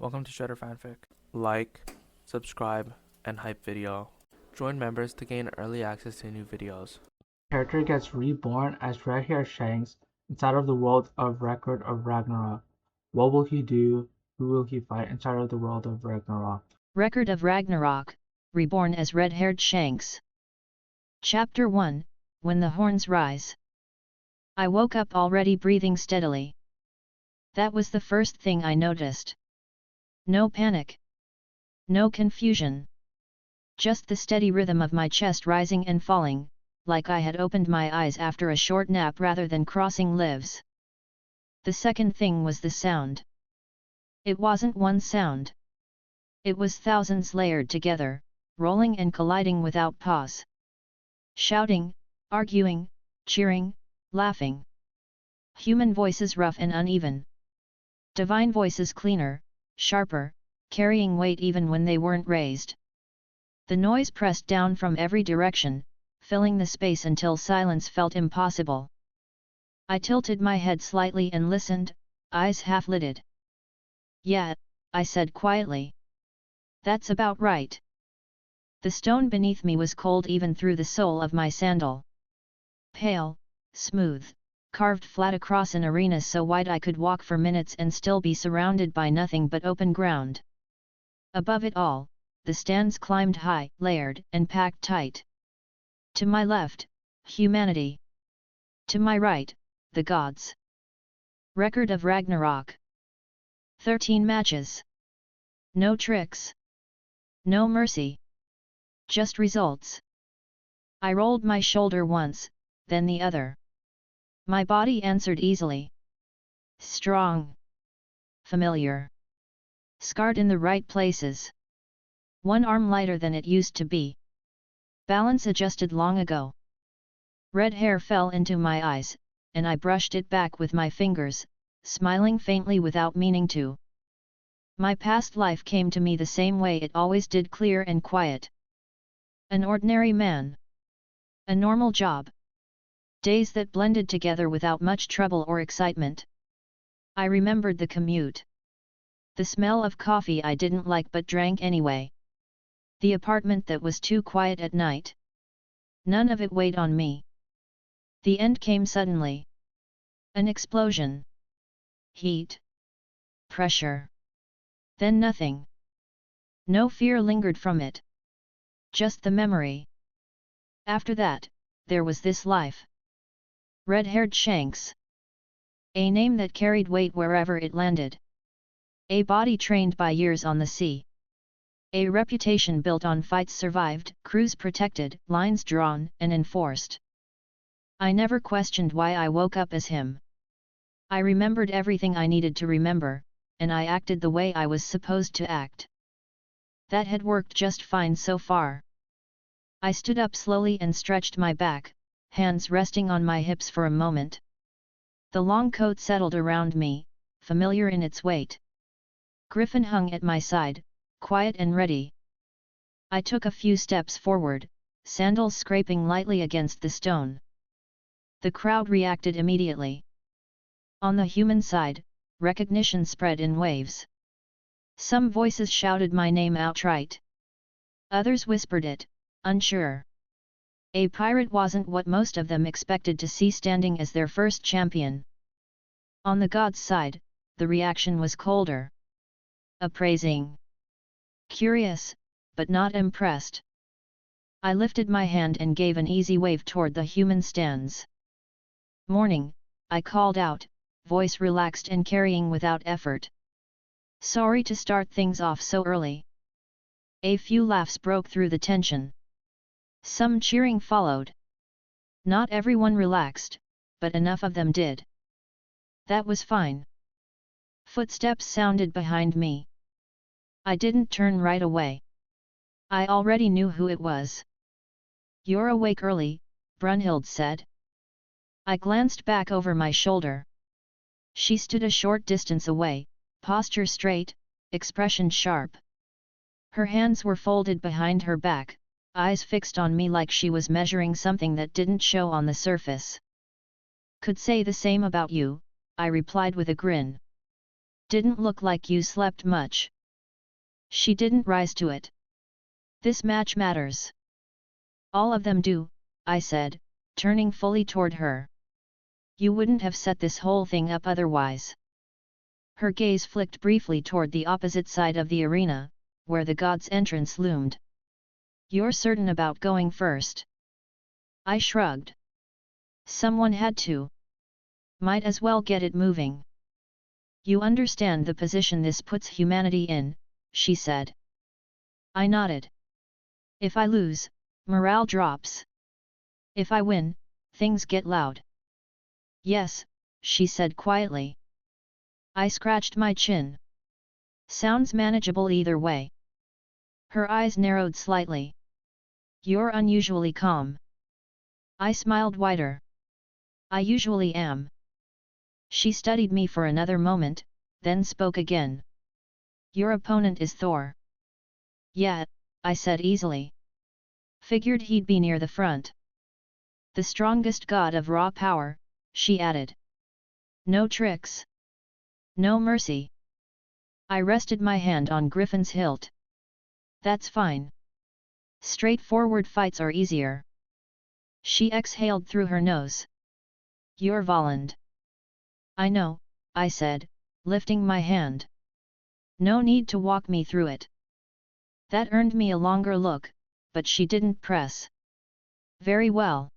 Welcome to Shredder Fanfic. Like, subscribe, and hype video. Join members to gain early access to new videos. Character gets reborn as red-haired Shanks inside of the world of Record of Ragnarok. What will he do? Who will he fight inside of the world of Ragnarok? Record of Ragnarok, reborn as red-haired Shanks. Chapter 1, When the Horns Rise. I woke up already breathing steadily. That was the first thing I noticed. No panic. No confusion. Just the steady rhythm of my chest rising and falling, like I had opened my eyes after a short nap rather than crossing lives. The second thing was the sound. It wasn't one sound. It was thousands layered together, rolling and colliding without pause. Shouting, arguing, cheering, laughing. Human voices rough and uneven. Divine voices cleaner, sharper, carrying weight even when they weren't raised. The noise pressed down from every direction, filling the space until silence felt impossible. I tilted my head slightly and listened, eyes half-lidded. "Yeah," I said quietly. "That's about right." The stone beneath me was cold even through the sole of my sandal. Pale, smooth, carved flat across an arena so wide I could walk for minutes and still be surrounded by nothing but open ground. Above it all, the stands climbed high, layered, and packed tight. To my left, humanity. To my right, the gods. Record of Ragnarok. 13 matches. No tricks. No mercy. Just results. I rolled my shoulder once, then the other. My body answered easily. Strong. Familiar. Scarred in the right places. One arm lighter than it used to be. Balance adjusted long ago. Red hair fell into my eyes, and I brushed it back with my fingers, smiling faintly without meaning to. My past life came to me the same way it always did, clear and quiet. An ordinary man. A normal job. Days that blended together without much trouble or excitement. I remembered the commute. The smell of coffee I didn't like but drank anyway. The apartment that was too quiet at night. None of it weighed on me. The end came suddenly. An explosion. Heat. Pressure. Then nothing. No fear lingered from it. Just the memory. After that, there was this life. Red-haired Shanks. A name that carried weight wherever it landed. A body trained by years on the sea. A reputation built on fights survived, crews protected, lines drawn and enforced. I never questioned why I woke up as him. I remembered everything I needed to remember, and I acted the way I was supposed to act. That had worked just fine so far. I stood up slowly and stretched my back, hands resting on my hips for a moment. The long coat settled around me, familiar in its weight. Griffin hung at my side, quiet and ready. I took a few steps forward, sandals scraping lightly against the stone. The crowd reacted immediately. On the human side, recognition spread in waves. Some voices shouted my name outright. Others whispered it, unsure. A pirate wasn't what most of them expected to see standing as their first champion. On the gods' side, the reaction was colder. Appraising. Curious, but not impressed. I lifted my hand and gave an easy wave toward the human stands. "Morning," I called out, voice relaxed and carrying without effort. "Sorry to start things off so early." A few laughs broke through the tension. Some cheering followed. Not everyone relaxed, but enough of them did. That was fine. Footsteps sounded behind me. I didn't turn right away. I already knew who it was. "You're awake early," Brunhild said. I glanced back over my shoulder. She stood a short distance away, posture straight, expression sharp. Her hands were folded behind her back, eyes fixed on me like she was measuring something that didn't show on the surface. "Could say the same about you," I replied with a grin. "Didn't look like you slept much." She didn't rise to it. This match matters. All of them do, I said, turning fully toward her. You wouldn't have set this whole thing up otherwise. Her gaze flicked briefly toward the opposite side of the arena, where the god's entrance loomed. You're certain about going first? I shrugged. Someone had to. Might as well get it moving. You understand the position this puts humanity in, she said. I nodded. If I lose, morale drops. If I win, things get loud. Yes, she said quietly. I scratched my chin. Sounds manageable either way. Her eyes narrowed slightly. You're unusually calm. I smiled wider. I usually am. She studied me for another moment, then spoke again. Your opponent is Thor. Yeah, I said easily. Figured he'd be near the front. The strongest god of raw power, she added. No tricks. No mercy. I rested my hand on Griffin's hilt. That's fine. Straightforward fights are easier. She exhaled through her nose. You're Volund. I know, I said, lifting my hand. No need to walk me through it. That earned me a longer look, but she didn't press. Very well.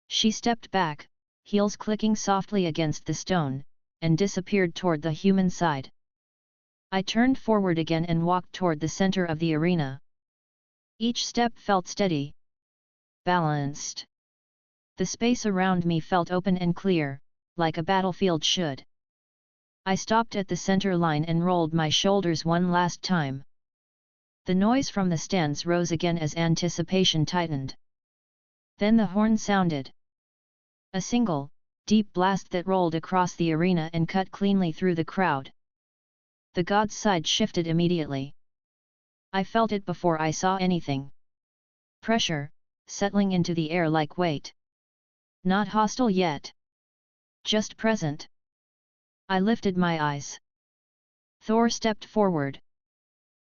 She stepped back, heels clicking softly against the stone, and disappeared toward the human side. I turned forward again and walked toward the center of the arena. Each step felt steady. Balanced. The space around me felt open and clear, like a battlefield should. I stopped at the center line and rolled my shoulders one last time. The noise from the stands rose again as anticipation tightened. Then the horn sounded. A single, deep blast that rolled across the arena and cut cleanly through the crowd. The god's side shifted immediately. I felt it before I saw anything. Pressure, settling into the air like weight. Not hostile yet. Just present. I lifted my eyes. Thor stepped forward.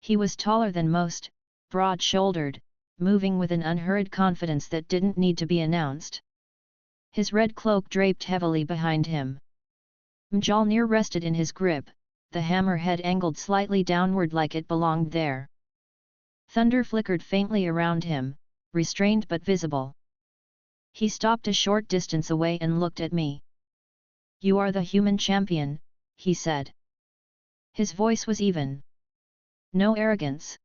He was taller than most, broad-shouldered, moving with an unhurried confidence that didn't need to be announced. His red cloak draped heavily behind him. Mjolnir rested in his grip, the hammer head angled slightly downward like it belonged there. Thunder flickered faintly around him, restrained but visible. He stopped a short distance away and looked at me. You are the human champion, he said. His voice was even. No arrogance.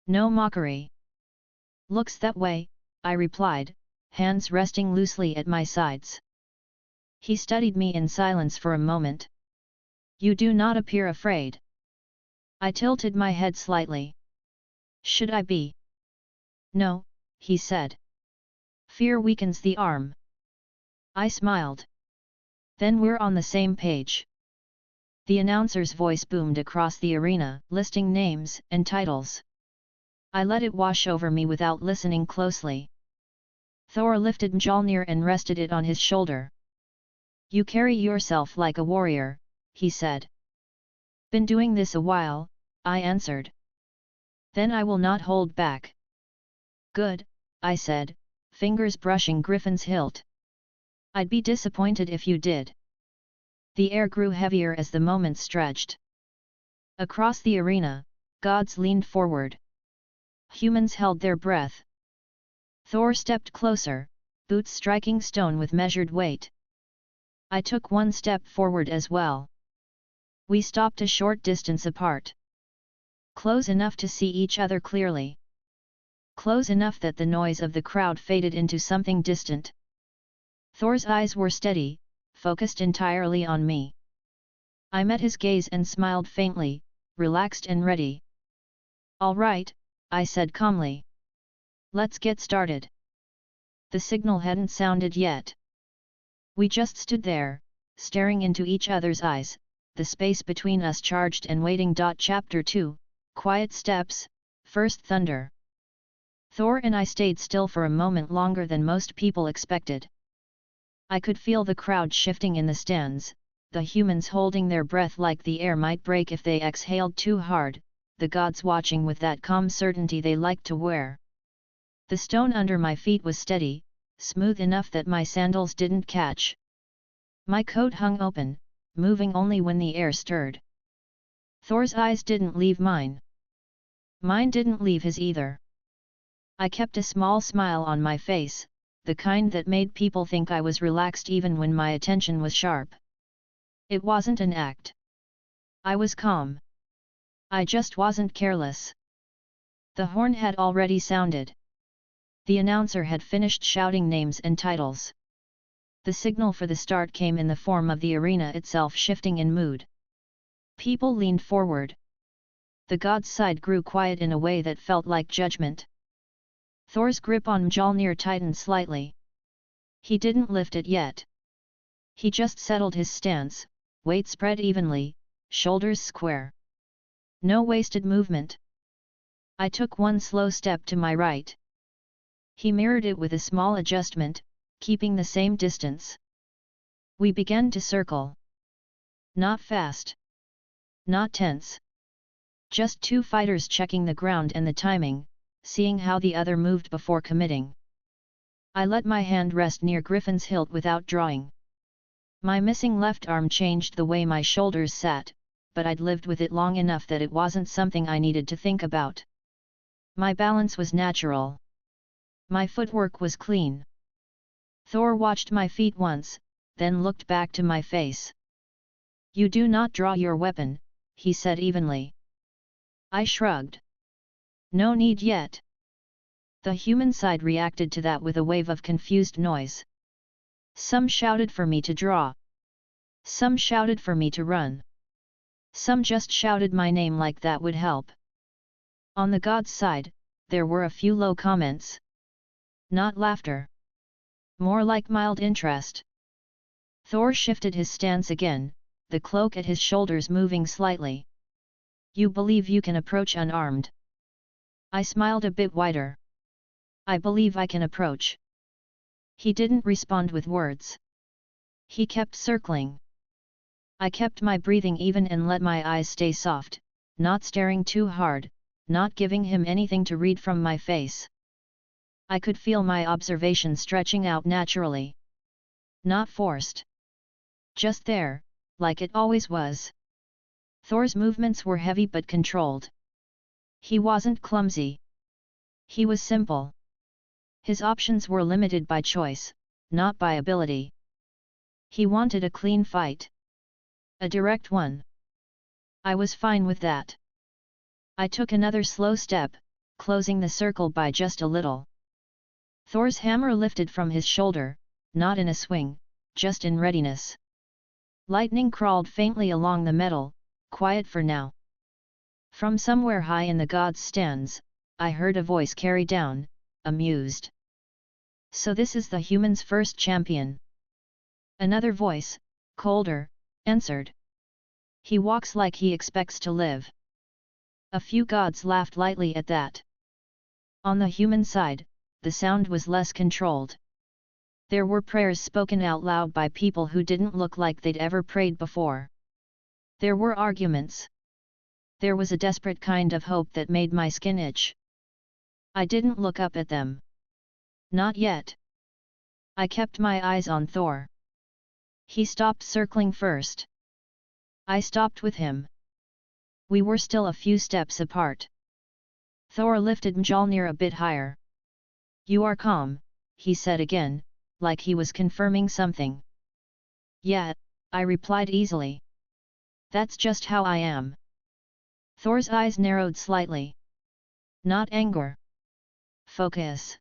No mockery. Looks that way, I replied, hands resting loosely at my sides. He studied me in silence for a moment. You do not appear afraid. I tilted my head slightly. Should I be? No, he said. Fear weakens the arm. I smiled. Then we're on the same page. The announcer's voice boomed across the arena, listing names and titles. I let it wash over me without listening closely. Thor lifted Mjolnir and rested it on his shoulder. You carry yourself like a warrior, he said. Been doing this a while, I answered. Then I will not hold back. Good, I said, fingers brushing Griffin's hilt. I'd be disappointed if you did. The air grew heavier as the moment stretched. Across the arena, gods leaned forward. Humans held their breath. Thor stepped closer, boots striking stone with measured weight. I took one step forward as well. We stopped a short distance apart. Close enough to see each other clearly. Close enough that the noise of the crowd faded into something distant. Thor's eyes were steady, focused entirely on me. I met his gaze and smiled faintly, relaxed and ready. All right, I said calmly. Let's get started. The signal hadn't sounded yet. We just stood there, staring into each other's eyes, the space between us charged and waiting. Chapter 2, Quiet Steps, First Thunder. Thor and I stayed still for a moment longer than most people expected. I could feel the crowd shifting in the stands, the humans holding their breath like the air might break if they exhaled too hard, the gods watching with that calm certainty they liked to wear. The stone under my feet was steady, smooth enough that my sandals didn't catch. My coat hung open, moving only when the air stirred. Thor's eyes didn't leave mine. Mine didn't leave his either. I kept a small smile on my face, the kind that made people think I was relaxed even when my attention was sharp. It wasn't an act. I was calm. I just wasn't careless. The horn had already sounded. The announcer had finished shouting names and titles. The signal for the start came in the form of the arena itself shifting in mood. People leaned forward. The god's side grew quiet in a way that felt like judgment. Thor's grip on Mjolnir tightened slightly. He didn't lift it yet. He just settled his stance, weight spread evenly, shoulders square. No wasted movement. I took one slow step to my right. He mirrored it with a small adjustment, keeping the same distance. We began to circle. Not fast. Not tense. Just two fighters checking the ground and the timing, seeing how the other moved before committing. I let my hand rest near Griffin's hilt without drawing. My missing left arm changed the way my shoulders sat, but I'd lived with it long enough that it wasn't something I needed to think about. My balance was natural. My footwork was clean. Thor watched my feet once, then looked back to my face. "You do not draw your weapon," he said evenly. I shrugged. "No need yet." The human side reacted to that with a wave of confused noise. Some shouted for me to draw. Some shouted for me to run. Some just shouted my name like that would help. On the god's side, there were a few low comments. Not laughter. More like mild interest. Thor shifted his stance again, the cloak at his shoulders moving slightly. "You believe you can approach unarmed?" I smiled a bit wider. "I believe I can approach." He didn't respond with words. He kept circling. I kept my breathing even and let my eyes stay soft, not staring too hard, not giving him anything to read from my face. I could feel my observation stretching out naturally. Not forced. Just there, like it always was. Thor's movements were heavy but controlled. He wasn't clumsy. He was simple. His options were limited by choice, not by ability. He wanted a clean fight. A direct one. I was fine with that. I took another slow step, closing the circle by just a little. Thor's hammer lifted from his shoulder, not in a swing, just in readiness. Lightning crawled faintly along the metal, quiet for now. From somewhere high in the god's stands, I heard a voice carry down, amused. "So this is the human's first champion." Another voice, colder, answered. "He walks like he expects to live." A few gods laughed lightly at that. On the human side, the sound was less controlled. There were prayers spoken out loud by people who didn't look like they'd ever prayed before. There were arguments. There was a desperate kind of hope that made my skin itch. I didn't look up at them. Not yet. I kept my eyes on Thor. He stopped circling first. I stopped with him. We were still a few steps apart. Thor lifted Mjolnir a bit higher. "You are calm," he said again, like he was confirming something. "Yeah," I replied easily. "That's just how I am." Thor's eyes narrowed slightly. Not anger. Focus.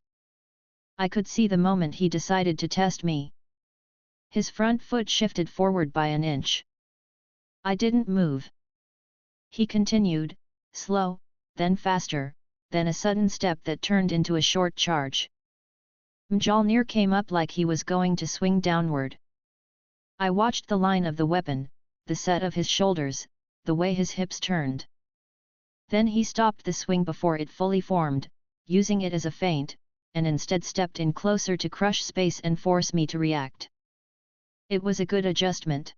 I could see the moment he decided to test me. His front foot shifted forward by an inch. I didn't move. He continued, slow, then faster, then a sudden step that turned into a short charge. Mjolnir came up like he was going to swing downward. I watched the line of the weapon, the set of his shoulders, the way his hips turned. Then he stopped the swing before it fully formed, using it as a feint, and instead stepped in closer to crush space and force me to react. It was a good adjustment.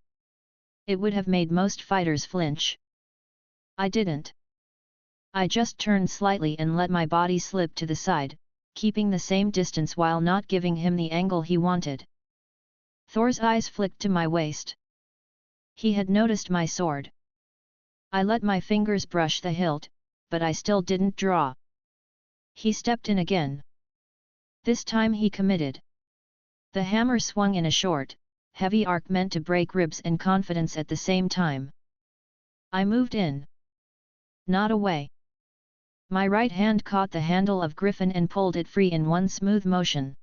It would have made most fighters flinch. I didn't. I just turned slightly and let my body slip to the side, keeping the same distance while not giving him the angle he wanted. Thor's eyes flicked to my waist. He had noticed my sword. I let my fingers brush the hilt, but I still didn't draw. He stepped in again. This time he committed. The hammer swung in a short, heavy arc meant to break ribs and confidence at the same time. I moved in. Not away. My right hand caught the handle of Griffin and pulled it free in one smooth motion.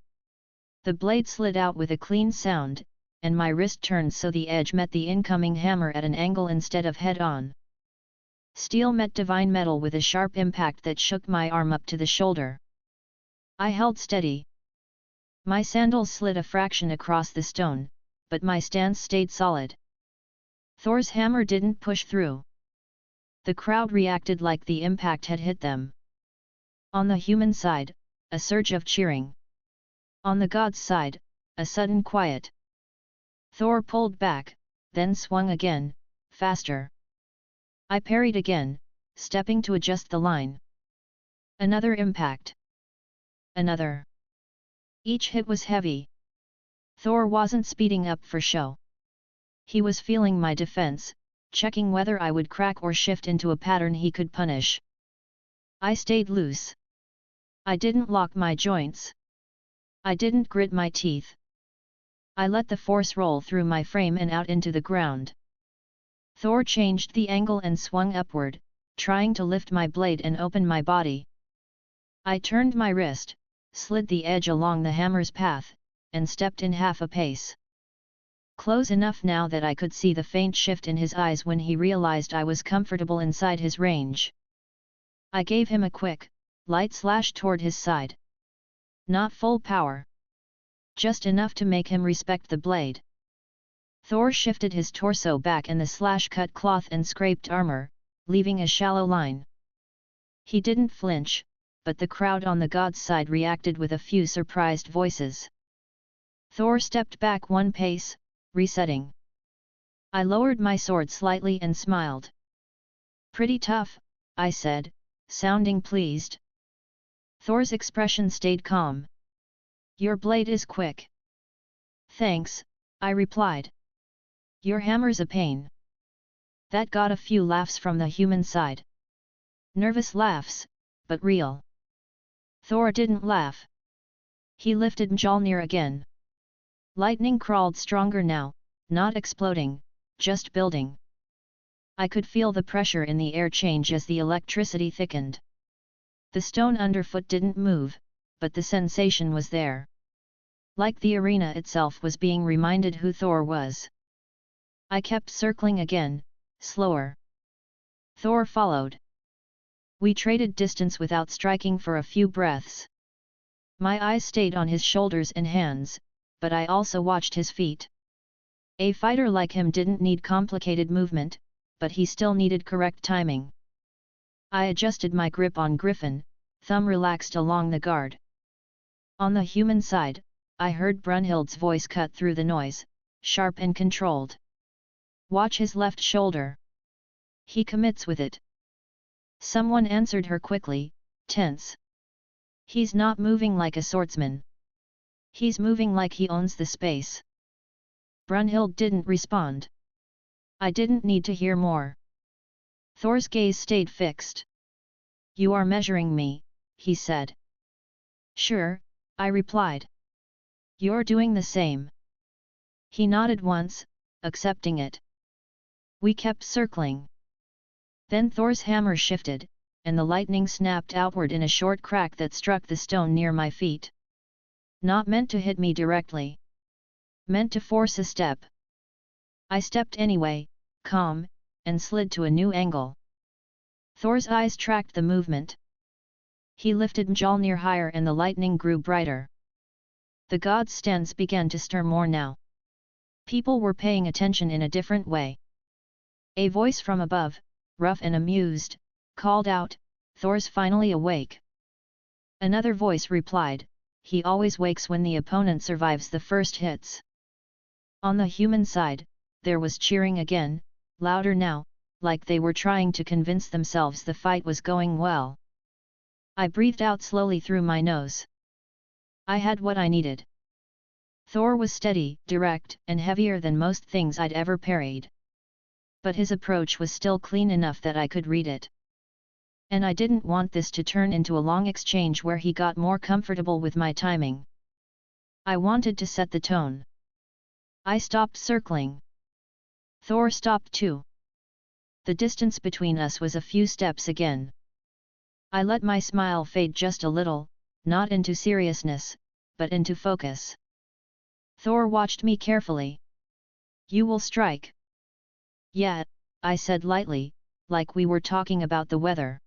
The blade slid out with a clean sound, and my wrist turned so the edge met the incoming hammer at an angle instead of head-on. Steel met divine metal with a sharp impact that shook my arm up to the shoulder. I held steady. My sandals slid a fraction across the stone, but my stance stayed solid. Thor's hammer didn't push through. The crowd reacted like the impact had hit them. On the human side, a surge of cheering. On the god's side, a sudden quiet. Thor pulled back, then swung again, faster. I parried again, stepping to adjust the line. Another impact. Another. Each hit was heavy. Thor wasn't speeding up for show. He was feeling my defense, checking whether I would crack or shift into a pattern he could punish. I stayed loose. I didn't lock my joints. I didn't grit my teeth. I let the force roll through my frame and out into the ground. Thor changed the angle and swung upward, trying to lift my blade and open my body. I turned my wrist, slid the edge along the hammer's path, and stepped in half a pace. Close enough now that I could see the faint shift in his eyes when he realized I was comfortable inside his range. I gave him a quick, light slash toward his side. Not full power. Just enough to make him respect the blade. Thor shifted his torso back and the slash cut cloth and scraped armor, leaving a shallow line. He didn't flinch, but the crowd on the god's side reacted with a few surprised voices. Thor stepped back one pace, resetting. I lowered my sword slightly and smiled. Pretty tough, I said, sounding pleased. Thor's expression stayed calm. Your blade is quick. Thanks, I replied. Your hammer's a pain. That got a few laughs from the human side. Nervous laughs, but real. Thor didn't laugh. He lifted Mjolnir again. Lightning crawled stronger now, not exploding, just building. I could feel the pressure in the air change as the electricity thickened. The stone underfoot didn't move, but the sensation was there. Like the arena itself was being reminded who Thor was. I kept circling again, slower. Thor followed. We traded distance without striking for a few breaths. My eyes stayed on his shoulders and hands, but I also watched his feet. A fighter like him didn't need complicated movement, but he still needed correct timing. I adjusted my grip on Griffin, thumb relaxed along the guard. On the human side, I heard Brunhild's voice cut through the noise, sharp and controlled. Watch his left shoulder. He commits with it. Someone answered her quickly, tense. He's not moving like a swordsman. He's moving like he owns the space. Brunhild didn't respond. I didn't need to hear more. Thor's gaze stayed fixed. You are measuring me, he said. Sure, I replied. You're doing the same. He nodded once, accepting it. We kept circling. Then Thor's hammer shifted, and the lightning snapped outward in a short crack that struck the stone near my feet. Not meant to hit me directly. Meant to force a step. I stepped anyway, calm, and slid to a new angle. Thor's eyes tracked the movement. He lifted Mjolnir higher and the lightning grew brighter. The god's stance began to stir more now. People were paying attention in a different way. A voice from above, rough and amused, called out, Thor's finally awake. Another voice replied, he always wakes when the opponent survives the first hits. On the human side, there was cheering again, louder now, like they were trying to convince themselves the fight was going well. I breathed out slowly through my nose. I had what I needed. Thor was steady, direct, and heavier than most things I'd ever parried. But his approach was still clean enough that I could read it. And I didn't want this to turn into a long exchange where he got more comfortable with my timing. I wanted to set the tone. I stopped circling. Thor stopped too. The distance between us was a few steps again. I let my smile fade just a little, not into seriousness, but into focus. Thor watched me carefully. "You will strike?" "Yeah," I said lightly, like we were talking about the weather.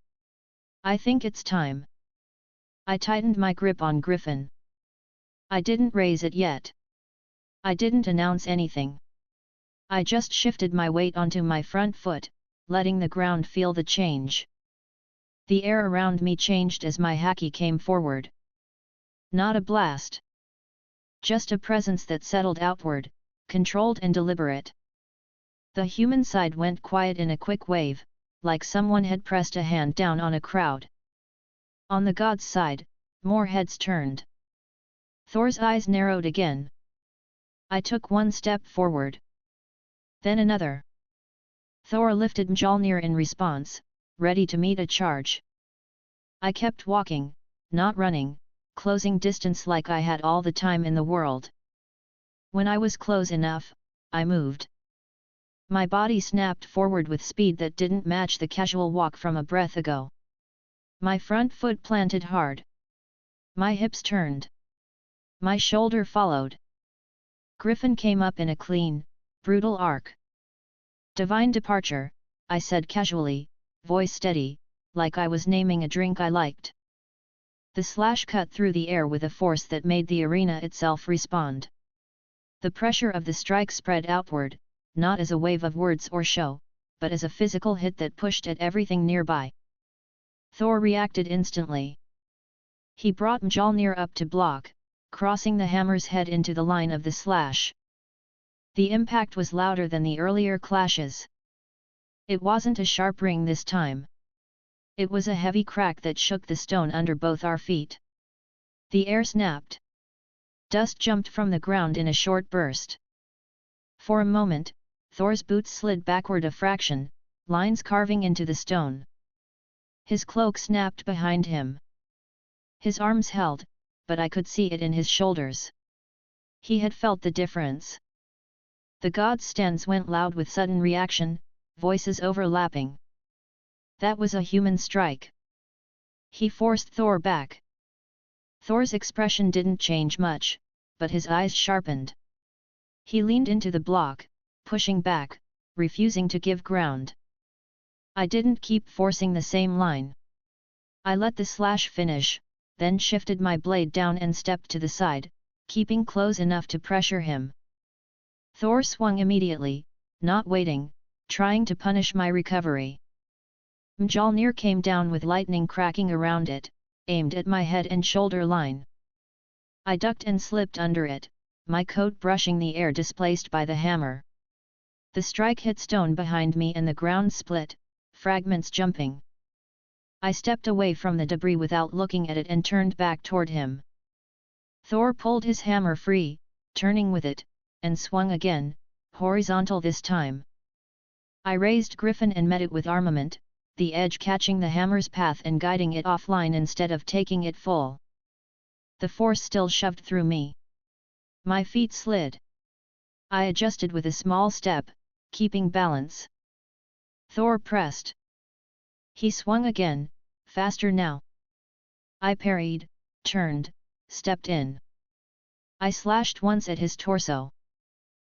"I think it's time." I tightened my grip on Griffin. I didn't raise it yet. I didn't announce anything. I just shifted my weight onto my front foot, letting the ground feel the change. The air around me changed as my haki came forward. Not a blast. Just a presence that settled outward, controlled and deliberate. The human side went quiet in a quick wave, like someone had pressed a hand down on a crowd. On the god's side, more heads turned. Thor's eyes narrowed again. I took one step forward. Then another. Thor lifted Mjolnir in response, ready to meet a charge. I kept walking, not running, closing distance like I had all the time in the world. When I was close enough, I moved. My body snapped forward with speed that didn't match the casual walk from a breath ago. My front foot planted hard. My hips turned. My shoulder followed. Griffin came up in a clean, brutal arc. "Divine departure," I said casually, voice steady, like I was naming a drink I liked. The slash cut through the air with a force that made the arena itself respond. The pressure of the strike spread outward, not as a wave of words or show, but as a physical hit that pushed at everything nearby. Thor reacted instantly. He brought Mjolnir up to block, crossing the hammer's head into the line of the slash. The impact was louder than the earlier clashes. It wasn't a sharp ring this time. It was a heavy crack that shook the stone under both our feet. The air snapped. Dust jumped from the ground in a short burst. For a moment, Thor's boots slid backward a fraction, lines carving into the stone. His cloak snapped behind him. His arms held, but I could see it in his shoulders. He had felt the difference. The god's stance went loud with sudden reaction, voices overlapping. That was a human strike. He forced Thor back. Thor's expression didn't change much, but his eyes sharpened. He leaned into the block, pushing back, refusing to give ground. I didn't keep forcing the same line. I let the slash finish, then shifted my blade down and stepped to the side, keeping close enough to pressure him. Thor swung immediately, not waiting, trying to punish my recovery. Mjolnir came down with lightning cracking around it, aimed at my head and shoulder line. I ducked and slipped under it, my coat brushing the air displaced by the hammer. The strike hit stone behind me and the ground split, fragments jumping. I stepped away from the debris without looking at it and turned back toward him. Thor pulled his hammer free, turning with it, and swung again, horizontal this time. I raised Griffin and met it with armament, the edge catching the hammer's path and guiding it offline instead of taking it full. The force still shoved through me. My feet slid. I adjusted with a small step, keeping balance. Thor pressed. He swung again, faster now. I parried, turned, stepped in. I slashed once at his torso.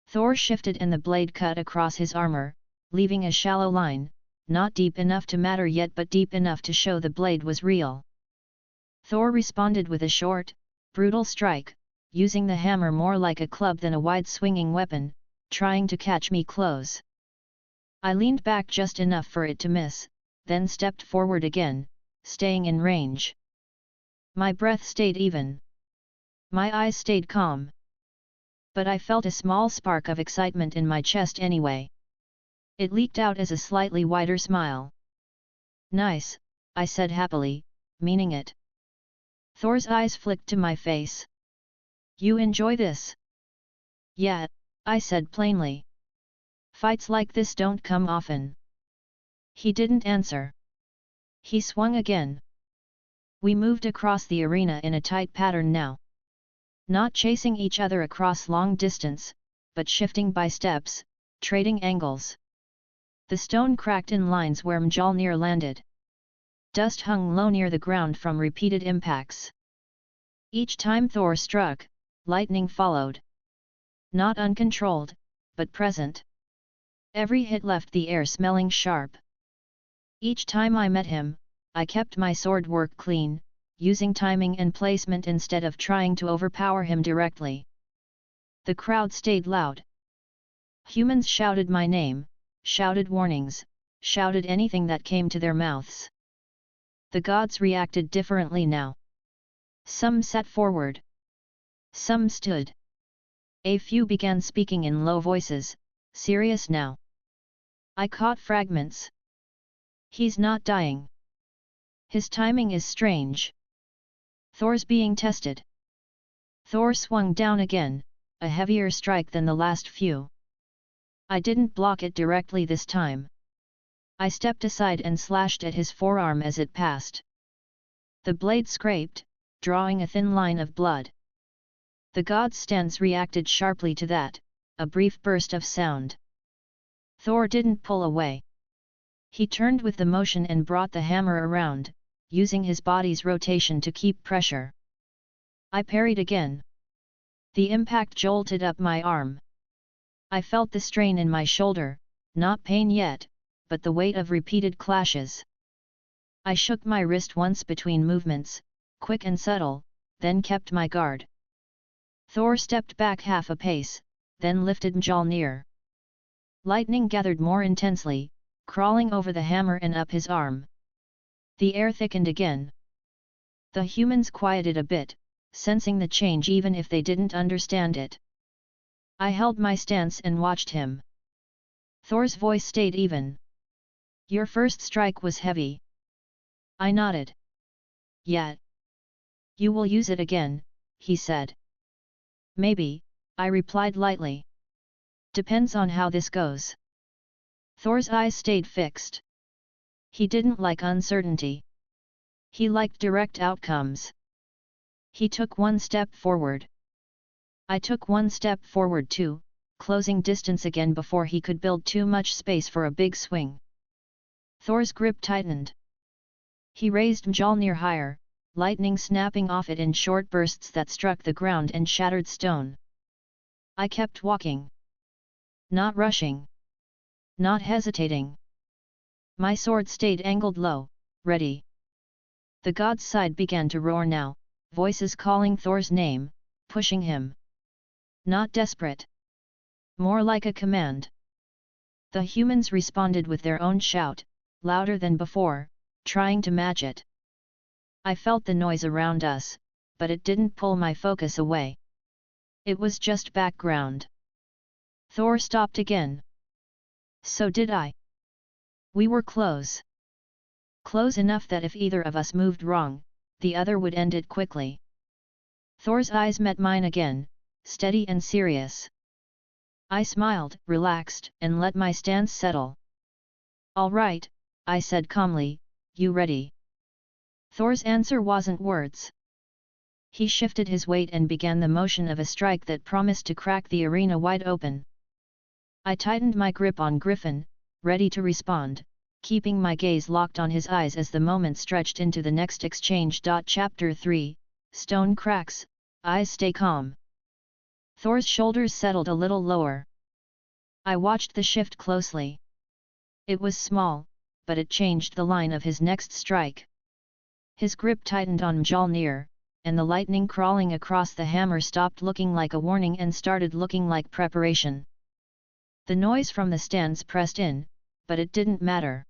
Thor shifted and the blade cut across his armor, leaving a shallow line, not deep enough to matter yet but deep enough to show the blade was real. Thor responded with a short, brutal strike, using the hammer more like a club than a wide-swinging weapon, trying to catch me close. I leaned back just enough for it to miss, then stepped forward again, staying in range. My breath stayed even. My eyes stayed calm. But I felt a small spark of excitement in my chest anyway. It leaked out as a slightly wider smile. Nice, I said happily, meaning it. Thor's eyes flicked to my face. You enjoy this? Yeah, I said plainly. Fights like this don't come often. He didn't answer. He swung again. We moved across the arena in a tight pattern now. Not chasing each other across long distance, but shifting by steps, trading angles. The stone cracked in lines where Mjolnir landed. Dust hung low near the ground from repeated impacts. Each time Thor struck, lightning followed. Not uncontrolled, but present. Every hit left the air smelling sharp. Each time I met him, I kept my sword work clean, using timing and placement instead of trying to overpower him directly. The crowd stayed loud. Humans shouted my name, shouted warnings, shouted anything that came to their mouths. The gods reacted differently now. Some sat forward. Some stood. A few began speaking in low voices, serious now. I caught fragments. He's not dying. His timing is strange. Thor's being tested. Thor swung down again, a heavier strike than the last few. I didn't block it directly this time. I stepped aside and slashed at his forearm as it passed. The blade scraped, drawing a thin line of blood. The god's stance reacted sharply to that, a brief burst of sound. Thor didn't pull away. He turned with the motion and brought the hammer around, using his body's rotation to keep pressure. I parried again. The impact jolted up my arm. I felt the strain in my shoulder, not pain yet, but the weight of repeated clashes. I shook my wrist once between movements, quick and subtle, then kept my guard. Thor stepped back half a pace, then lifted Mjolnir. Lightning gathered more intensely, crawling over the hammer and up his arm. The air thickened again. The humans quieted a bit, sensing the change even if they didn't understand it. I held my stance and watched him. Thor's voice stayed even. Your first strike was heavy. I nodded. Yeah. You will use it again, he said. Maybe, I replied lightly. Depends on how this goes. Thor's eyes stayed fixed. He didn't like uncertainty. He liked direct outcomes. He took one step forward. I took one step forward too, closing distance again before he could build too much space for a big swing. Thor's grip tightened. He raised Mjolnir higher, lightning snapping off it in short bursts that struck the ground and shattered stone. I kept walking. Not rushing. Not hesitating. My sword stayed angled low, ready. The god's side began to roar now, voices calling Thor's name, pushing him. Not desperate. More like a command. The humans responded with their own shout, louder than before, trying to match it. I felt the noise around us, but it didn't pull my focus away. It was just background. Thor stopped again. So did I. We were close. Close enough that if either of us moved wrong, the other would end it quickly. Thor's eyes met mine again, steady and serious. I smiled, relaxed, and let my stance settle. All right, I said calmly, you ready? Thor's answer wasn't words. He shifted his weight and began the motion of a strike that promised to crack the arena wide open. I tightened my grip on Griffin, ready to respond, keeping my gaze locked on his eyes as the moment stretched into the next exchange. Chapter 3, Stone Cracks, Eyes Stay Calm. Thor's shoulders settled a little lower. I watched the shift closely. It was small, but it changed the line of his next strike. His grip tightened on Mjolnir, and the lightning crawling across the hammer stopped looking like a warning and started looking like preparation. The noise from the stands pressed in, but it didn't matter.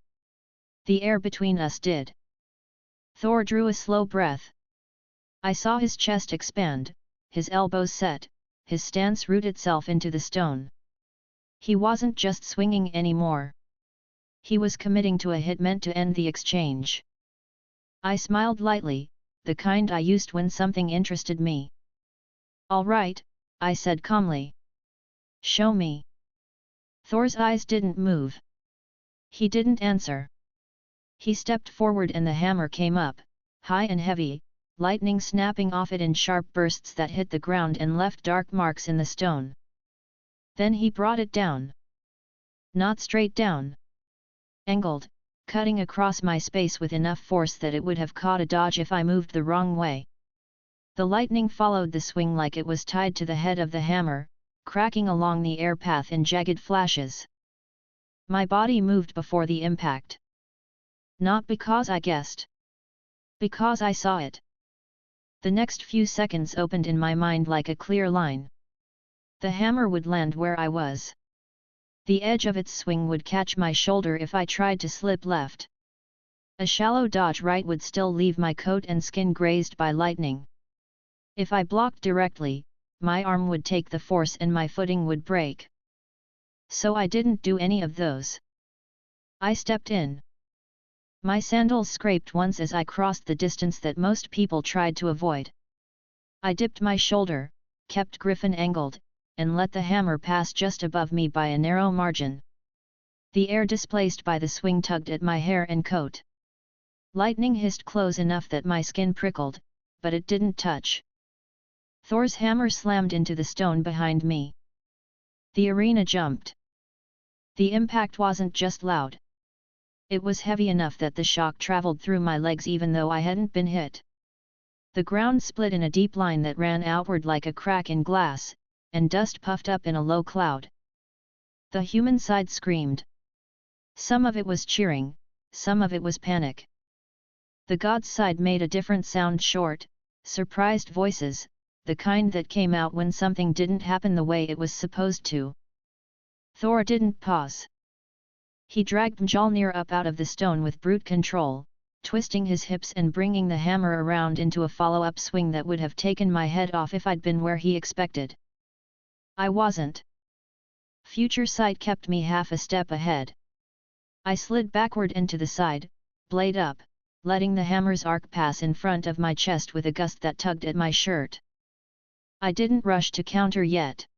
The air between us did. Thor drew a slow breath. I saw his chest expand, his elbows set, his stance root itself into the stone. He wasn't just swinging anymore. He was committing to a hit meant to end the exchange. I smiled lightly, the kind I used when something interested me. "All right," I said calmly. "Show me." Thor's eyes didn't move. He didn't answer. He stepped forward and the hammer came up, high and heavy, lightning snapping off it in sharp bursts that hit the ground and left dark marks in the stone. Then he brought it down. Not straight down. Angled, cutting across my space with enough force that it would have caught a dodge if I moved the wrong way. The lightning followed the swing like it was tied to the head of the hammer, cracking along the air path in jagged flashes. My body moved before the impact. Not because I guessed. Because I saw it. The next few seconds opened in my mind like a clear line. The hammer would land where I was. The edge of its swing would catch my shoulder if I tried to slip left. A shallow dodge right would still leave my coat and skin grazed by lightning. If I blocked directly, my arm would take the force and my footing would break. So I didn't do any of those. I stepped in. My sandals scraped once as I crossed the distance that most people tried to avoid. I dipped my shoulder, kept Griffin angled, and let the hammer pass just above me by a narrow margin. The air displaced by the swing tugged at my hair and coat. Lightning hissed close enough that my skin prickled, but it didn't touch. Thor's hammer slammed into the stone behind me. The arena jumped. The impact wasn't just loud. It was heavy enough that the shock traveled through my legs even though I hadn't been hit. The ground split in a deep line that ran outward like a crack in glass, and dust puffed up in a low cloud. The human side screamed. Some of it was cheering, some of it was panic. The gods' side made a different sound, short, surprised voices, the kind that came out when something didn't happen the way it was supposed to. Thor didn't pause. He dragged Mjolnir up out of the stone with brute control, twisting his hips and bringing the hammer around into a follow-up swing that would have taken my head off if I'd been where he expected. I wasn't. Future sight kept me half a step ahead. I slid backward and to the side, blade up, letting the hammer's arc pass in front of my chest with a gust that tugged at my shirt. I didn't rush to counter yet.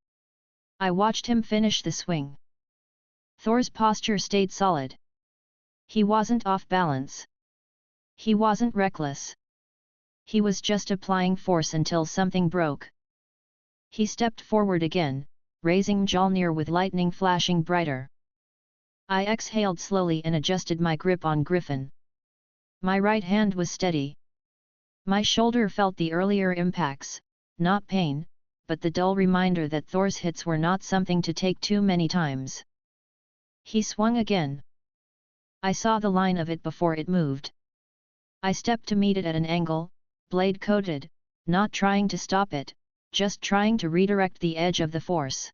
I watched him finish the swing. Thor's posture stayed solid. He wasn't off balance. He wasn't reckless. He was just applying force until something broke. He stepped forward again, raising Mjolnir with lightning flashing brighter. I exhaled slowly and adjusted my grip on Griffin. My right hand was steady. My shoulder felt the earlier impacts, not pain, but the dull reminder that Thor's hits were not something to take too many times. He swung again. I saw the line of it before it moved. I stepped to meet it at an angle, blade coated, not trying to stop it, just trying to redirect the edge of the force.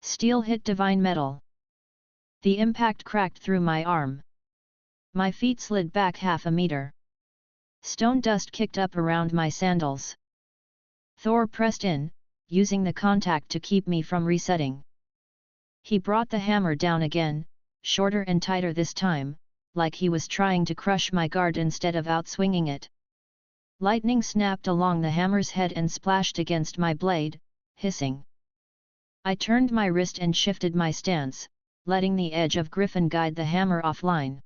Steel hit divine metal. The impact cracked through my arm. My feet slid back half a meter. Stone dust kicked up around my sandals. Thor pressed in, using the contact to keep me from resetting. He brought the hammer down again, shorter and tighter this time, like he was trying to crush my guard instead of outswinging it. Lightning snapped along the hammer's head and splashed against my blade, hissing. I turned my wrist and shifted my stance, letting the edge of Griffin guide the hammer offline.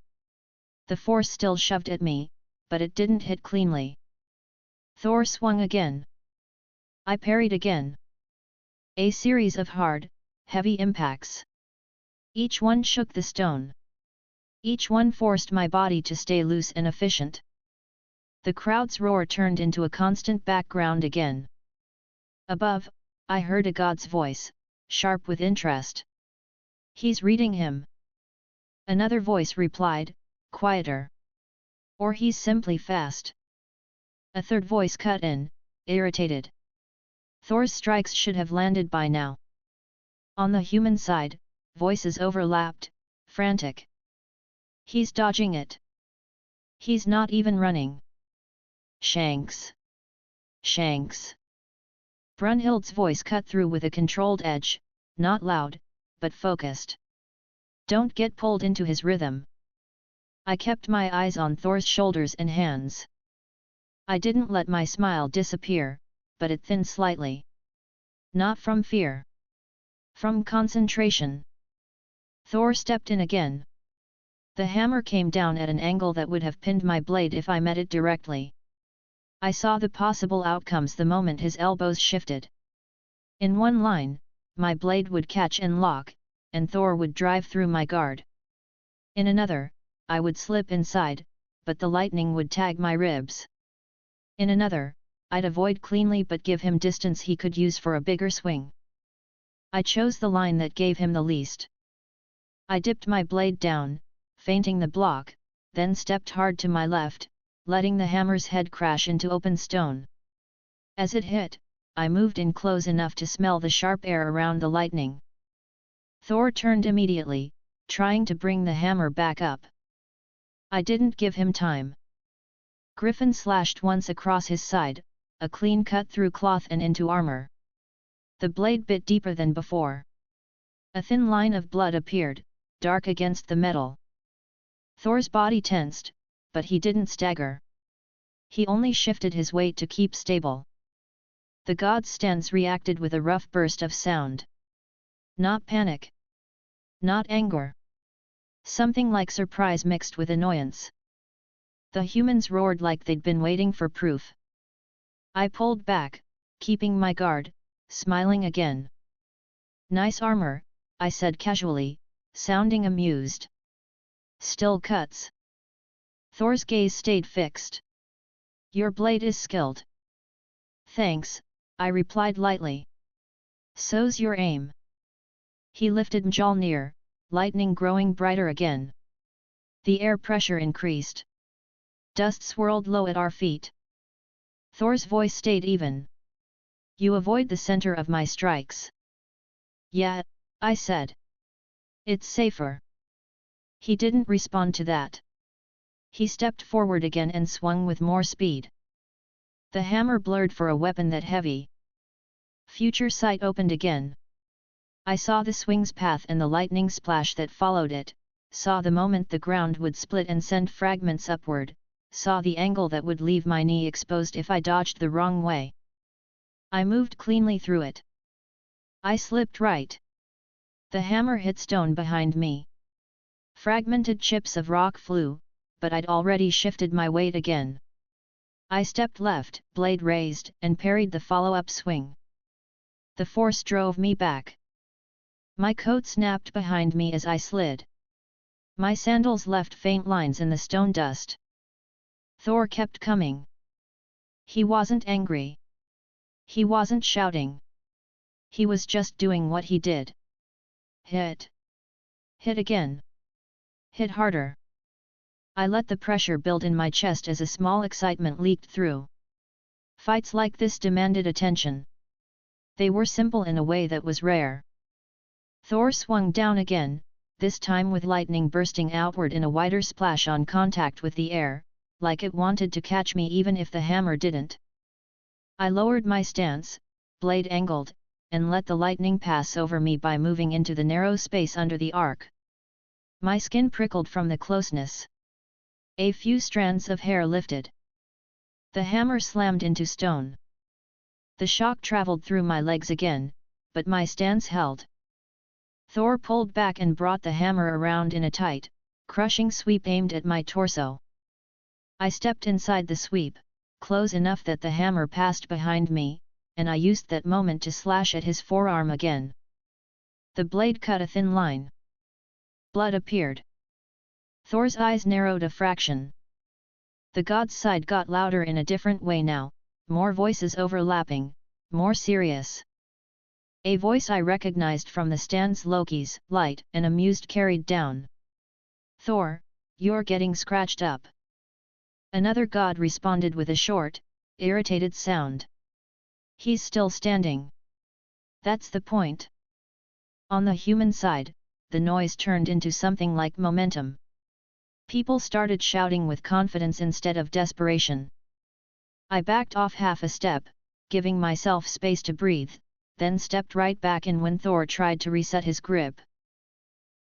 The force still shoved at me, but it didn't hit cleanly. Thor swung again. I parried again. A series of hard, heavy impacts. Each one shook the stone. Each one forced my body to stay loose and efficient. The crowd's roar turned into a constant background again. Above, I heard a god's voice, sharp with interest. "He's reading him." Another voice replied, quieter. "Or he's simply fast." A third voice cut in, irritated. Thor's strikes should have landed by now. On the human side, voices overlapped, frantic. "He's dodging it. He's not even running. Shanks. Shanks." Brunhild's voice cut through with a controlled edge, not loud, but focused. Don't get pulled into his rhythm. I kept my eyes on Thor's shoulders and hands. I didn't let my smile disappear, but it thinned slightly. Not from fear. From concentration. Thor stepped in again. The hammer came down at an angle that would have pinned my blade if I met it directly. I saw the possible outcomes the moment his elbows shifted. In one line, my blade would catch and lock, and Thor would drive through my guard. In another, I would slip inside, but the lightning would tag my ribs. In another, I'd avoid cleanly but give him distance he could use for a bigger swing. I chose the line that gave him the least. I dipped my blade down, feinting the block, then stepped hard to my left, letting the hammer's head crash into open stone. As it hit, I moved in close enough to smell the sharp air around the lightning. Thor turned immediately, trying to bring the hammer back up. I didn't give him time. Griffin slashed once across his side, a clean cut through cloth and into armor. The blade bit deeper than before. A thin line of blood appeared, dark against the metal. Thor's body tensed, but he didn't stagger. He only shifted his weight to keep stable. The god's stance reacted with a rough burst of sound. Not panic. Not anger. Something like surprise mixed with annoyance. The humans roared like they'd been waiting for proof. I pulled back, keeping my guard, smiling again. Nice armor, I said casually, sounding amused. Still cuts. Thor's gaze stayed fixed. Your blade is skilled. Thanks, I replied lightly. So's your aim. He lifted Mjolnir, lightning growing brighter again. The air pressure increased. Dust swirled low at our feet. Thor's voice stayed even. You avoid the center of my strikes. Yeah, I said. It's safer. He didn't respond to that. He stepped forward again and swung with more speed. The hammer blurred for a weapon that heavy. Future sight opened again. I saw the swing's path and the lightning splash that followed it, saw the moment the ground would split and send fragments upward, saw the angle that would leave my knee exposed if I dodged the wrong way. I moved cleanly through it. I slipped right. The hammer hit stone behind me. Fragmented chips of rock flew, but I'd already shifted my weight again. I stepped left, blade raised, and parried the follow-up swing. The force drove me back. My coat snapped behind me as I slid. My sandals left faint lines in the stone dust. Thor kept coming. He wasn't angry. He wasn't shouting. He was just doing what he did. Hit. Hit again. Hit harder. I let the pressure build in my chest as a small excitement leaked through. Fights like this demanded attention. They were simple in a way that was rare. Thor swung down again, this time with lightning bursting outward in a wider splash on contact with the air, like it wanted to catch me even if the hammer didn't. I lowered my stance, blade angled, and let the lightning pass over me by moving into the narrow space under the arc. My skin prickled from the closeness. A few strands of hair lifted. The hammer slammed into stone. The shock traveled through my legs again, but my stance held. Thor pulled back and brought the hammer around in a tight, crushing sweep aimed at my torso. I stepped inside the sweep, close enough that the hammer passed behind me, and I used that moment to slash at his forearm again. The blade cut a thin line. Blood appeared. Thor's eyes narrowed a fraction. The god's side got louder in a different way now, more voices overlapping, more serious. A voice I recognized from the stands, Loki's, light and amused, carried down. Thor, you're getting scratched up. Another god responded with a short, irritated sound. He's still standing. That's the point. On the human side, the noise turned into something like momentum. People started shouting with confidence instead of desperation. I backed off half a step, giving myself space to breathe, then stepped right back in when Thor tried to reset his grip.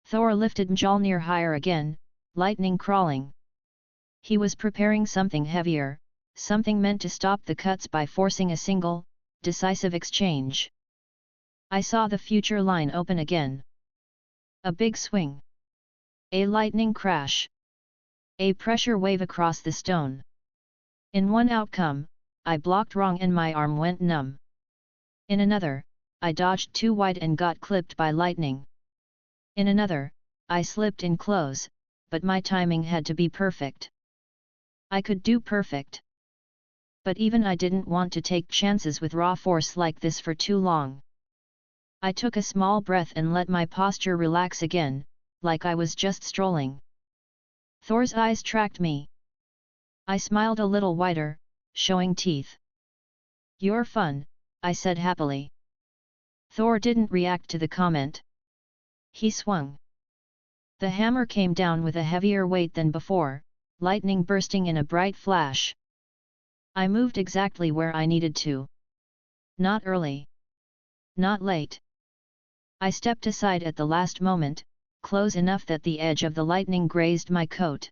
Thor lifted Mjolnir higher again, lightning crawling. He was preparing something heavier, something meant to stop the cuts by forcing a single, decisive exchange. I saw the future line open again. A big swing. A lightning crash. A pressure wave across the stone. In one outcome, I blocked wrong and my arm went numb. In another, I dodged too wide and got clipped by lightning. In another, I slipped in close, but my timing had to be perfect. I could do perfect. But even I didn't want to take chances with raw force like this for too long. I took a small breath and let my posture relax again, like I was just strolling. Thor's eyes tracked me. I smiled a little wider, showing teeth. "You're fun," I said happily. Thor didn't react to the comment. He swung. The hammer came down with a heavier weight than before, lightning bursting in a bright flash. I moved exactly where I needed to. Not early. Not late. I stepped aside at the last moment, close enough that the edge of the lightning grazed my coat.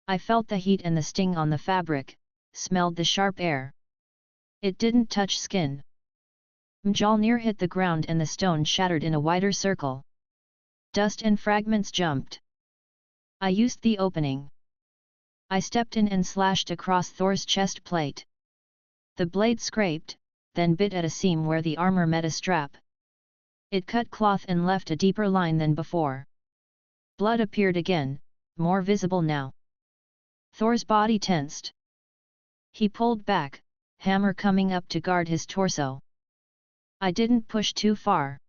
I felt the heat and the sting on the fabric, smelled the sharp air. It didn't touch skin. Mjolnir hit the ground and the stone shattered in a wider circle. Dust and fragments jumped. I used the opening. I stepped in and slashed across Thor's chest plate. The blade scraped, then bit at a seam where the armor met a strap. It cut cloth and left a deeper line than before. Blood appeared again, more visible now. Thor's body tensed. He pulled back, hammer coming up to guard his torso. I didn't push too far.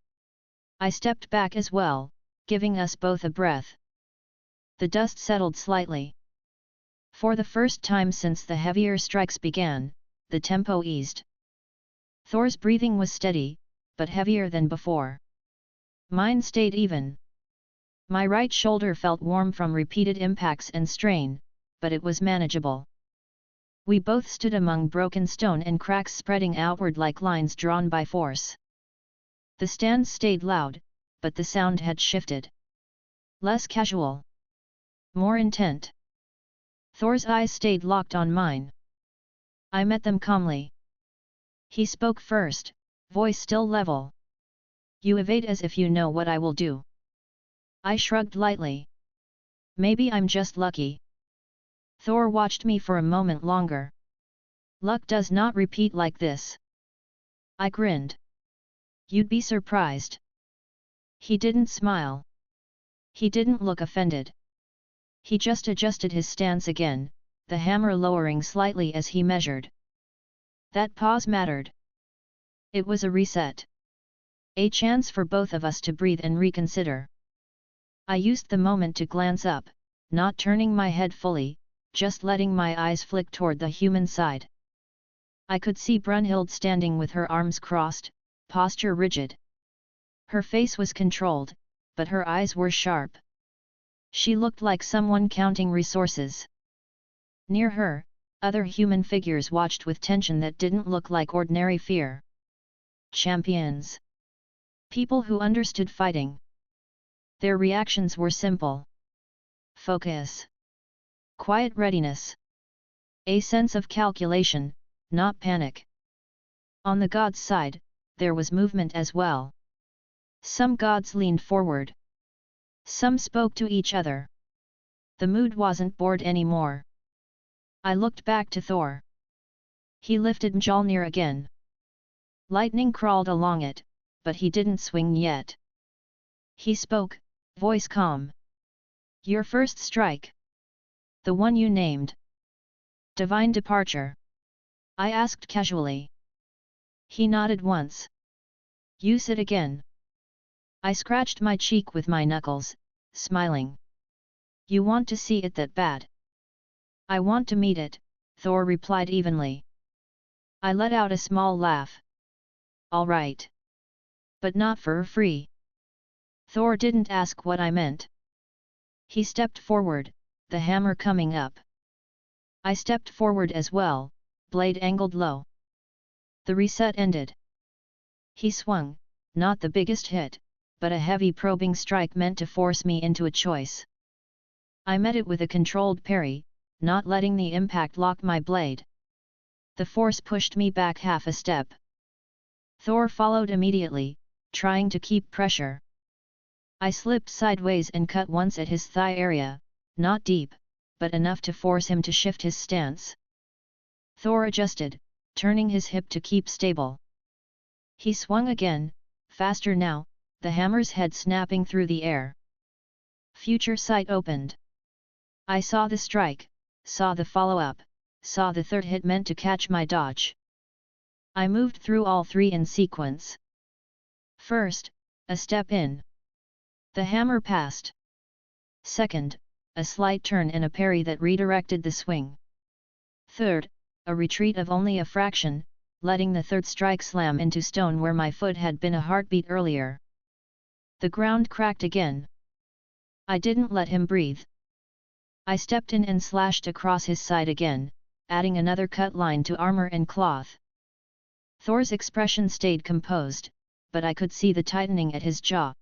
I stepped back as well, giving us both a breath. The dust settled slightly. For the first time since the heavier strikes began, the tempo eased. Thor's breathing was steady, but heavier than before. Mine stayed even. My right shoulder felt warm from repeated impacts and strain, but it was manageable. We both stood among broken stone and cracks spreading outward like lines drawn by force. The stand stayed loud, but the sound had shifted. Less casual. More intent. Thor's eyes stayed locked on mine. I met them calmly. He spoke first, voice still level. "You evade as if you know what I will do." I shrugged lightly. "Maybe I'm just lucky." Thor watched me for a moment longer. "Luck does not repeat like this." I grinned. "You'd be surprised." He didn't smile. He didn't look offended. He just adjusted his stance again, the hammer lowering slightly as he measured. That pause mattered. It was a reset. A chance for both of us to breathe and reconsider. I used the moment to glance up, not turning my head fully, just letting my eyes flick toward the human side. I could see Brunhild standing with her arms crossed, posture rigid. Her face was controlled, but her eyes were sharp. She looked like someone counting resources. Near her, other human figures watched with tension that didn't look like ordinary fear. Champions. People who understood fighting. Their reactions were simple. Focus. Quiet readiness. A sense of calculation, not panic. On the gods' side, there was movement as well. Some gods leaned forward. Some spoke to each other. The mood wasn't bored anymore. I looked back to Thor. He lifted Mjolnir again. Lightning crawled along it, but he didn't swing yet. He spoke, voice calm. "Your first strike. The one you named. Divine departure?" I asked casually. He nodded once. "Use it again." I scratched my cheek with my knuckles, smiling. "You want to see it that bad?" "I want to meet it," Thor replied evenly. I let out a small laugh. "All right. But not for free." Thor didn't ask what I meant. He stepped forward, the hammer coming up. I stepped forward as well, blade angled low. The reset ended. He swung, not the biggest hit, but a heavy probing strike meant to force me into a choice. I met it with a controlled parry, not letting the impact lock my blade. The force pushed me back half a step. Thor followed immediately, trying to keep pressure. I slipped sideways and cut once at his thigh area, not deep, but enough to force him to shift his stance. Thor adjusted, turning his hip to keep stable. He swung again, faster now, the hammer's head snapping through the air. Future sight opened. I saw the strike, saw the follow-up, saw the third hit meant to catch my dodge. I moved through all three in sequence. First, a step in. The hammer passed. Second, a slight turn and a parry that redirected the swing. Third, a retreat of only a fraction, letting the third strike slam into stone where my foot had been a heartbeat earlier. The ground cracked again. I didn't let him breathe. I stepped in and slashed across his side again, adding another cut line to armor and cloth. Thor's expression stayed composed, but I could see the tightening at his jaw.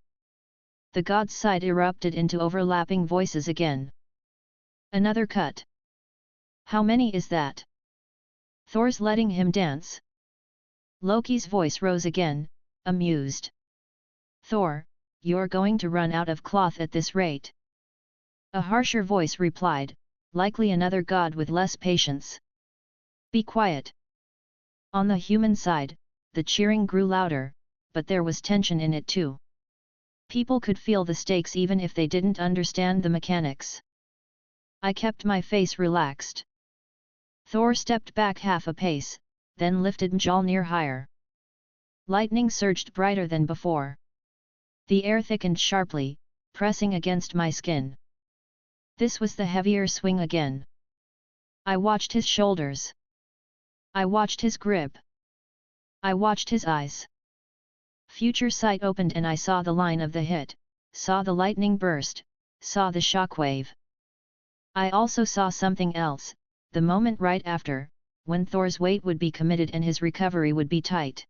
The god's side erupted into overlapping voices again. Another cut. How many is that? Thor's letting him dance. Loki's voice rose again, amused. Thor, you're going to run out of cloth at this rate. A harsher voice replied, likely another god with less patience. Be quiet. On the human side, the cheering grew louder, but there was tension in it too. People could feel the stakes even if they didn't understand the mechanics. I kept my face relaxed. Thor stepped back half a pace, then lifted Mjolnir higher. Lightning surged brighter than before. The air thickened sharply, pressing against my skin. This was the heavier swing again. I watched his shoulders. I watched his grip. I watched his eyes. Future sight opened and I saw the line of the hit, saw the lightning burst, saw the shockwave. I also saw something else, the moment right after, when Thor's weight would be committed and his recovery would be tight.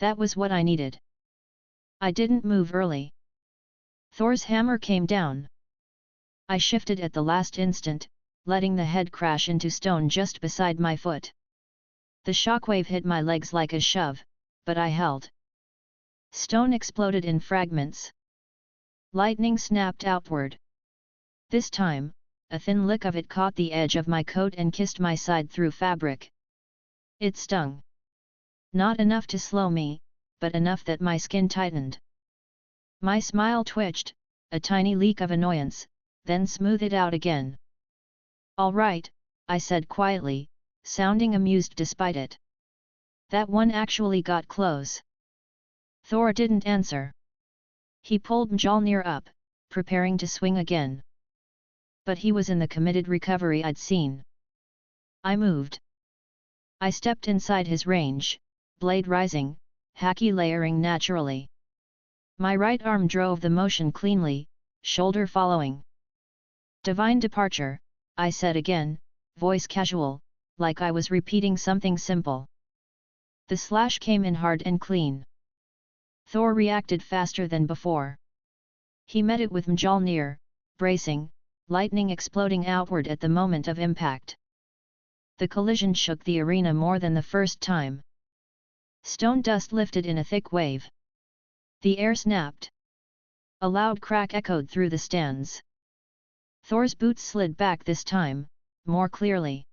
That was what I needed. I didn't move early. Thor's hammer came down. I shifted at the last instant, letting the head crash into stone just beside my foot. The shockwave hit my legs like a shove, but I held. Stone exploded in fragments. Lightning snapped outward. This time, a thin lick of it caught the edge of my coat and kissed my side through fabric. It stung. Not enough to slow me, but enough that my skin tightened. My smile twitched, a tiny leak of annoyance, then smoothed out again. All right, I said quietly, sounding amused despite it. That one actually got close. Thor didn't answer. He pulled Mjolnir up, preparing to swing again. But he was in the committed recovery I'd seen. I moved. I stepped inside his range, blade rising, haki layering naturally. My right arm drove the motion cleanly, shoulder following. Divine departure, I said again, voice casual, like I was repeating something simple. The slash came in hard and clean. Thor reacted faster than before. He met it with Mjolnir, bracing, lightning exploding outward at the moment of impact. The collision shook the arena more than the first time. Stone dust lifted in a thick wave. The air snapped. A loud crack echoed through the stands. Thor's boots slid back this time, more clearly.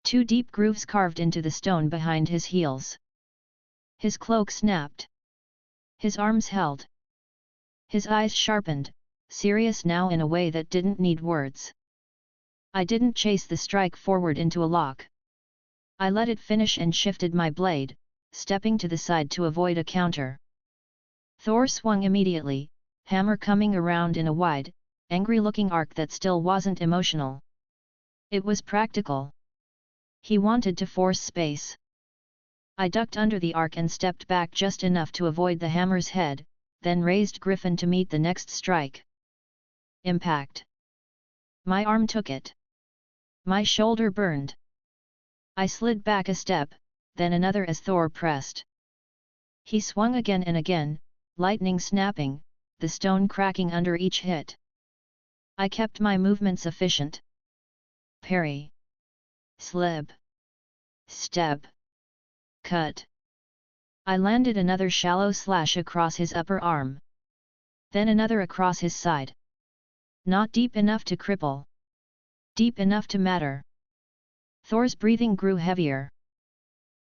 Two deep grooves carved into the stone behind his heels. His cloak snapped. His arms held. His eyes sharpened, serious now in a way that didn't need words. I didn't chase the strike forward into a lock. I let it finish and shifted my blade, stepping to the side to avoid a counter. Thor swung immediately, hammer coming around in a wide, angry-looking arc that still wasn't emotional. It was practical. He wanted to force space. I ducked under the arc and stepped back just enough to avoid the hammer's head, then raised Griffin to meet the next strike. Impact. My arm took it. My shoulder burned. I slid back a step, then another as Thor pressed. He swung again and again, lightning snapping, the stone cracking under each hit. I kept my movements efficient. Parry. Slip. Step. Cut. I landed another shallow slash across his upper arm. Then another across his side. Not deep enough to cripple. Deep enough to matter. Thor's breathing grew heavier.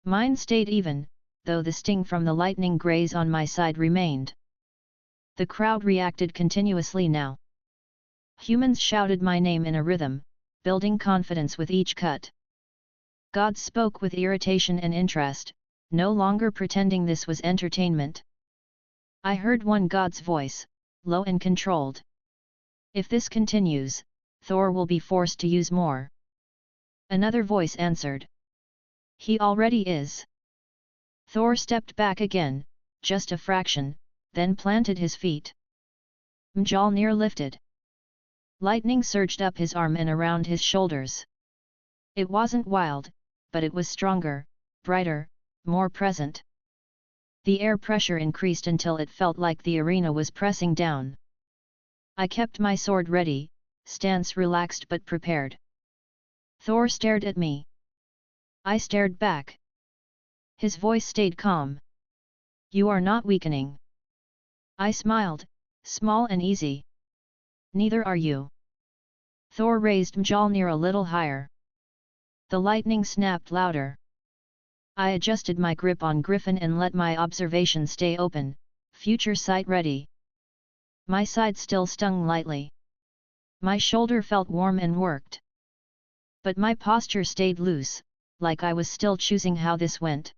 Mine stayed even, though the sting from the lightning graze on my side remained. The crowd reacted continuously now. Humans shouted my name in a rhythm, building confidence with each cut. Gods spoke with irritation and interest, no longer pretending this was entertainment. I heard one god's voice, low and controlled. If this continues, Thor will be forced to use more. Another voice answered. He already is. Thor stepped back again, just a fraction, then planted his feet. Mjolnir lifted. Lightning surged up his arm and around his shoulders. It wasn't wild, but it was stronger, brighter, more present. The air pressure increased until it felt like the arena was pressing down. I kept my sword ready, stance relaxed but prepared. Thor stared at me. I stared back. His voice stayed calm. You are not weakening. I smiled, small and easy. Neither are you. Thor raised Mjolnir a little higher. The lightning snapped louder. I adjusted my grip on Griffin and let my observation stay open, future sight ready. My side still stung lightly. My shoulder felt warm and worked. But my posture stayed loose, like I was still choosing how this went.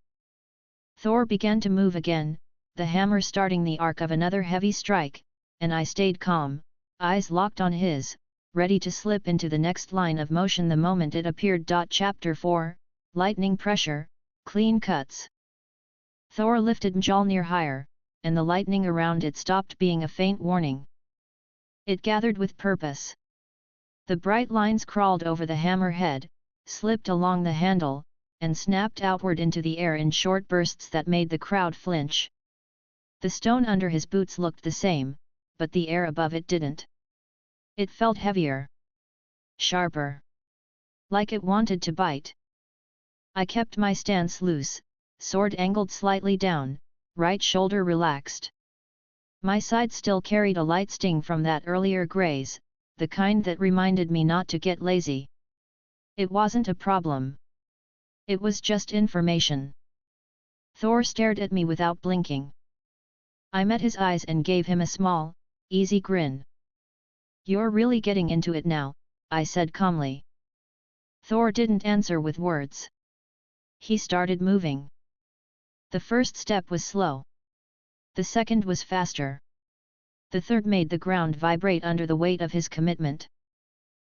Thor began to move again, the hammer starting the arc of another heavy strike, and I stayed calm, eyes locked on his, ready to slip into the next line of motion the moment it appeared. Chapter 4, Lightning Pressure, Clean Cuts. Thor lifted Mjolnir higher, and the lightning around it stopped being a faint warning. It gathered with purpose. The bright lines crawled over the hammer head, slipped along the handle, and snapped outward into the air in short bursts that made the crowd flinch. The stone under his boots looked the same, but the air above it didn't. It felt heavier. Sharper. Like it wanted to bite. I kept my stance loose, sword angled slightly down, right shoulder relaxed. My side still carried a light sting from that earlier graze, the kind that reminded me not to get lazy. It wasn't a problem. It was just information. Thor stared at me without blinking. I met his eyes and gave him a small, easy grin. You're really getting into it now, I said calmly. Thor didn't answer with words. He started moving. The first step was slow. The second was faster. The third made the ground vibrate under the weight of his commitment.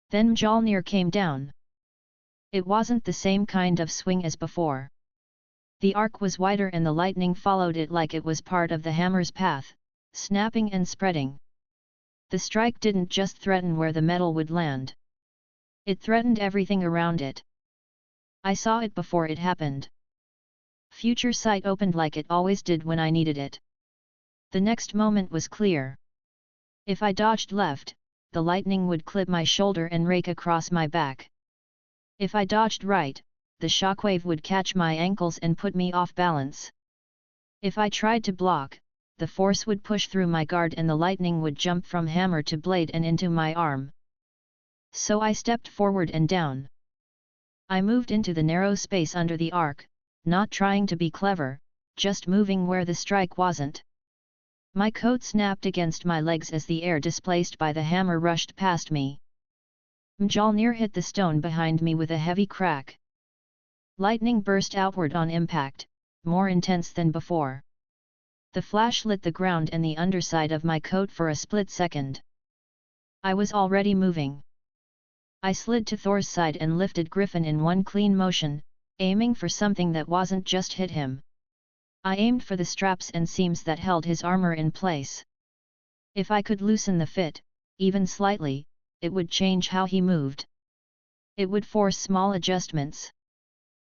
Then Mjolnir came down. It wasn't the same kind of swing as before. The arc was wider and the lightning followed it like it was part of the hammer's path, snapping and spreading. The strike didn't just threaten where the metal would land. It threatened everything around it. I saw it before it happened. Future sight opened like it always did when I needed it. The next moment was clear. If I dodged left, the lightning would clip my shoulder and rake across my back. If I dodged right, the shockwave would catch my ankles and put me off balance. If I tried to block, the force would push through my guard and the lightning would jump from hammer to blade and into my arm. So I stepped forward and down. I moved into the narrow space under the arc, not trying to be clever, just moving where the strike wasn't. My coat snapped against my legs as the air displaced by the hammer rushed past me. Mjolnir hit the stone behind me with a heavy crack. Lightning burst outward on impact, more intense than before. The flash lit the ground and the underside of my coat for a split second. I was already moving. I slid to Thor's side and lifted Griffin in one clean motion, aiming for something that wasn't just hit him. I aimed for the straps and seams that held his armor in place. If I could loosen the fit, even slightly, it would change how he moved. It would force small adjustments.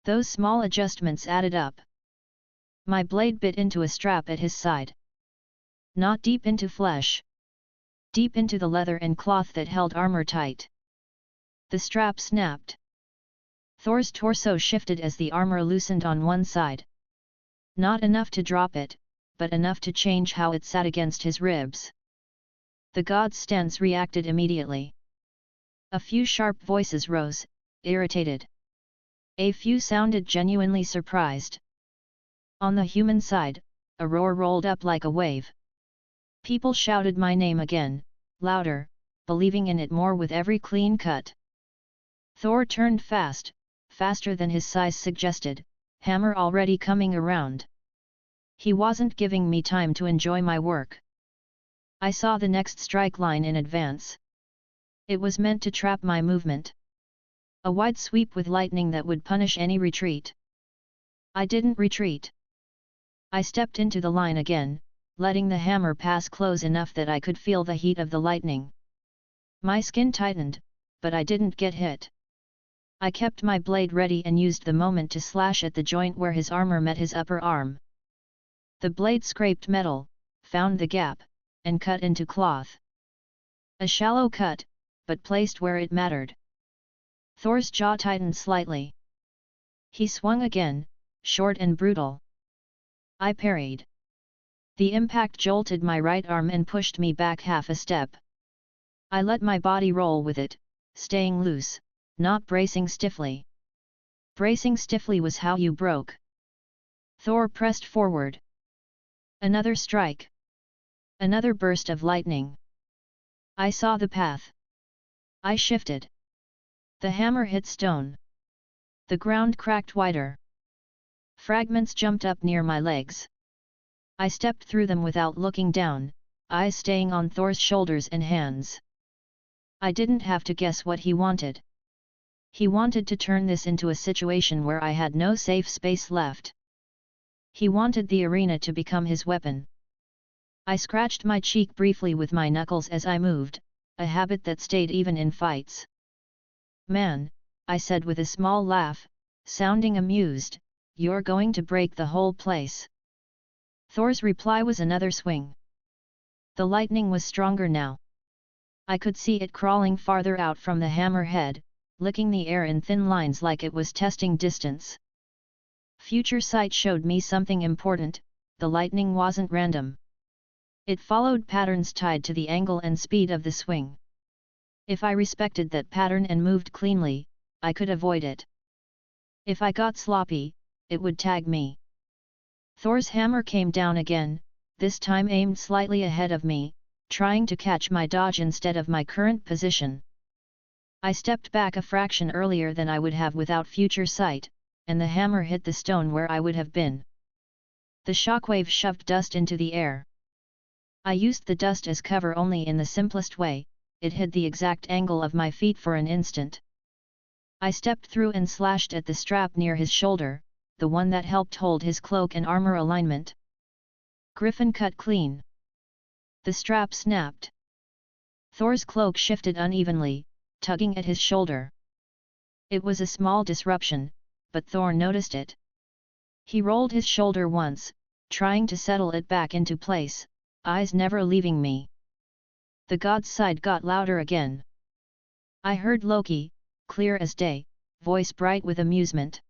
Those small adjustments added up. My blade bit into a strap at his side. Not deep into flesh. Deep into the leather and cloth that held armor tight. The strap snapped. Thor's torso shifted as the armor loosened on one side. Not enough to drop it, but enough to change how it sat against his ribs. The god's stance reacted immediately. A few sharp voices rose, irritated. A few sounded genuinely surprised. On the human side, a roar rolled up like a wave. People shouted my name again, louder, believing in it more with every clean cut. Thor turned fast, faster than his size suggested, hammer already coming around. He wasn't giving me time to enjoy my work. I saw the next strike line in advance. It was meant to trap my movement. A wide sweep with lightning that would punish any retreat. I didn't retreat. I stepped into the line again, letting the hammer pass close enough that I could feel the heat of the lightning. My skin tightened, but I didn't get hit. I kept my blade ready and used the moment to slash at the joint where his armor met his upper arm. The blade scraped metal, found the gap, and cut into cloth. A shallow cut, but placed where it mattered. Thor's jaw tightened slightly. He swung again, short and brutal. I parried. The impact jolted my right arm and pushed me back half a step. I let my body roll with it, staying loose, not bracing stiffly. Bracing stiffly was how you broke. Thor pressed forward. Another strike. Another burst of lightning. I saw the path. I shifted. The hammer hit stone. The ground cracked wider. Fragments jumped up near my legs. I stepped through them without looking down, eyes staying on Thor's shoulders and hands. I didn't have to guess what he wanted. He wanted to turn this into a situation where I had no safe space left. He wanted the arena to become his weapon. I scratched my cheek briefly with my knuckles as I moved, a habit that stayed even in fights. "Man," I said with a small laugh, sounding amused, "you're going to break the whole place." Thor's reply was another swing. The lightning was stronger now. I could see it crawling farther out from the hammer head, licking the air in thin lines like it was testing distance. Future sight showed me something important: the lightning wasn't random. It followed patterns tied to the angle and speed of the swing. If I respected that pattern and moved cleanly, I could avoid it. If I got sloppy, it would tag me. Thor's hammer came down again, this time aimed slightly ahead of me, trying to catch my dodge instead of my current position. I stepped back a fraction earlier than I would have without future sight, and the hammer hit the stone where I would have been. The shockwave shoved dust into the air. I used the dust as cover only in the simplest way. It hid the exact angle of my feet for an instant. I stepped through and slashed at the strap near his shoulder, the one that helped hold his cloak and armor alignment. Griffin cut clean. The strap snapped. Thor's cloak shifted unevenly, tugging at his shoulder. It was a small disruption, but Thor noticed it. He rolled his shoulder once, trying to settle it back into place, eyes never leaving me. The god's side got louder again. I heard Loki, clear as day, voice bright with amusement.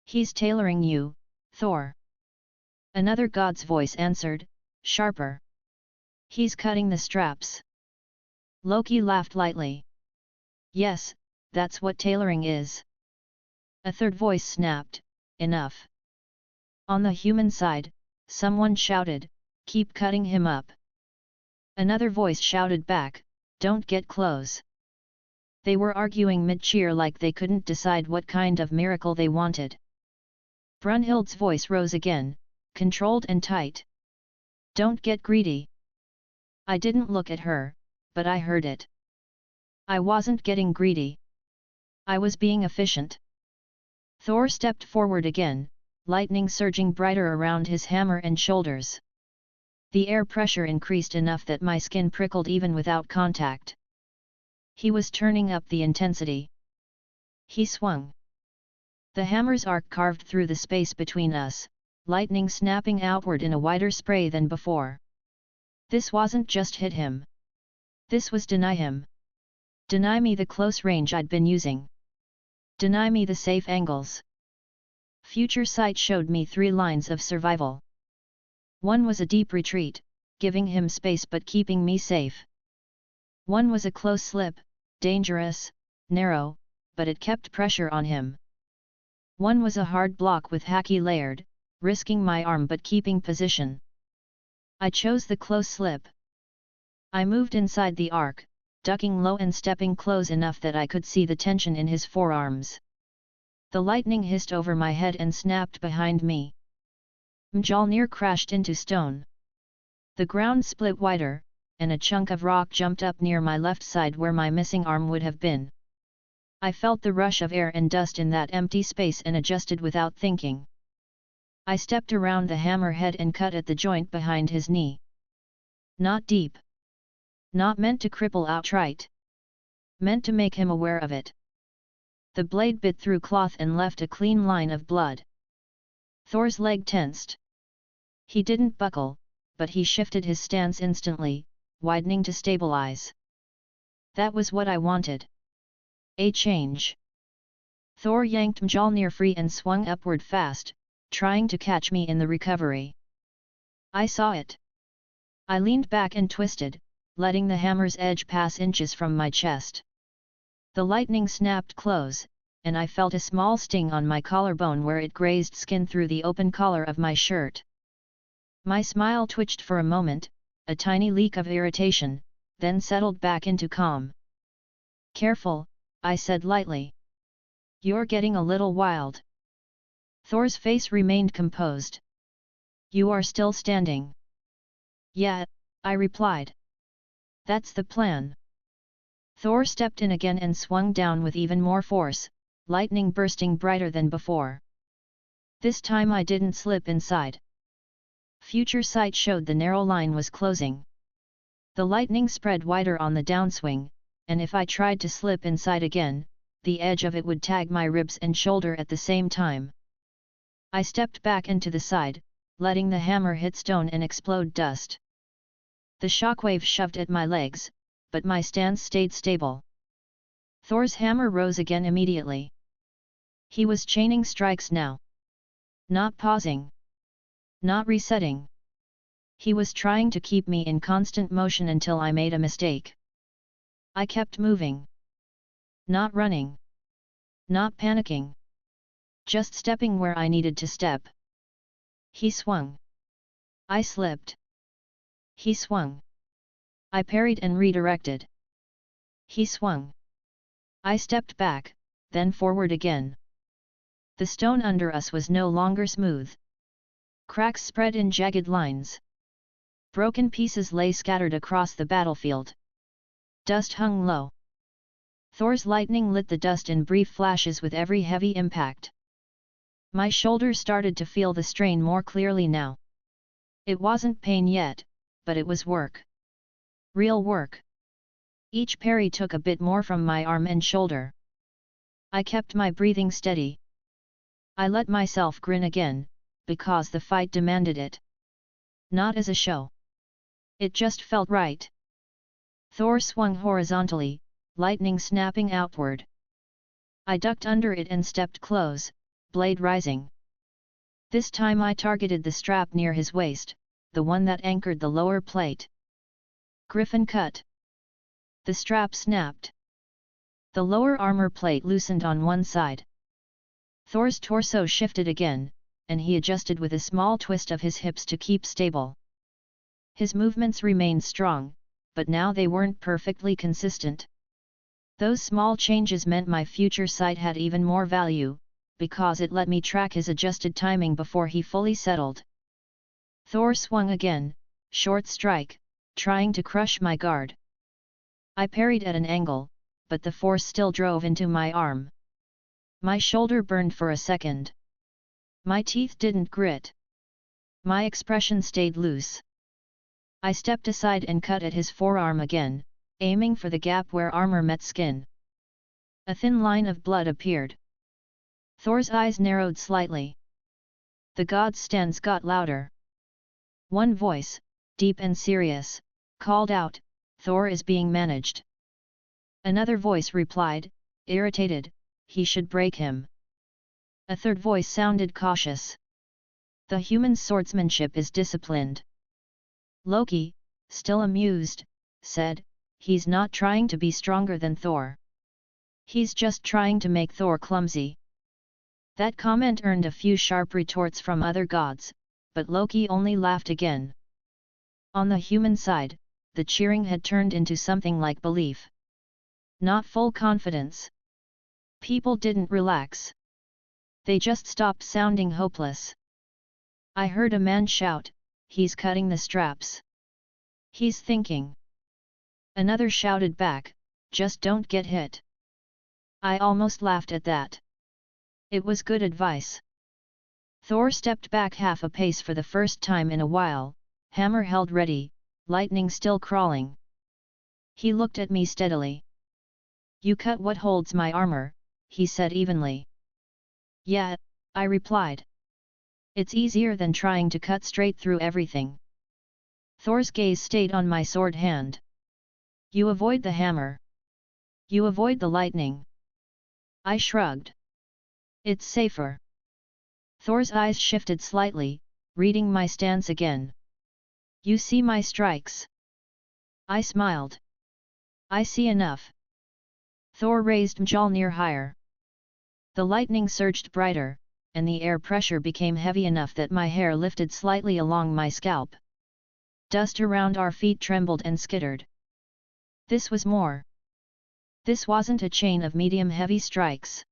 "He's tailoring you, Thor." Another god's voice answered, sharper. "He's cutting the straps." Loki laughed lightly. "Yes, that's what tailoring is." A third voice snapped, "Enough." On the human side, someone shouted, "Keep cutting him up." Another voice shouted back, "Don't get close." They were arguing mid-cheer like they couldn't decide what kind of miracle they wanted. Brunhild's voice rose again, controlled and tight. "Don't get greedy." I didn't look at her, but I heard it. I wasn't getting greedy. I was being efficient. Thor stepped forward again, lightning surging brighter around his hammer and shoulders. The air pressure increased enough that my skin prickled even without contact. He was turning up the intensity. He swung. The hammer's arc carved through the space between us, lightning snapping outward in a wider spray than before. This wasn't just hit him. This was deny him. Deny me the close range I'd been using. Deny me the safe angles. Future sight showed me 3 lines of survival. One was a deep retreat, giving him space but keeping me safe. One was a close slip, dangerous, narrow, but it kept pressure on him. One was a hard block with haki layered, risking my arm but keeping position. I chose the close slip. I moved inside the arc, ducking low and stepping close enough that I could see the tension in his forearms. The lightning hissed over my head and snapped behind me. Mjolnir crashed into stone. The ground split wider, and a chunk of rock jumped up near my left side where my missing arm would have been. I felt the rush of air and dust in that empty space and adjusted without thinking. I stepped around the hammerhead and cut at the joint behind his knee. Not deep. Not meant to cripple outright. Meant to make him aware of it. The blade bit through cloth and left a clean line of blood. Thor's leg tensed. He didn't buckle, but he shifted his stance instantly, widening to stabilize. That was what I wanted. A change. Thor yanked Mjolnir free and swung upward fast, trying to catch me in the recovery. I saw it. I leaned back and twisted, letting the hammer's edge pass inches from my chest. The lightning snapped close, and I felt a small sting on my collarbone where it grazed skin through the open collar of my shirt. My smile twitched for a moment, a tiny leak of irritation, then settled back into calm. Careful, I said lightly. You're getting a little wild. Thor's face remained composed. You are still standing. Yeah, I replied. That's the plan. Thor stepped in again and swung down with even more force, lightning bursting brighter than before. This time I didn't slip inside. Future sight showed the narrow line was closing. The lightning spread wider on the downswing, and if I tried to slip inside again, the edge of it would tag my ribs and shoulder at the same time. I stepped back and to the side, letting the hammer hit stone and explode dust. The shockwave shoved at my legs, but my stance stayed stable. Thor's hammer rose again immediately. He was chaining strikes now. Not pausing. Not resetting. He was trying to keep me in constant motion until I made a mistake. I kept moving. Not running. Not panicking. Just stepping where I needed to step. He swung. I slipped. He swung. I parried and redirected. He swung. I stepped back, then forward again. The stone under us was no longer smooth. Cracks spread in jagged lines. Broken pieces lay scattered across the battlefield. Dust hung low. Thor's lightning lit the dust in brief flashes with every heavy impact. My shoulders started to feel the strain more clearly now. It wasn't pain yet, but it was work. Real work. Each parry took a bit more from my arm and shoulder. I kept my breathing steady. I let myself grin again, because the fight demanded it. Not as a show. It just felt right. Thor swung horizontally, lightning snapping outward. I ducked under it and stepped close, blade rising. This time I targeted the strap near his waist, the one that anchored the lower plate. Griffin cut. The strap snapped. The lower armor plate loosened on one side. Thor's torso shifted again, and he adjusted with a small twist of his hips to keep stable. His movements remained strong, but now they weren't perfectly consistent. Those small changes meant my future sight had even more value, because it let me track his adjusted timing before he fully settled. Thor swung again, short strike, trying to crush my guard. I parried at an angle, but the force still drove into my arm. My shoulder burned for a second. My teeth didn't grit. My expression stayed loose. I stepped aside and cut at his forearm again, aiming for the gap where armor met skin. A thin line of blood appeared. Thor's eyes narrowed slightly. The god's stance got louder. One voice, deep and serious, called out, "Thor is being managed." Another voice replied, irritated, "He should break him." A third voice sounded cautious. "The human swordsmanship is disciplined." Loki, still amused, said, "He's not trying to be stronger than Thor. He's just trying to make Thor clumsy." That comment earned a few sharp retorts from other gods, but Loki only laughed again. On the human side, the cheering had turned into something like belief. Not full confidence. People didn't relax. They just stopped sounding hopeless. I heard a man shout, "He's cutting the straps. He's thinking." Another shouted back, "Just don't get hit." I almost laughed at that. It was good advice. Thor stepped back half a pace for the first time in a while, hammer held ready, lightning still crawling. He looked at me steadily. "You cut what holds my armor," he said evenly. "Yeah," I replied. "It's easier than trying to cut straight through everything." Thor's gaze stayed on my sword hand. "You avoid the hammer. You avoid the lightning." I shrugged. "It's safer." Thor's eyes shifted slightly, reading my stance again. "You see my strikes?" I smiled. "I see enough." Thor raised Mjolnir higher. The lightning surged brighter, and the air pressure became heavy enough that my hair lifted slightly along my scalp. Dust around our feet trembled and skittered. This was more. This wasn't a chain of medium-heavy strikes.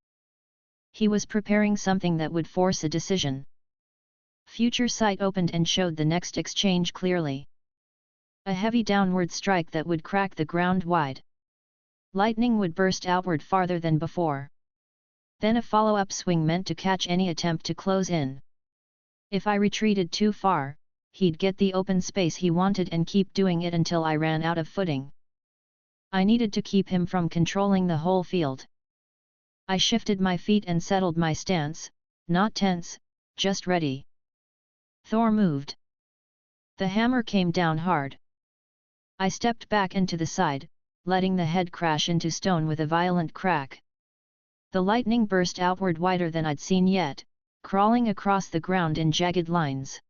He was preparing something that would force a decision. Future sight opened and showed the next exchange clearly. A heavy downward strike that would crack the ground wide. Lightning would burst outward farther than before. Then a follow-up swing meant to catch any attempt to close in. If I retreated too far, he'd get the open space he wanted and keep doing it until I ran out of footing. I needed to keep him from controlling the whole field. I shifted my feet and settled my stance, not tense, just ready. Thor moved. The hammer came down hard. I stepped back and to the side, letting the head crash into stone with a violent crack. The lightning burst outward wider than I'd seen yet, crawling across the ground in jagged lines.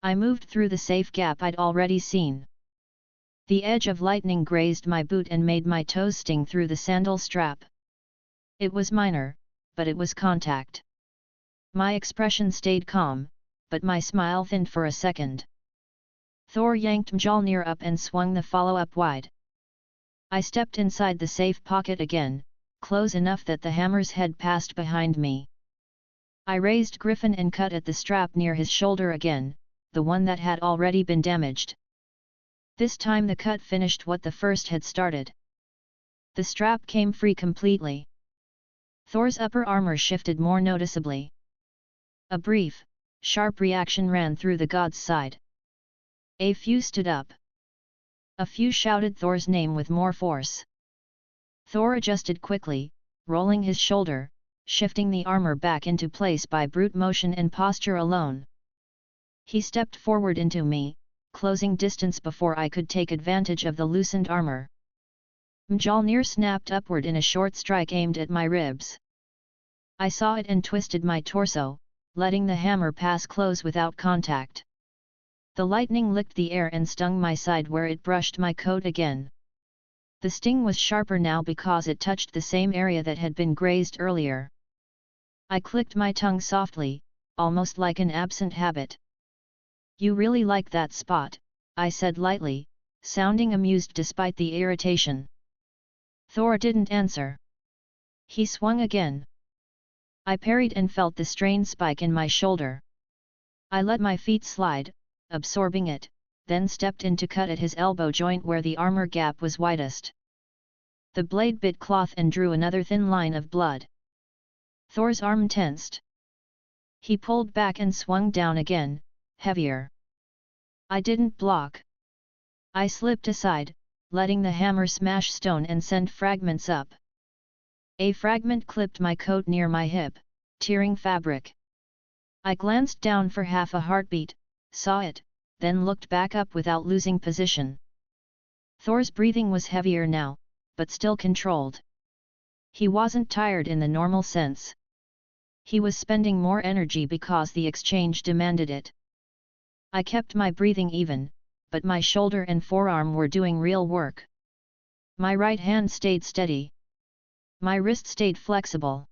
I moved through the safe gap I'd already seen. The edge of lightning grazed my boot and made my toes sting through the sandal strap. It was minor, but it was contact. My expression stayed calm, but my smile thinned for a second. Thor yanked Mjolnir up and swung the follow-up wide. I stepped inside the safe pocket again, close enough that the hammer's head passed behind me. I raised Griffin and cut at the strap near his shoulder again, the one that had already been damaged. This time the cut finished what the first had started. The strap came free completely. Thor's upper armor shifted more noticeably. A brief, sharp reaction ran through the god's side. A few stood up. A few shouted Thor's name with more force. Thor adjusted quickly, rolling his shoulder, shifting the armor back into place by brute motion and posture alone. He stepped forward into me, closing distance before I could take advantage of the loosened armor. Mjolnir snapped upward in a short strike aimed at my ribs. I saw it and twisted my torso, letting the hammer pass close without contact. The lightning licked the air and stung my side where it brushed my coat again. The sting was sharper now because it touched the same area that had been grazed earlier. I clicked my tongue softly, almost like an absent habit. "You really like that spot," I said lightly, sounding amused despite the irritation. Thor didn't answer. He swung again. I parried and felt the strain spike in my shoulder. I let my feet slide, absorbing it, then stepped in to cut at his elbow joint where the armor gap was widest. The blade bit cloth and drew another thin line of blood. Thor's arm tensed. He pulled back and swung down again, heavier. I didn't block. I slipped aside, letting the hammer smash stone and send fragments up. A fragment clipped my coat near my hip, tearing fabric. I glanced down for half a heartbeat, saw it, then looked back up without losing position. Thor's breathing was heavier now, but still controlled. He wasn't tired in the normal sense. He was spending more energy because the exchange demanded it. I kept my breathing even, but my shoulder and forearm were doing real work. My right hand stayed steady. My wrist stayed flexible.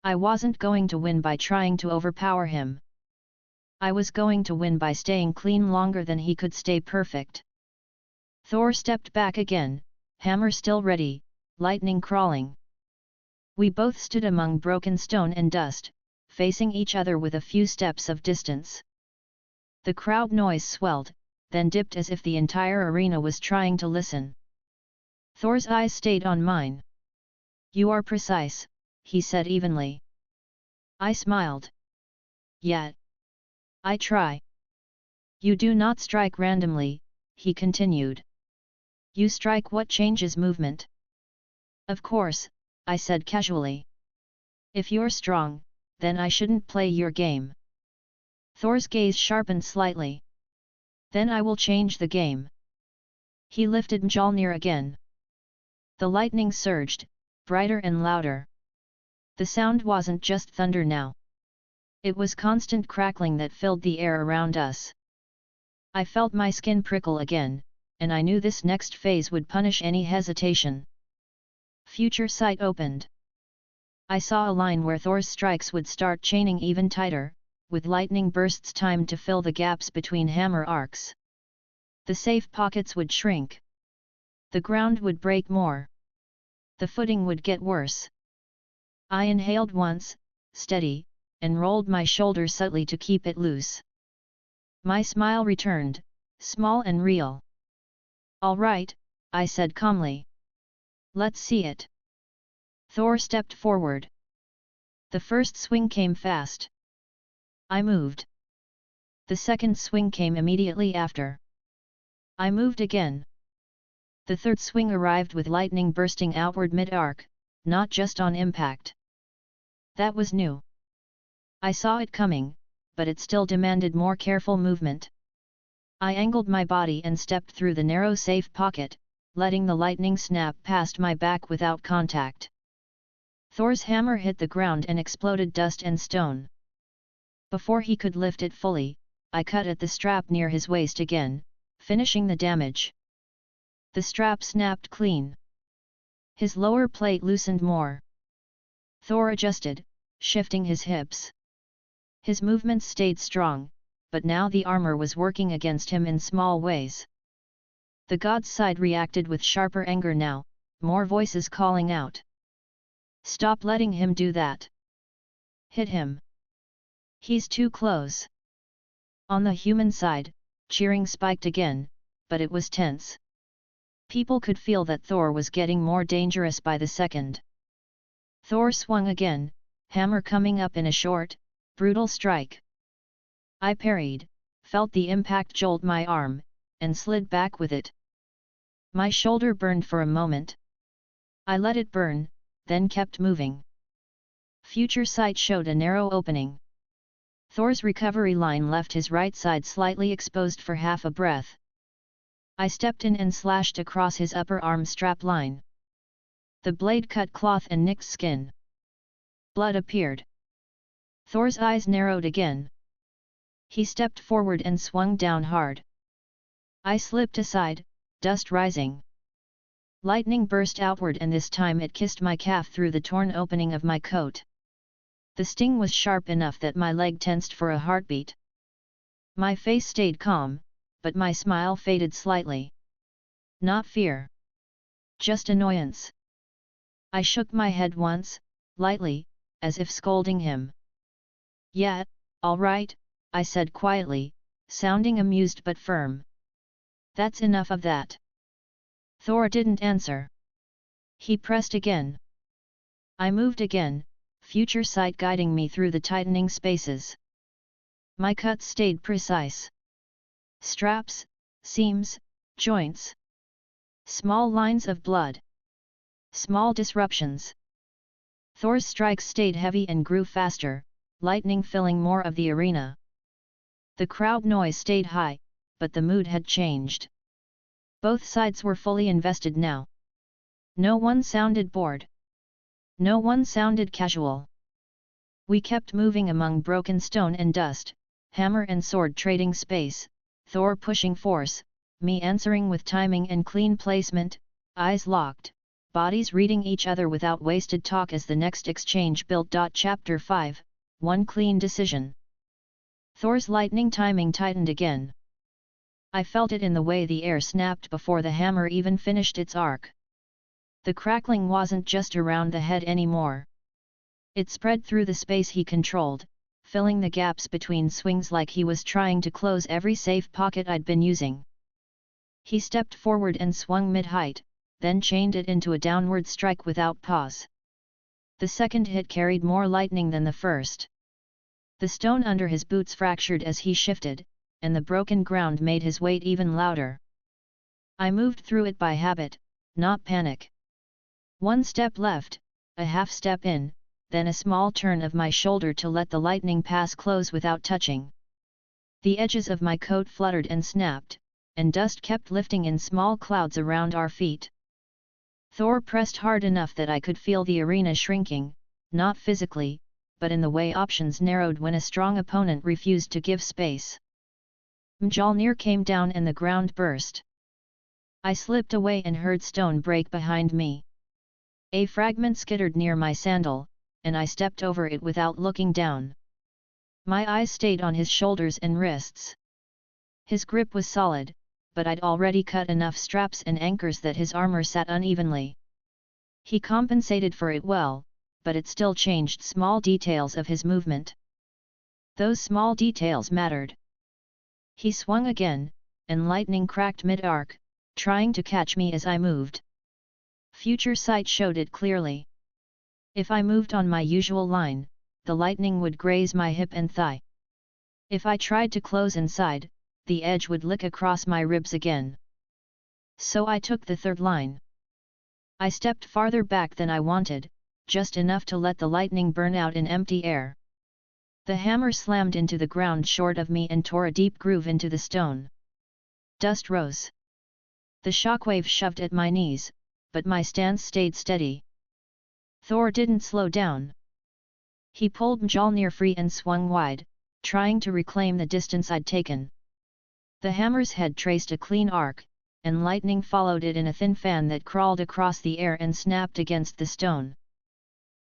I wasn't going to win by trying to overpower him. I was going to win by staying clean longer than he could stay perfect. Thor stepped back again, hammer still ready, lightning crawling. We both stood among broken stone and dust, facing each other with a few steps of distance. The crowd noise swelled, then dipped as if the entire arena was trying to listen. Thor's eyes stayed on mine. "You are precise," he said evenly. I smiled. "Yet. I try." "You do not strike randomly," he continued. "You strike what changes movement." "Of course," I said casually. "If you're strong, then I shouldn't play your game." Thor's gaze sharpened slightly. "Then I will change the game." He lifted Mjolnir again. The lightning surged, brighter and louder. The sound wasn't just thunder now. It was constant crackling that filled the air around us. I felt my skin prickle again, and I knew this next phase would punish any hesitation. Future sight opened. I saw a line where Thor's strikes would start chaining even tighter, with lightning bursts timed to fill the gaps between hammer arcs. The safe pockets would shrink. The ground would break more. The footing would get worse. I inhaled once, steady, and rolled my shoulder subtly to keep it loose. My smile returned, small and real. "All right," I said calmly. "Let's see it." Thor stepped forward. The first swing came fast. I moved. The second swing came immediately after. I moved again. The third swing arrived with lightning bursting outward mid-arc, not just on impact. That was new. I saw it coming, but it still demanded more careful movement. I angled my body and stepped through the narrow safe pocket, letting the lightning snap past my back without contact. Thor's hammer hit the ground and exploded dust and stone. Before he could lift it fully, I cut at the strap near his waist again, finishing the damage. The strap snapped clean. His lower plate loosened more. Thor adjusted, shifting his hips. His movements stayed strong, but now the armor was working against him in small ways. The god's side reacted with sharper anger now, more voices calling out. "Stop letting him do that. Hit him. He's too close." On the human side, cheering spiked again, but it was tense. People could feel that Thor was getting more dangerous by the second. Thor swung again, hammer coming up in a short, brutal strike. I parried, felt the impact jolt my arm, and slid back with it. My shoulder burned for a moment. I let it burn, then kept moving. Future sight showed a narrow opening. Thor's recovery line left his right side slightly exposed for half a breath. I stepped in and slashed across his upper arm strap line. The blade cut cloth and nicked skin. Blood appeared. Thor's eyes narrowed again. He stepped forward and swung down hard. I slipped aside, dust rising. Lightning burst outward and this time it kissed my calf through the torn opening of my coat. The sting was sharp enough that my leg tensed for a heartbeat. My face stayed calm, but my smile faded slightly. Not fear. Just annoyance. I shook my head once, lightly, as if scolding him. "Yeah, all right," I said quietly, sounding amused but firm. "That's enough of that." Thor didn't answer. He pressed again. I moved again, future sight guiding me through the tightening spaces. My cuts stayed precise. Straps, seams, joints. Small lines of blood. Small disruptions. Thor's strikes stayed heavy and grew faster, lightning filling more of the arena. The crowd noise stayed high, but the mood had changed. Both sides were fully invested now. No one sounded bored. No one sounded casual. We kept moving among broken stone and dust, hammer and sword trading space, Thor pushing force, me answering with timing and clean placement, eyes locked, bodies reading each other without wasted talk as the next exchange built. Chapter 5, One Clean Decision. Thor's lightning timing tightened again. I felt it in the way the air snapped before the hammer even finished its arc. The crackling wasn't just around the head anymore. It spread through the space he controlled, filling the gaps between swings like he was trying to close every safe pocket I'd been using. He stepped forward and swung mid-height, then chained it into a downward strike without pause. The second hit carried more lightning than the first. The stone under his boots fractured as he shifted, and the broken ground made his weight even louder. I moved through it by habit, not panic. One step left, a half step in, then a small turn of my shoulder to let the lightning pass close without touching. The edges of my coat fluttered and snapped, and dust kept lifting in small clouds around our feet. Thor pressed hard enough that I could feel the arena shrinking, not physically, but in the way options narrowed when a strong opponent refused to give space. Mjolnir came down and the ground burst. I slipped away and heard stone break behind me. A fragment skittered near my sandal, and I stepped over it without looking down. My eyes stayed on his shoulders and wrists. His grip was solid, but I'd already cut enough straps and anchors that his armor sat unevenly. He compensated for it well, but it still changed small details of his movement. Those small details mattered. He swung again, and lightning cracked mid-arc, trying to catch me as I moved. Future sight showed it clearly. If I moved on my usual line, the lightning would graze my hip and thigh. If I tried to close inside, the edge would lick across my ribs again. So I took the third line. I stepped farther back than I wanted, just enough to let the lightning burn out in empty air. The hammer slammed into the ground short of me and tore a deep groove into the stone. Dust rose. The shockwave shoved at my knees, but my stance stayed steady. Thor didn't slow down. He pulled Mjolnir free and swung wide, trying to reclaim the distance I'd taken. The hammer's head traced a clean arc, and lightning followed it in a thin fan that crawled across the air and snapped against the stone.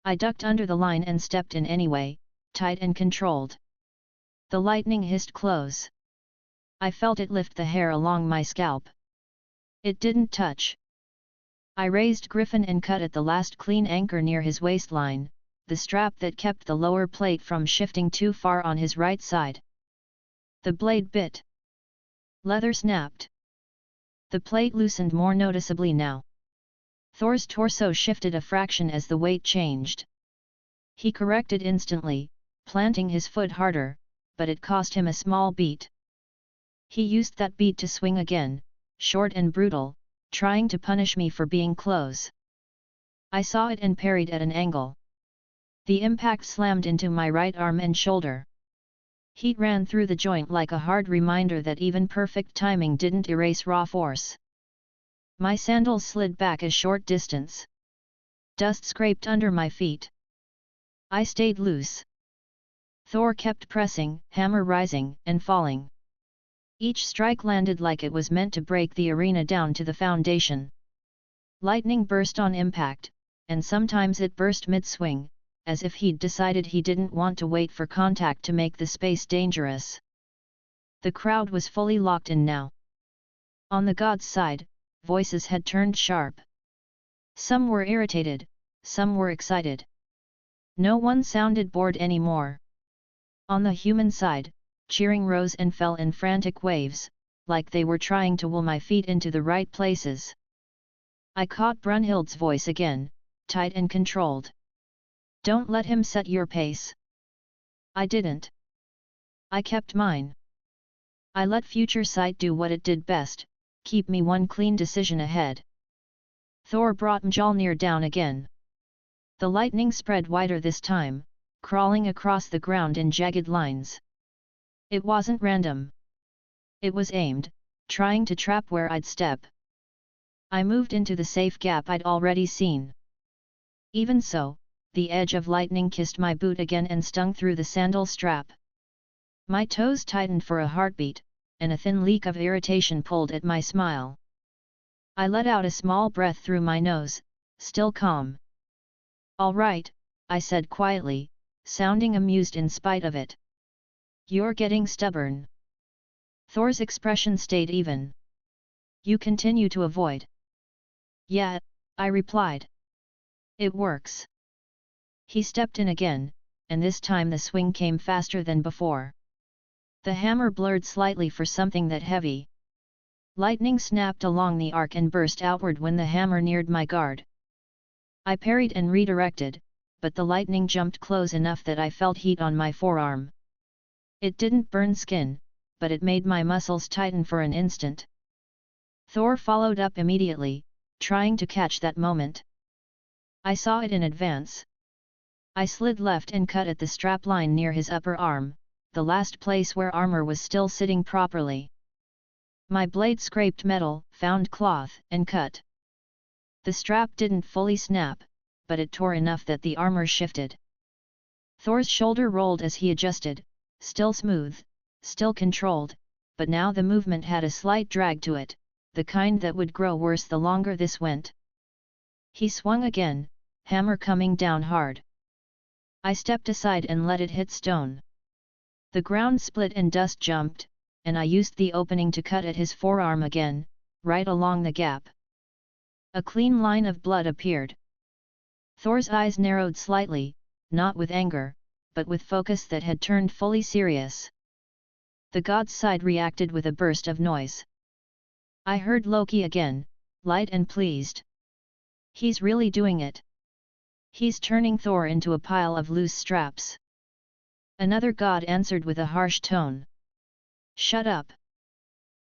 I ducked under the line and stepped in anyway, tight and controlled. The lightning hissed close. I felt it lift the hair along my scalp. It didn't touch. I raised Griffin and cut at the last clean anchor near his waistline, the strap that kept the lower plate from shifting too far on his right side. The blade bit. Leather snapped. The plate loosened more noticeably now. Thor's torso shifted a fraction as the weight changed. He corrected instantly, planting his foot harder, but it cost him a small beat. He used that beat to swing again, short and brutal, trying to punish me for being close. I saw it and parried at an angle. The impact slammed into my right arm and shoulder. Heat ran through the joint like a hard reminder that even perfect timing didn't erase raw force. My sandals slid back a short distance. Dust scraped under my feet. I stayed loose. Thor kept pressing, hammer rising and falling. Each strike landed like it was meant to break the arena down to the foundation. Lightning burst on impact, and sometimes it burst mid-swing, as if he'd decided he didn't want to wait for contact to make the space dangerous. The crowd was fully locked in now. On the gods' side, voices had turned sharp. Some were irritated, some were excited. No one sounded bored anymore. On the human side, cheering rose and fell in frantic waves, like they were trying to will my feet into the right places. I caught Brunhild's voice again, tight and controlled. "Don't let him set your pace." I didn't. I kept mine. I let future sight do what it did best, keep me one clean decision ahead. Thor brought Mjolnir down again. The lightning spread wider this time, crawling across the ground in jagged lines. It wasn't random. It was aimed, trying to trap where I'd step. I moved into the safe gap I'd already seen. Even so, the edge of lightning kissed my boot again and stung through the sandal strap. My toes tightened for a heartbeat, and a thin leak of irritation pulled at my smile. I let out a small breath through my nose, still calm. "All right," I said quietly, sounding amused in spite of it. "You're getting stubborn." Thor's expression stayed even. "You continue to avoid." "Yeah," I replied. "It works." He stepped in again, and this time the swing came faster than before. The hammer blurred slightly for something that heavy. Lightning snapped along the arc and burst outward when the hammer neared my guard. I parried and redirected, but the lightning jumped close enough that I felt heat on my forearm. It didn't burn skin, but it made my muscles tighten for an instant. Thor followed up immediately, trying to catch that moment. I saw it in advance. I slid left and cut at the strapline near his upper arm, the last place where armor was still sitting properly. My blade scraped metal, found cloth, and cut. The strap didn't fully snap, but it tore enough that the armor shifted. Thor's shoulder rolled as he adjusted, still smooth, still controlled, but now the movement had a slight drag to it, the kind that would grow worse the longer this went. He swung again, hammer coming down hard. I stepped aside and let it hit stone. The ground split and dust jumped, and I used the opening to cut at his forearm again, right along the gap. A clean line of blood appeared. Thor's eyes narrowed slightly, not with anger, but with focus that had turned fully serious. The god's side reacted with a burst of noise. I heard Loki again, light and pleased. "He's really doing it. He's turning Thor into a pile of loose straps." Another god answered with a harsh tone. "Shut up."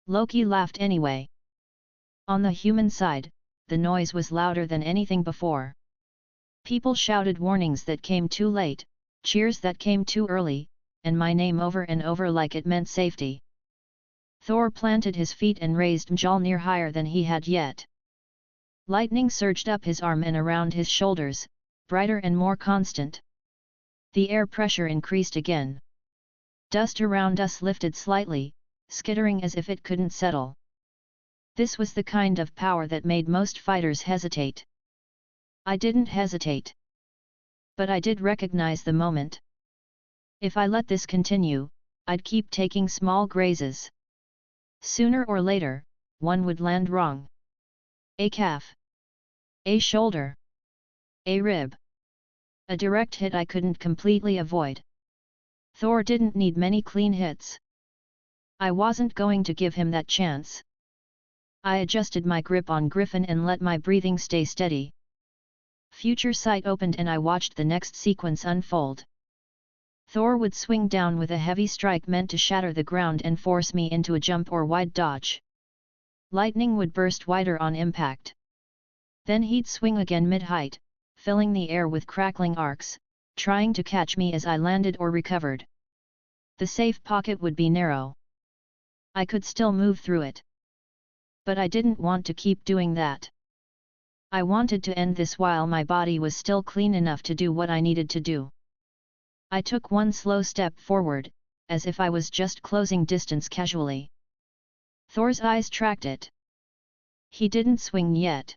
Loki laughed anyway. On the human side, the noise was louder than anything before. People shouted warnings that came too late, cheers that came too early, and my name over and over like it meant safety. Thor planted his feet and raised Mjolnir higher than he had yet. Lightning surged up his arm and around his shoulders, brighter and more constant. The air pressure increased again. Dust around us lifted slightly, skittering as if it couldn't settle. This was the kind of power that made most fighters hesitate. I didn't hesitate. But I did recognize the moment. If I let this continue, I'd keep taking small grazes. Sooner or later, one would land wrong. A calf. A shoulder. A rib. A direct hit I couldn't completely avoid. Thor didn't need many clean hits. I wasn't going to give him that chance. I adjusted my grip on Griffin and let my breathing stay steady. Future sight opened and I watched the next sequence unfold. Thor would swing down with a heavy strike meant to shatter the ground and force me into a jump or wide dodge. Lightning would burst wider on impact. Then he'd swing again mid-height, filling the air with crackling arcs, trying to catch me as I landed or recovered. The safe pocket would be narrow. I could still move through it. But I didn't want to keep doing that. I wanted to end this while my body was still clean enough to do what I needed to do. I took one slow step forward, as if I was just closing distance casually. Thor's eyes tracked it. He didn't swing yet.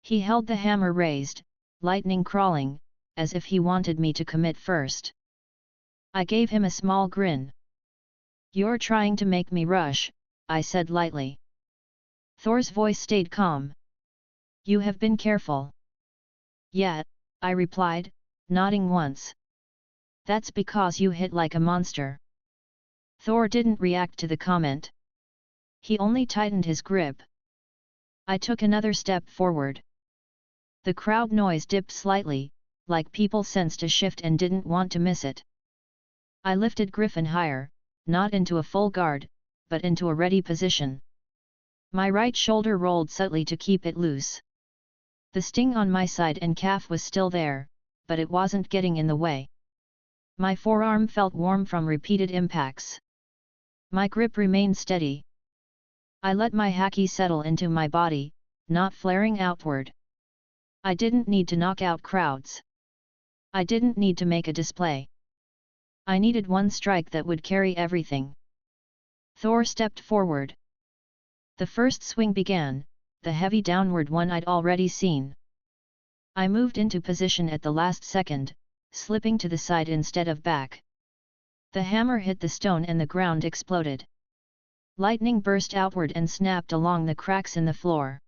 He held the hammer raised, lightning crawling, as if he wanted me to commit first. I gave him a small grin. "You're trying to make me rush," I said lightly. Thor's voice stayed calm. "You have been careful." "Yeah," I replied, nodding once. "That's because you hit like a monster." Thor didn't react to the comment. He only tightened his grip. I took another step forward. The crowd noise dipped slightly, like people sensed a shift and didn't want to miss it. I lifted Griffin higher, not into a full guard, but into a ready position. My right shoulder rolled subtly to keep it loose. The sting on my side and calf was still there, but it wasn't getting in the way. My forearm felt warm from repeated impacts. My grip remained steady. I let my haki settle into my body, not flaring outward. I didn't need to knock out crowds. I didn't need to make a display. I needed one strike that would carry everything. Thor stepped forward. The first swing began, the heavy downward one I'd already seen. I moved into position at the last second, slipping to the side instead of back. The hammer hit the stone and the ground exploded. Lightning burst outward and snapped along the cracks in the floor.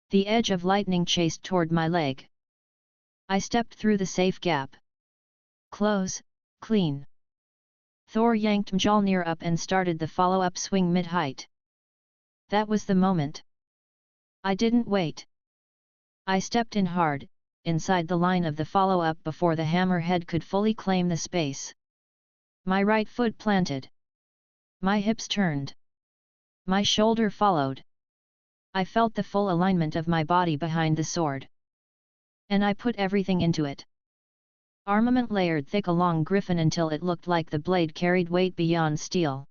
The edge of lightning chased toward my leg. I stepped through the safe gap. Close, clean. Thor yanked Mjolnir up and started the follow-up swing mid-height. That was the moment. I didn't wait. I stepped in hard, inside the line of the follow-up before the hammerhead could fully claim the space. My right foot planted. My hips turned. My shoulder followed. I felt the full alignment of my body behind the sword. And I put everything into it. Armament layered thick along Griffin until it looked like the blade carried weight beyond steel.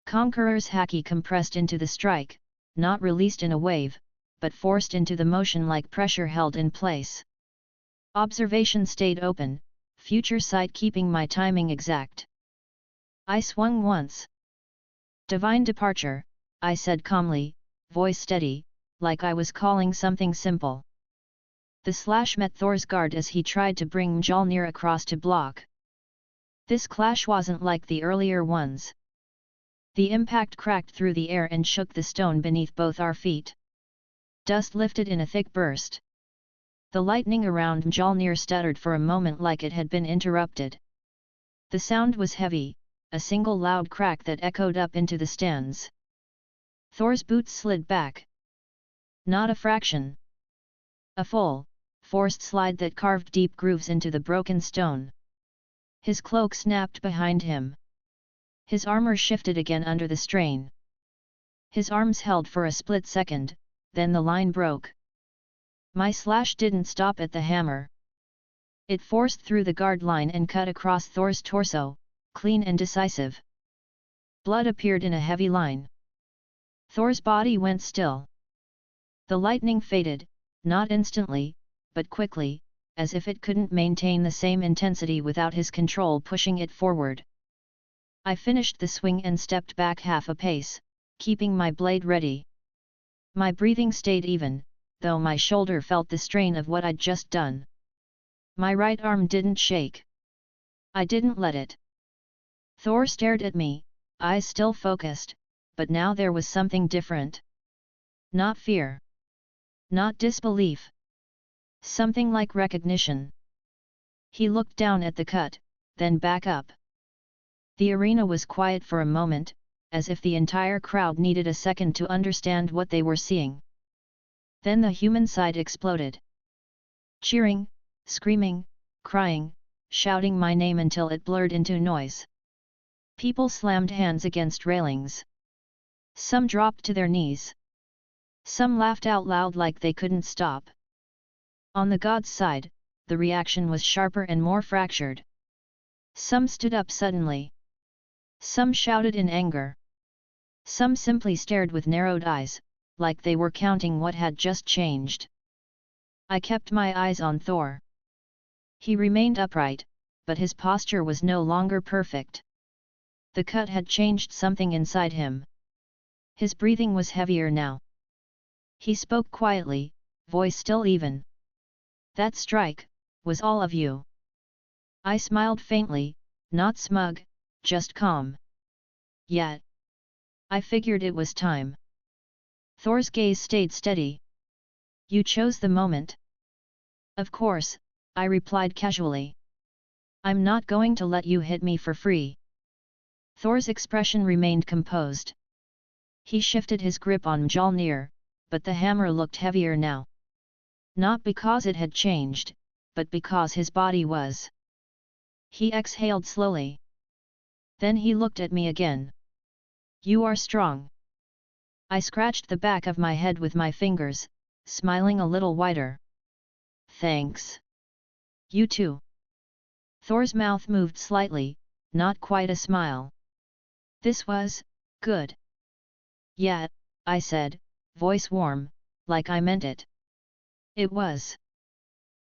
Conqueror's haki compressed into the strike, not released in a wave, but forced into the motion like pressure held in place. Observation stayed open, future sight keeping my timing exact. I swung once. Divine departure, I said calmly, voice steady, like I was calling something simple. The slash met Thor's guard as he tried to bring Mjolnir across to block. This clash wasn't like the earlier ones. The impact cracked through the air and shook the stone beneath both our feet. Dust lifted in a thick burst. The lightning around Mjolnir stuttered for a moment like it had been interrupted. The sound was heavy, a single loud crack that echoed up into the stands. Thor's boots slid back. Not a fraction. A full, forced slide that carved deep grooves into the broken stone. His cloak snapped behind him. His armor shifted again under the strain. His arms held for a split second, then the line broke. My slash didn't stop at the hammer. It forced through the guard line and cut across Thor's torso, clean and decisive. Blood appeared in a heavy line. Thor's body went still. The lightning faded, not instantly, but quickly, as if it couldn't maintain the same intensity without his control pushing it forward. I finished the swing and stepped back half a pace, keeping my blade ready. My breathing stayed even, though my shoulder felt the strain of what I'd just done. My right arm didn't shake. I didn't let it. Thor stared at me, eyes still focused, but now there was something different. Not fear. Not disbelief. Something like recognition. He looked down at the cut, then back up. The arena was quiet for a moment, as if the entire crowd needed a second to understand what they were seeing. Then the human side exploded. Cheering, screaming, crying, shouting my name until it blurred into noise. People slammed hands against railings. Some dropped to their knees. Some laughed out loud like they couldn't stop. On the gods' side, the reaction was sharper and more fractured. Some stood up suddenly. Some shouted in anger. Some simply stared with narrowed eyes, like they were counting what had just changed. I kept my eyes on Thor. He remained upright, but his posture was no longer perfect. The cut had changed something inside him. His breathing was heavier now. He spoke quietly, voice still even. That strike, was all of you. I smiled faintly, not smug, just calm. Yet. I figured it was time. Thor's gaze stayed steady. You chose the moment. Of course, I replied casually. I'm not going to let you hit me for free. Thor's expression remained composed. He shifted his grip on Mjolnir, but the hammer looked heavier now. Not because it had changed, but because his body was. He exhaled slowly. Then he looked at me again. You are strong. I scratched the back of my head with my fingers, smiling a little wider. Thanks. You too. Thor's mouth moved slightly, not quite a smile. This was good. Yeah, I said, voice warm, like I meant it. It was.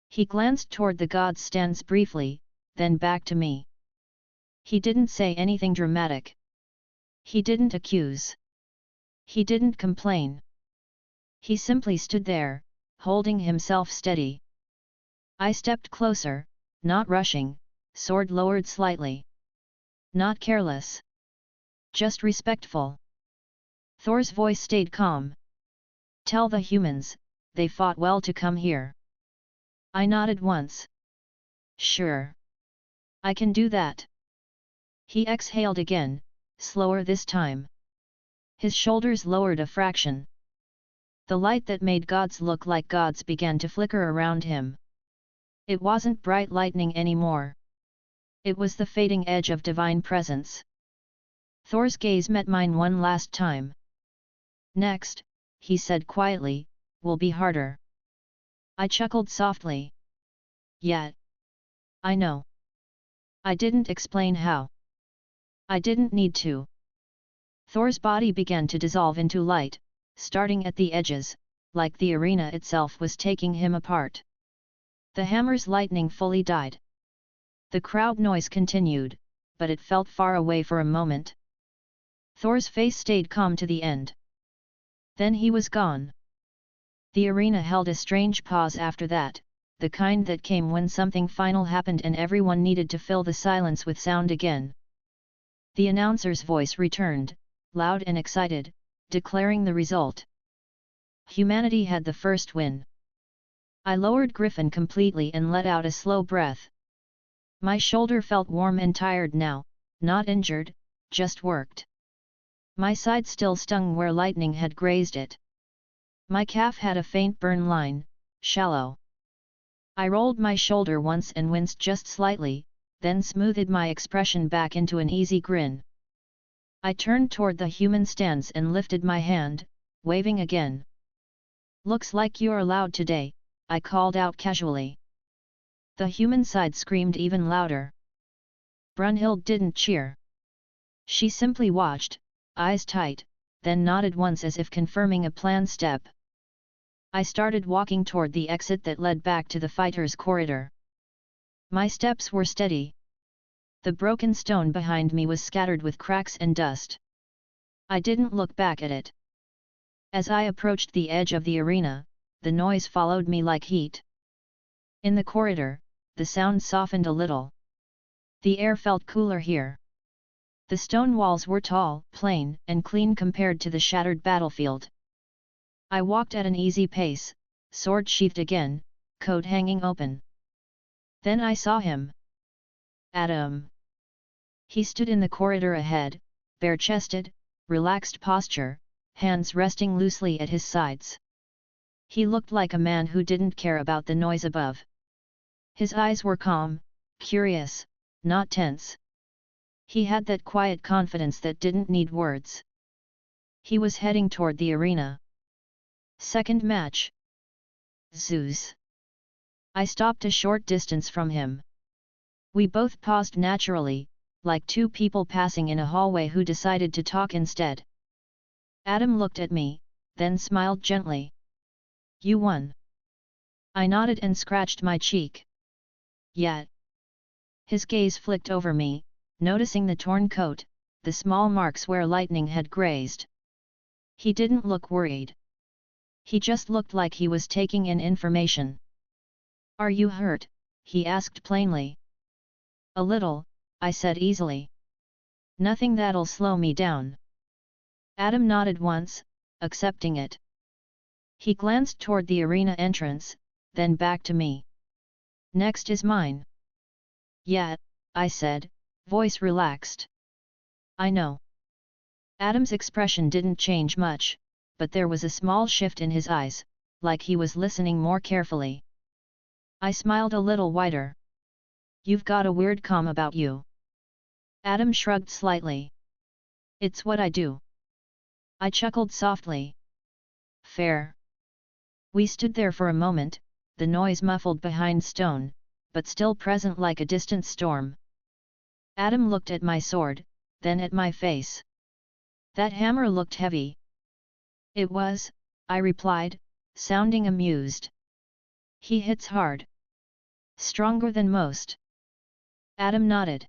He glanced toward the god's stance briefly, then back to me. He didn't say anything dramatic. He didn't accuse. He didn't complain. He simply stood there, holding himself steady. I stepped closer, not rushing, sword lowered slightly. Not careless. Just respectful. Thor's voice stayed calm. Tell the humans, they fought well to come here. I nodded once. Sure. I can do that. He exhaled again, slower this time. His shoulders lowered a fraction. The light that made gods look like gods began to flicker around him. It wasn't bright lightning anymore. It was the fading edge of divine presence. Thor's gaze met mine one last time. Next, he said quietly, will be harder. I chuckled softly. Yeah. I know. I didn't explain how. I didn't need to. Thor's body began to dissolve into light, starting at the edges, like the arena itself was taking him apart. The hammer's lightning fully died. The crowd noise continued, but it felt far away for a moment. Thor's face stayed calm to the end. Then he was gone. The arena held a strange pause after that, the kind that came when something final happened and everyone needed to fill the silence with sound again. The announcer's voice returned, loud and excited, declaring the result. Humanity had the first win. I lowered Griffin completely and let out a slow breath. My shoulder felt warm and tired now, not injured, just worked. My side still stung where lightning had grazed it. My calf had a faint burn line, shallow. I rolled my shoulder once and winced just slightly, then smoothed my expression back into an easy grin. I turned toward the human stands and lifted my hand, waving again. Looks like you're allowed today, I called out casually. The human side screamed even louder. Brunhild didn't cheer. She simply watched, eyes tight, then nodded once as if confirming a planned step. I started walking toward the exit that led back to the fighters' corridor. My steps were steady. The broken stone behind me was scattered with cracks and dust. I didn't look back at it. As I approached the edge of the arena, the noise followed me like heat. In the corridor, the sound softened a little. The air felt cooler here. The stone walls were tall, plain, and clean compared to the shattered battlefield. I walked at an easy pace, sword sheathed again, coat hanging open. Then I saw him. Adam. He stood in the corridor ahead, bare-chested, relaxed posture, hands resting loosely at his sides. He looked like a man who didn't care about the noise above. His eyes were calm, curious, not tense. He had that quiet confidence that didn't need words. He was heading toward the arena. Second match. Zeus. I stopped a short distance from him. We both paused naturally, like two people passing in a hallway who decided to talk instead. Adam looked at me, then smiled gently. You won. I nodded and scratched my cheek. Yeah. His gaze flicked over me, noticing the torn coat, the small marks where lightning had grazed. He didn't look worried. He just looked like he was taking in information. Are you hurt? He asked plainly. A little, I said easily. Nothing that'll slow me down. Adam nodded once, accepting it. He glanced toward the arena entrance, then back to me. Next is mine. Yeah, I said, voice relaxed. I know. Adam's expression didn't change much, but there was a small shift in his eyes, like he was listening more carefully. I smiled a little wider. You've got a weird calm about you. Adam shrugged slightly. It's what I do. I chuckled softly. Fair. We stood there for a moment, the noise muffled behind stone, but still present like a distant storm. Adam looked at my sword, then at my face. That hammer looked heavy. It was, I replied, sounding amused. He hits hard. Stronger than most. Adam nodded.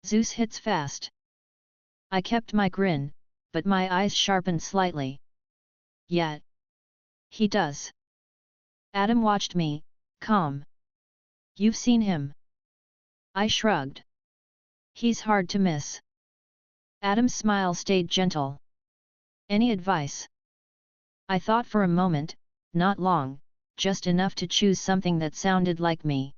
Zeus hits fast. I kept my grin, but my eyes sharpened slightly. Yet. He does. Adam watched me, calm. You've seen him. I shrugged. He's hard to miss. Adam's smile stayed gentle. Any advice? I thought for a moment, not long, just enough to choose something that sounded like me.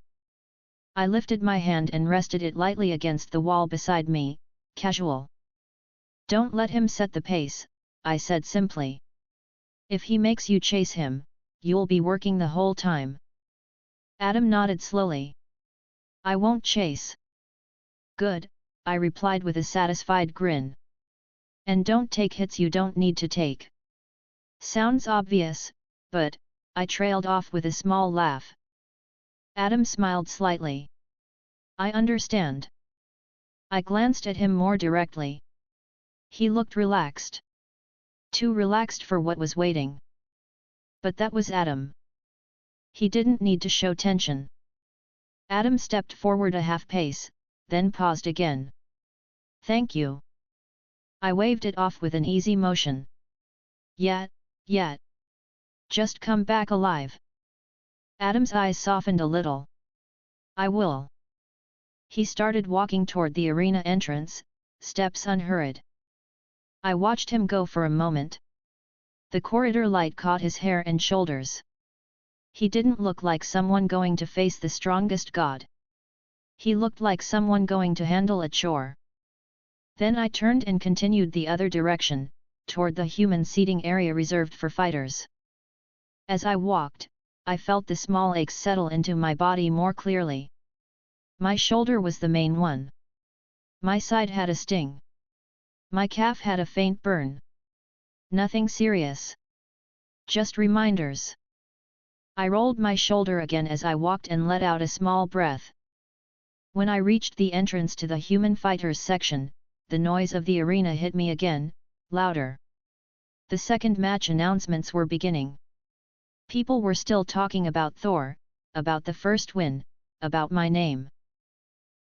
I lifted my hand and rested it lightly against the wall beside me, casual. Don't let him set the pace, I said simply. If he makes you chase him, you'll be working the whole time. Adam nodded slowly. I won't chase. Good, I replied with a satisfied grin. And don't take hits you don't need to take. Sounds obvious, but, I trailed off with a small laugh. Adam smiled slightly. I understand. I glanced at him more directly. He looked relaxed. Too relaxed for what was waiting. But that was Adam. He didn't need to show tension. Adam stepped forward a half pace, then paused again. Thank you. I waved it off with an easy motion. Yet. Just come back alive. Adam's eyes softened a little. I will. He started walking toward the arena entrance, steps unhurried. I watched him go for a moment. The corridor light caught his hair and shoulders. He didn't look like someone going to face the strongest god. He looked like someone going to handle a chore. Then I turned and continued the other direction, toward the human seating area reserved for fighters. As I walked, I felt the small aches settle into my body more clearly. My shoulder was the main one. My side had a sting. My calf had a faint burn. Nothing serious. Just reminders. I rolled my shoulder again as I walked and let out a small breath. When I reached the entrance to the human fighters section, the noise of the arena hit me again, louder. The second match announcements were beginning. People were still talking about Thor, about the first win, about my name.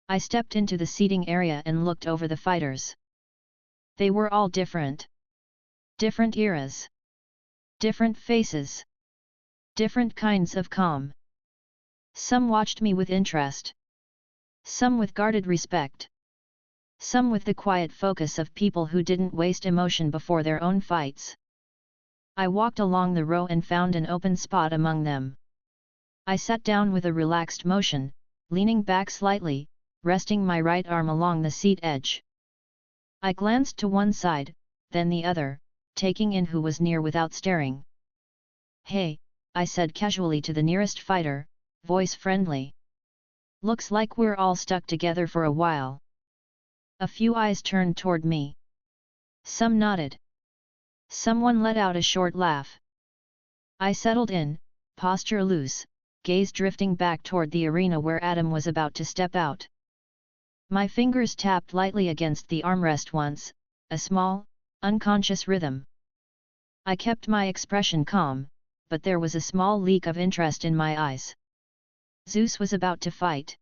I stepped into the seating area and looked over the fighters. They were all different. Different eras. Different faces. Different kinds of calm. Some watched me with interest. Some with guarded respect. Some with the quiet focus of people who didn't waste emotion before their own fights. I walked along the row and found an open spot among them. I sat down with a relaxed motion, leaning back slightly, resting my right arm along the seat edge. I glanced to one side, then the other, taking in who was near without staring. Hey, I said casually to the nearest fighter, voice friendly. Looks like we're all stuck together for a while. A few eyes turned toward me. Some nodded. Someone let out a short laugh. I settled in, posture loose, gaze drifting back toward the arena where Adam was about to step out. My fingers tapped lightly against the armrest once, a small, unconscious rhythm. I kept my expression calm, but there was a small leak of interest in my eyes. Zeus was about to fight.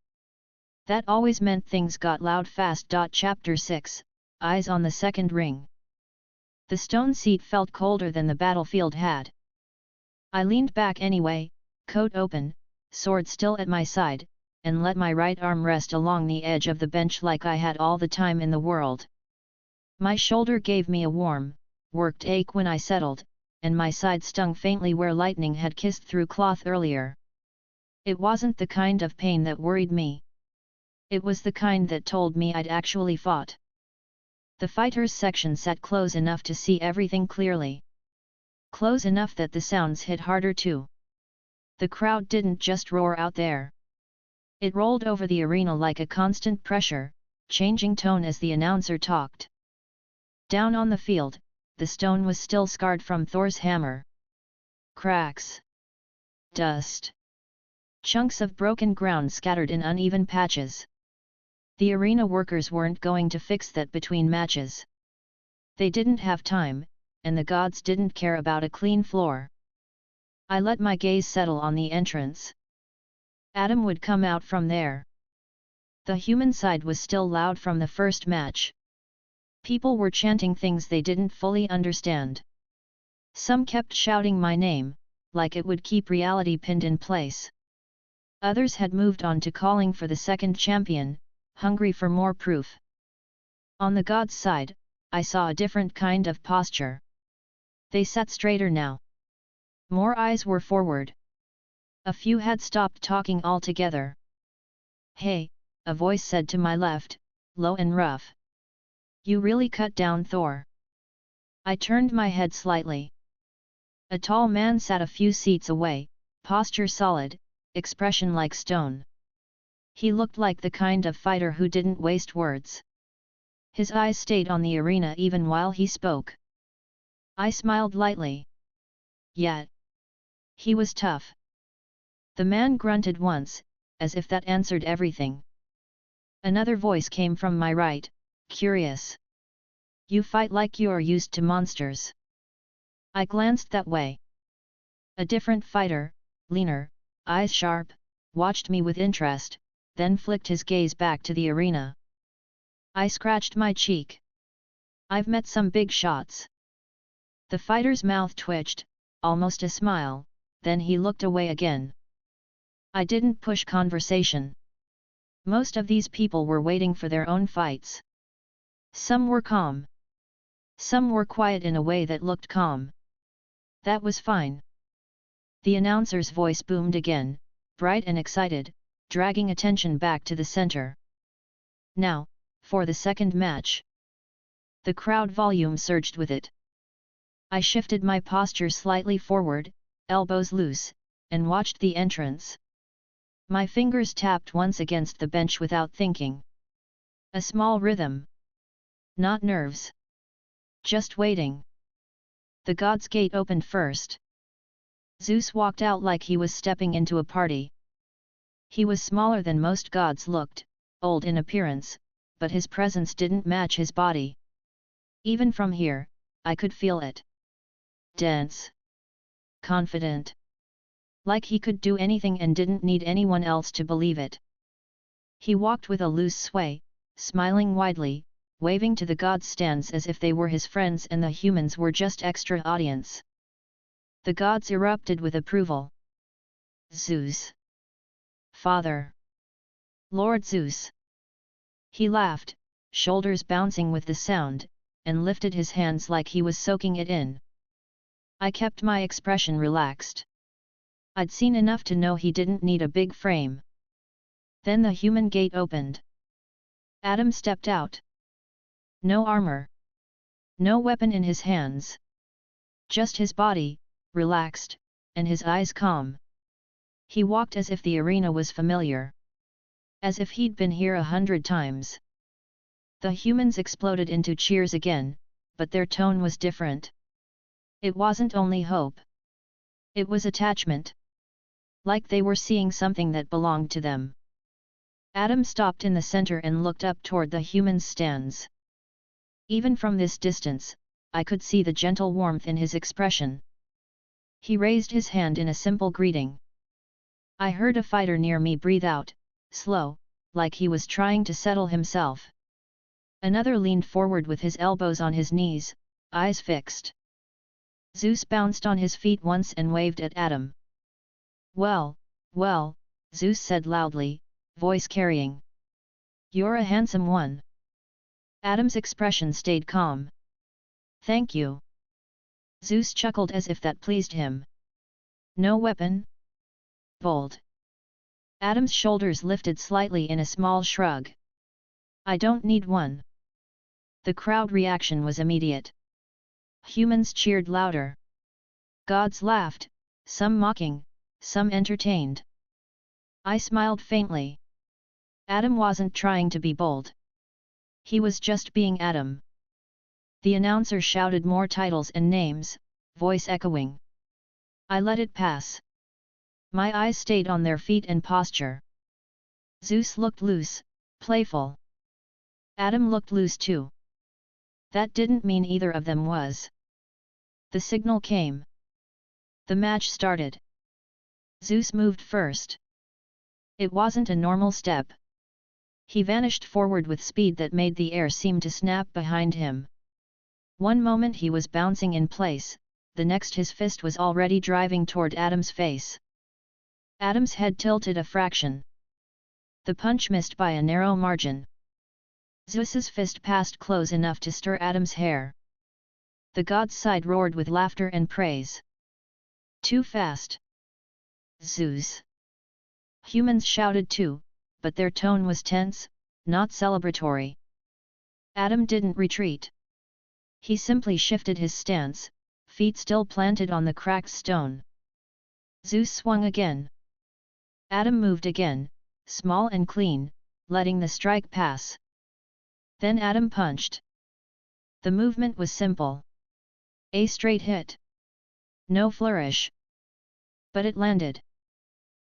That always meant things got loud fast. Chapter 6, Eyes on the Second Ring. The stone seat felt colder than the battlefield had. I leaned back anyway, coat open, sword still at my side, and let my right arm rest along the edge of the bench like I had all the time in the world. My shoulder gave me a warm, worked ache when I settled, and my side stung faintly where lightning had kissed through cloth earlier. It wasn't the kind of pain that worried me. It was the kind that told me I'd actually fought. The fighters section sat close enough to see everything clearly. Close enough that the sounds hit harder too. The crowd didn't just roar out there. It rolled over the arena like a constant pressure, changing tone as the announcer talked. Down on the field, the stone was still scarred from Thor's hammer. Cracks. Dust. Chunks of broken ground scattered in uneven patches. The arena workers weren't going to fix that between matches. They didn't have time, and the gods didn't care about a clean floor. I let my gaze settle on the entrance. Adam would come out from there. The human side was still loud from the first match. People were chanting things they didn't fully understand. Some kept shouting my name, like it would keep reality pinned in place. Others had moved on to calling for the second champion, hungry for more proof. On the gods' side, I saw a different kind of posture. They sat straighter now. More eyes were forward. A few had stopped talking altogether. "Hey," a voice said to my left, low and rough. "You really cut down Thor." I turned my head slightly. A tall man sat a few seats away, posture solid, expression like stone. He looked like the kind of fighter who didn't waste words. His eyes stayed on the arena even while he spoke. I smiled lightly. Yet, he was tough. The man grunted once, as if that answered everything. Another voice came from my right, curious. "You fight like you're used to monsters." I glanced that way. A different fighter, leaner, eyes sharp, watched me with interest, then flicked his gaze back to the arena. I scratched my cheek. "I've met some big shots." The fighter's mouth twitched, almost a smile, then he looked away again. I didn't push conversation. Most of these people were waiting for their own fights. Some were calm. Some were quiet in a way that looked calm. That was fine. The announcer's voice boomed again, bright and excited, dragging attention back to the center. "Now, for the second match." The crowd volume surged with it. I shifted my posture slightly forward, elbows loose, and watched the entrance. My fingers tapped once against the bench without thinking. A small rhythm. Not nerves. Just waiting. The god's gate opened first. Zeus walked out like he was stepping into a party. He was smaller than most gods looked, old in appearance, but his presence didn't match his body. Even from here, I could feel it. Dense. Confident. Like he could do anything and didn't need anyone else to believe it. He walked with a loose sway, smiling widely, waving to the gods' stands as if they were his friends and the humans were just extra audience. The gods erupted with approval. "Zeus. Father. Lord Zeus." He laughed, shoulders bouncing with the sound, and lifted his hands like he was soaking it in. I kept my expression relaxed. I'd seen enough to know he didn't need a big frame. Then the human gate opened. Adam stepped out. No armor. No weapon in his hands. Just his body, relaxed, and his eyes calm. He walked as if the arena was familiar. As if he'd been here 100 times. The humans exploded into cheers again, but their tone was different. It wasn't only hope. It was attachment. Like they were seeing something that belonged to them. Adam stopped in the center and looked up toward the humans' stands. Even from this distance, I could see the gentle warmth in his expression. He raised his hand in a simple greeting. I heard a fighter near me breathe out, slow, like he was trying to settle himself. Another leaned forward with his elbows on his knees, eyes fixed. Zeus bounced on his feet once and waved at Adam. "Well, well," Zeus said loudly, voice carrying. "You're a handsome one." Adam's expression stayed calm. "Thank you." Zeus chuckled as if that pleased him. "No weapon?" Bold. Adam's shoulders lifted slightly in a small shrug. "I don't need one." The crowd reaction was immediate. Humans cheered louder. Gods laughed, some mocking, some entertained. I smiled faintly. Adam wasn't trying to be bold. He was just being Adam. The announcer shouted more titles and names, voice echoing. I let it pass. My eyes stayed on their feet and posture. Zeus looked loose, playful. Adam looked loose too. That didn't mean either of them was. The signal came. The match started. Zeus moved first. It wasn't a normal step. He vanished forward with speed that made the air seem to snap behind him. One moment he was bouncing in place, the next his fist was already driving toward Adam's face. Adam's head tilted a fraction. The punch missed by a narrow margin. Zeus's fist passed close enough to stir Adam's hair. The god's side roared with laughter and praise. Too fast. Zeus. Humans shouted too, but their tone was tense, not celebratory. Adam didn't retreat. He simply shifted his stance, feet still planted on the cracked stone. Zeus swung again. Adam moved again, small and clean, letting the strike pass. Then Adam punched. The movement was simple. A straight hit. No flourish. But it landed.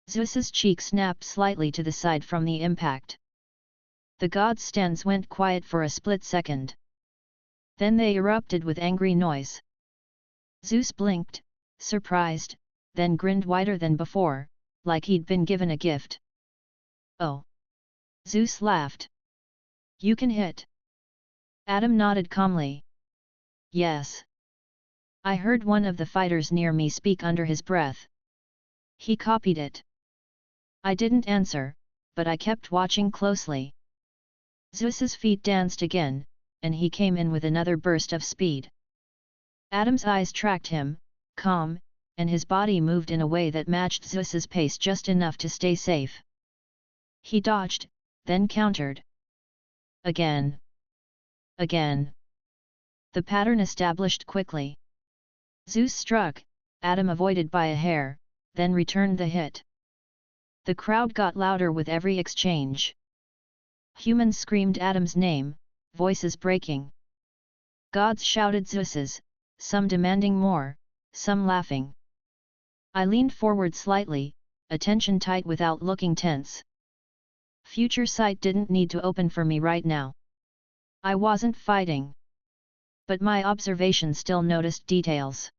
Zeus's cheek snapped slightly to the side from the impact. The god's stance went quiet for a split second. Then they erupted with angry noise. Zeus blinked, surprised, then grinned wider than before, like he'd been given a gift. Oh! Zeus laughed. You can hit. Adam nodded calmly. Yes. I heard one of the fighters near me speak under his breath. He copied it. I didn't answer, but I kept watching closely. Zeus's feet danced again, and he came in with another burst of speed. Adam's eyes tracked him, calm, and his body moved in a way that matched Zeus's pace just enough to stay safe. He dodged, then countered. Again. Again. The pattern established quickly. Zeus struck, Adam avoided by a hair, then returned the hit. The crowd got louder with every exchange. Humans screamed Adam's name, voices breaking. Gods shouted Zeus's, some demanding more, some laughing. I leaned forward slightly, attention tight without looking tense. Future sight didn't need to open for me right now. I wasn't fighting. But my observation still noticed details.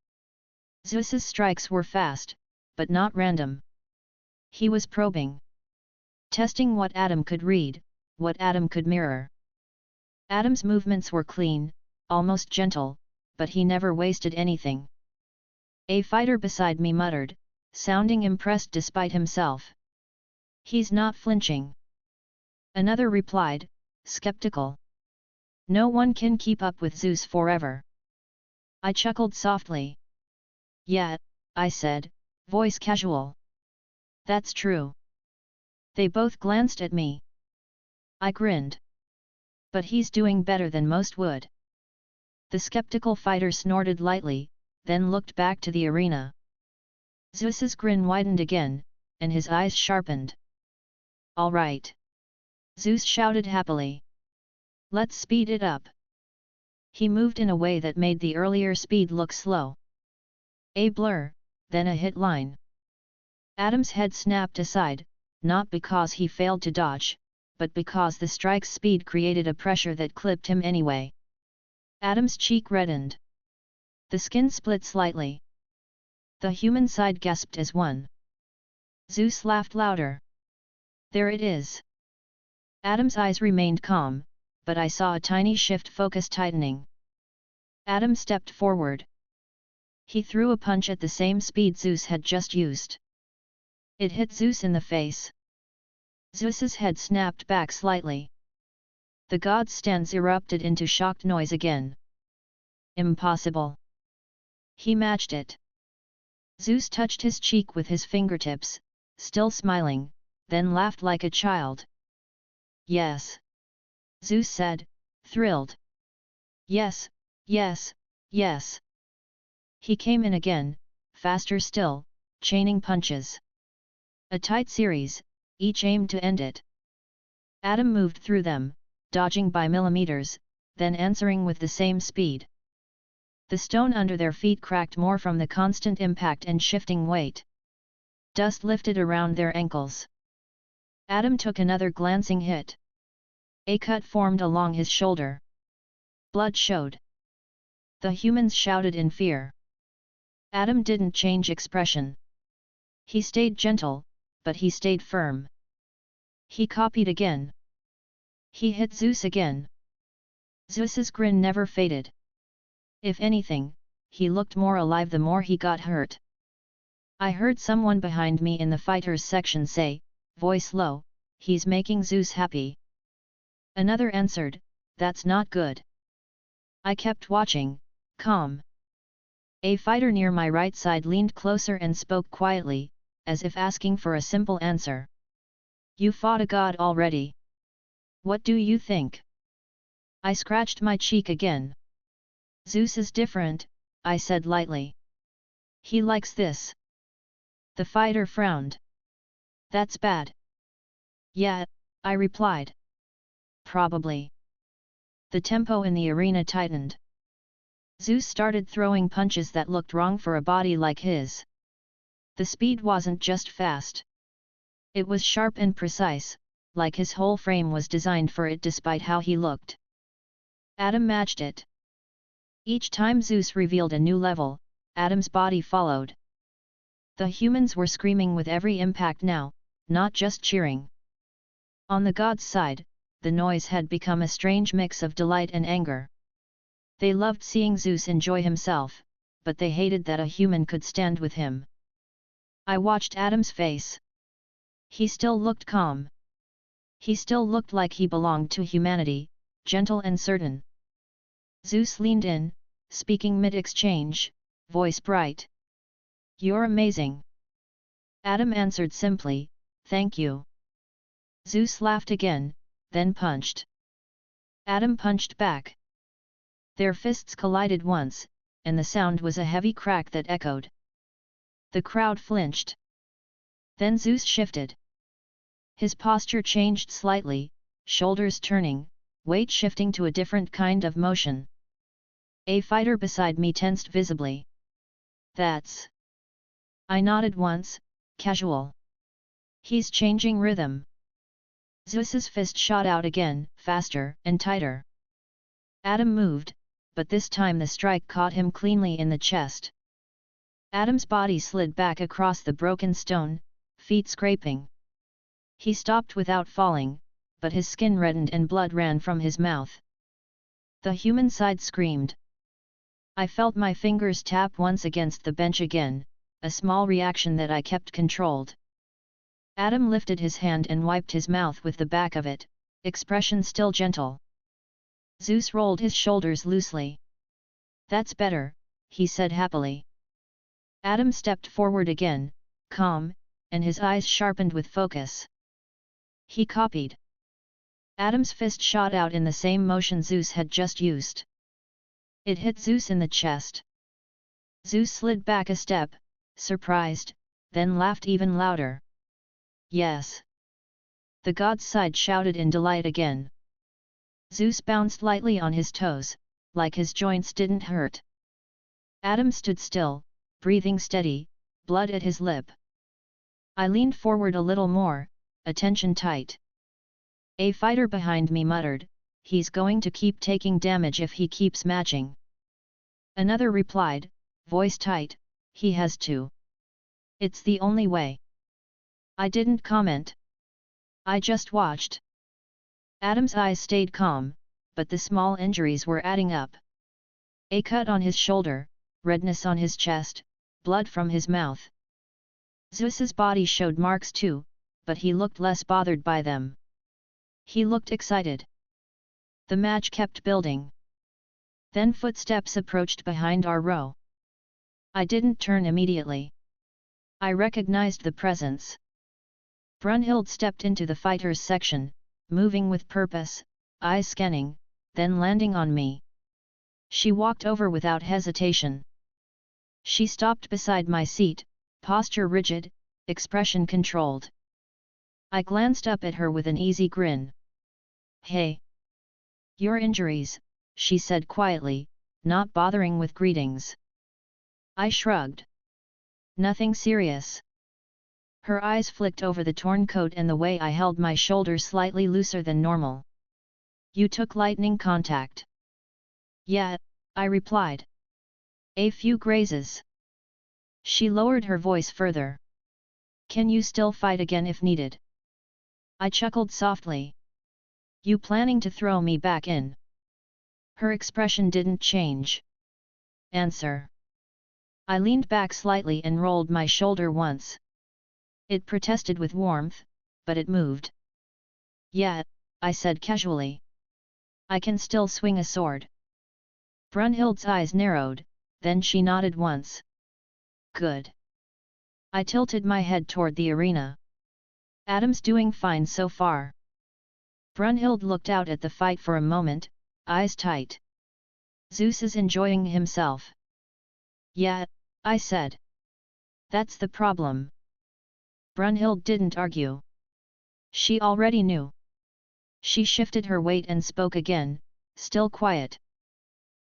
Zeus's strikes were fast, but not random. He was probing. Testing what Adam could read, what Adam could mirror. Adam's movements were clean, almost gentle, but he never wasted anything. A fighter beside me muttered, sounding impressed despite himself. He's not flinching. Another replied, skeptical. No one can keep up with Zeus forever. I chuckled softly. Yeah, I said, voice casual. That's true. They both glanced at me. I grinned. But he's doing better than most would. The skeptical fighter snorted lightly, then looked back to the arena. Zeus's grin widened again, and his eyes sharpened. All right. Zeus shouted happily. Let's speed it up. He moved in a way that made the earlier speed look slow. A blur, then a hit line. Adam's head snapped aside, not because he failed to dodge, but because the strike's speed created a pressure that clipped him anyway. Adam's cheek reddened. The skin split slightly. The human side gasped as one. Zeus laughed louder. There it is. Adam's eyes remained calm, but I saw a tiny shift focus tightening. Adam stepped forward. He threw a punch at the same speed Zeus had just used. It hit Zeus in the face. Zeus's head snapped back slightly. The god's stance erupted into shocked noise again. Impossible. He matched it. Zeus touched his cheek with his fingertips, still smiling, then laughed like a child. Yes. Zeus said, thrilled. Yes, yes, yes. He came in again, faster still, chaining punches. A tight series, each aimed to end it. Adam moved through them, dodging by millimeters, then answering with the same speed. The stone under their feet cracked more from the constant impact and shifting weight. Dust lifted around their ankles. Adam took another glancing hit. A cut formed along his shoulder. Blood showed. The humans shouted in fear. Adam didn't change expression. He stayed gentle, but he stayed firm. He copied again. He hit Zeus again. Zeus's grin never faded. If anything, he looked more alive the more he got hurt. I heard someone behind me in the fighters section say, voice low, he's making Zeus happy. Another answered, that's not good. I kept watching, calm. A fighter near my right side leaned closer and spoke quietly, as if asking for a simple answer. You fought a god already. What do you think? I scratched my cheek again. Zeus is different, I said lightly. He likes this. The fighter frowned. That's bad. Yeah, I replied. Probably. The tempo in the arena tightened. Zeus started throwing punches that looked wrong for a body like his. The speed wasn't just fast. It was sharp and precise, like his whole frame was designed for it despite how he looked. Adam matched it. Each time Zeus revealed a new level, Adam's body followed. The humans were screaming with every impact now, not just cheering. On the gods' side, the noise had become a strange mix of delight and anger. They loved seeing Zeus enjoy himself, but they hated that a human could stand with him. I watched Adam's face. He still looked calm. He still looked like he belonged to humanity, gentle and certain. Zeus leaned in, speaking mid-exchange, voice bright. You're amazing. Adam answered simply, thank you. Zeus laughed again, then punched. Adam punched back. Their fists collided once, and the sound was a heavy crack that echoed. The crowd flinched. Then Zeus shifted. His posture changed slightly, shoulders turning, weight shifting to a different kind of motion. A fighter beside me tensed visibly. That's... I nodded once, casual. He's changing rhythm. Zeus's fist shot out again, faster and tighter. Adam moved, but this time the strike caught him cleanly in the chest. Adam's body slid back across the broken stone, feet scraping. He stopped without falling, but his skin reddened and blood ran from his mouth. The human side screamed. I felt my fingers tap once against the bench again, a small reaction that I kept controlled. Adam lifted his hand and wiped his mouth with the back of it, expression still gentle. Zeus rolled his shoulders loosely. That's better, he said happily. Adam stepped forward again, calm, and his eyes sharpened with focus. He copied. Adam's fist shot out in the same motion Zeus had just used. It hit Zeus in the chest. Zeus slid back a step, surprised, then laughed even louder. Yes. The god's side shouted in delight again. Zeus bounced lightly on his toes, like his joints didn't hurt. Adam stood still, breathing steady, blood at his lip. I leaned forward a little more, attention tight. A fighter behind me muttered, he's going to keep taking damage if he keeps matching. Another replied, voice tight, he has to. It's the only way. I didn't comment. I just watched. Adam's eyes stayed calm, but the small injuries were adding up. A cut on his shoulder, redness on his chest, blood from his mouth. Zeus's body showed marks too, but he looked less bothered by them. He looked excited. The match kept building. Then footsteps approached behind our row. I didn't turn immediately. I recognized the presence. Brunhild stepped into the fighters section, moving with purpose, eyes scanning, then landing on me. She walked over without hesitation. She stopped beside my seat, posture rigid, expression controlled. I glanced up at her with an easy grin. Hey! Your injuries, she said quietly, not bothering with greetings. I shrugged. Nothing serious. Her eyes flicked over the torn coat and the way I held my shoulder slightly looser than normal. You took lightning contact. Yeah, I replied. A few grazes. She lowered her voice further. Can you still fight again if needed? I chuckled softly. You planning to throw me back in? Her expression didn't change. Answer. I leaned back slightly and rolled my shoulder once. It protested with warmth, but it moved. Yeah, I said casually. I can still swing a sword. Brunhild's eyes narrowed, then she nodded once. Good. I tilted my head toward the arena. Adam's doing fine so far. Brunhild looked out at the fight for a moment, eyes tight. Zeus is enjoying himself. Yeah, I said. That's the problem. Brunhild didn't argue. She already knew. She shifted her weight and spoke again, still quiet.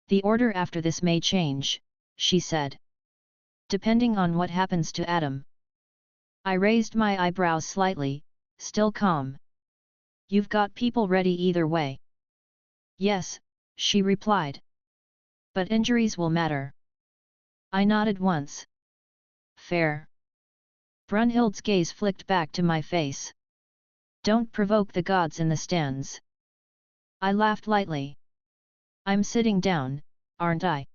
The order after this may change, she said. Depending on what happens to Adam. I raised my eyebrows slightly, still calm. You've got people ready either way. Yes, she replied. But injuries will matter. I nodded once. Fair. Brunhild's gaze flicked back to my face. Don't provoke the gods in the stands. I laughed lightly. I'm sitting down, aren't I?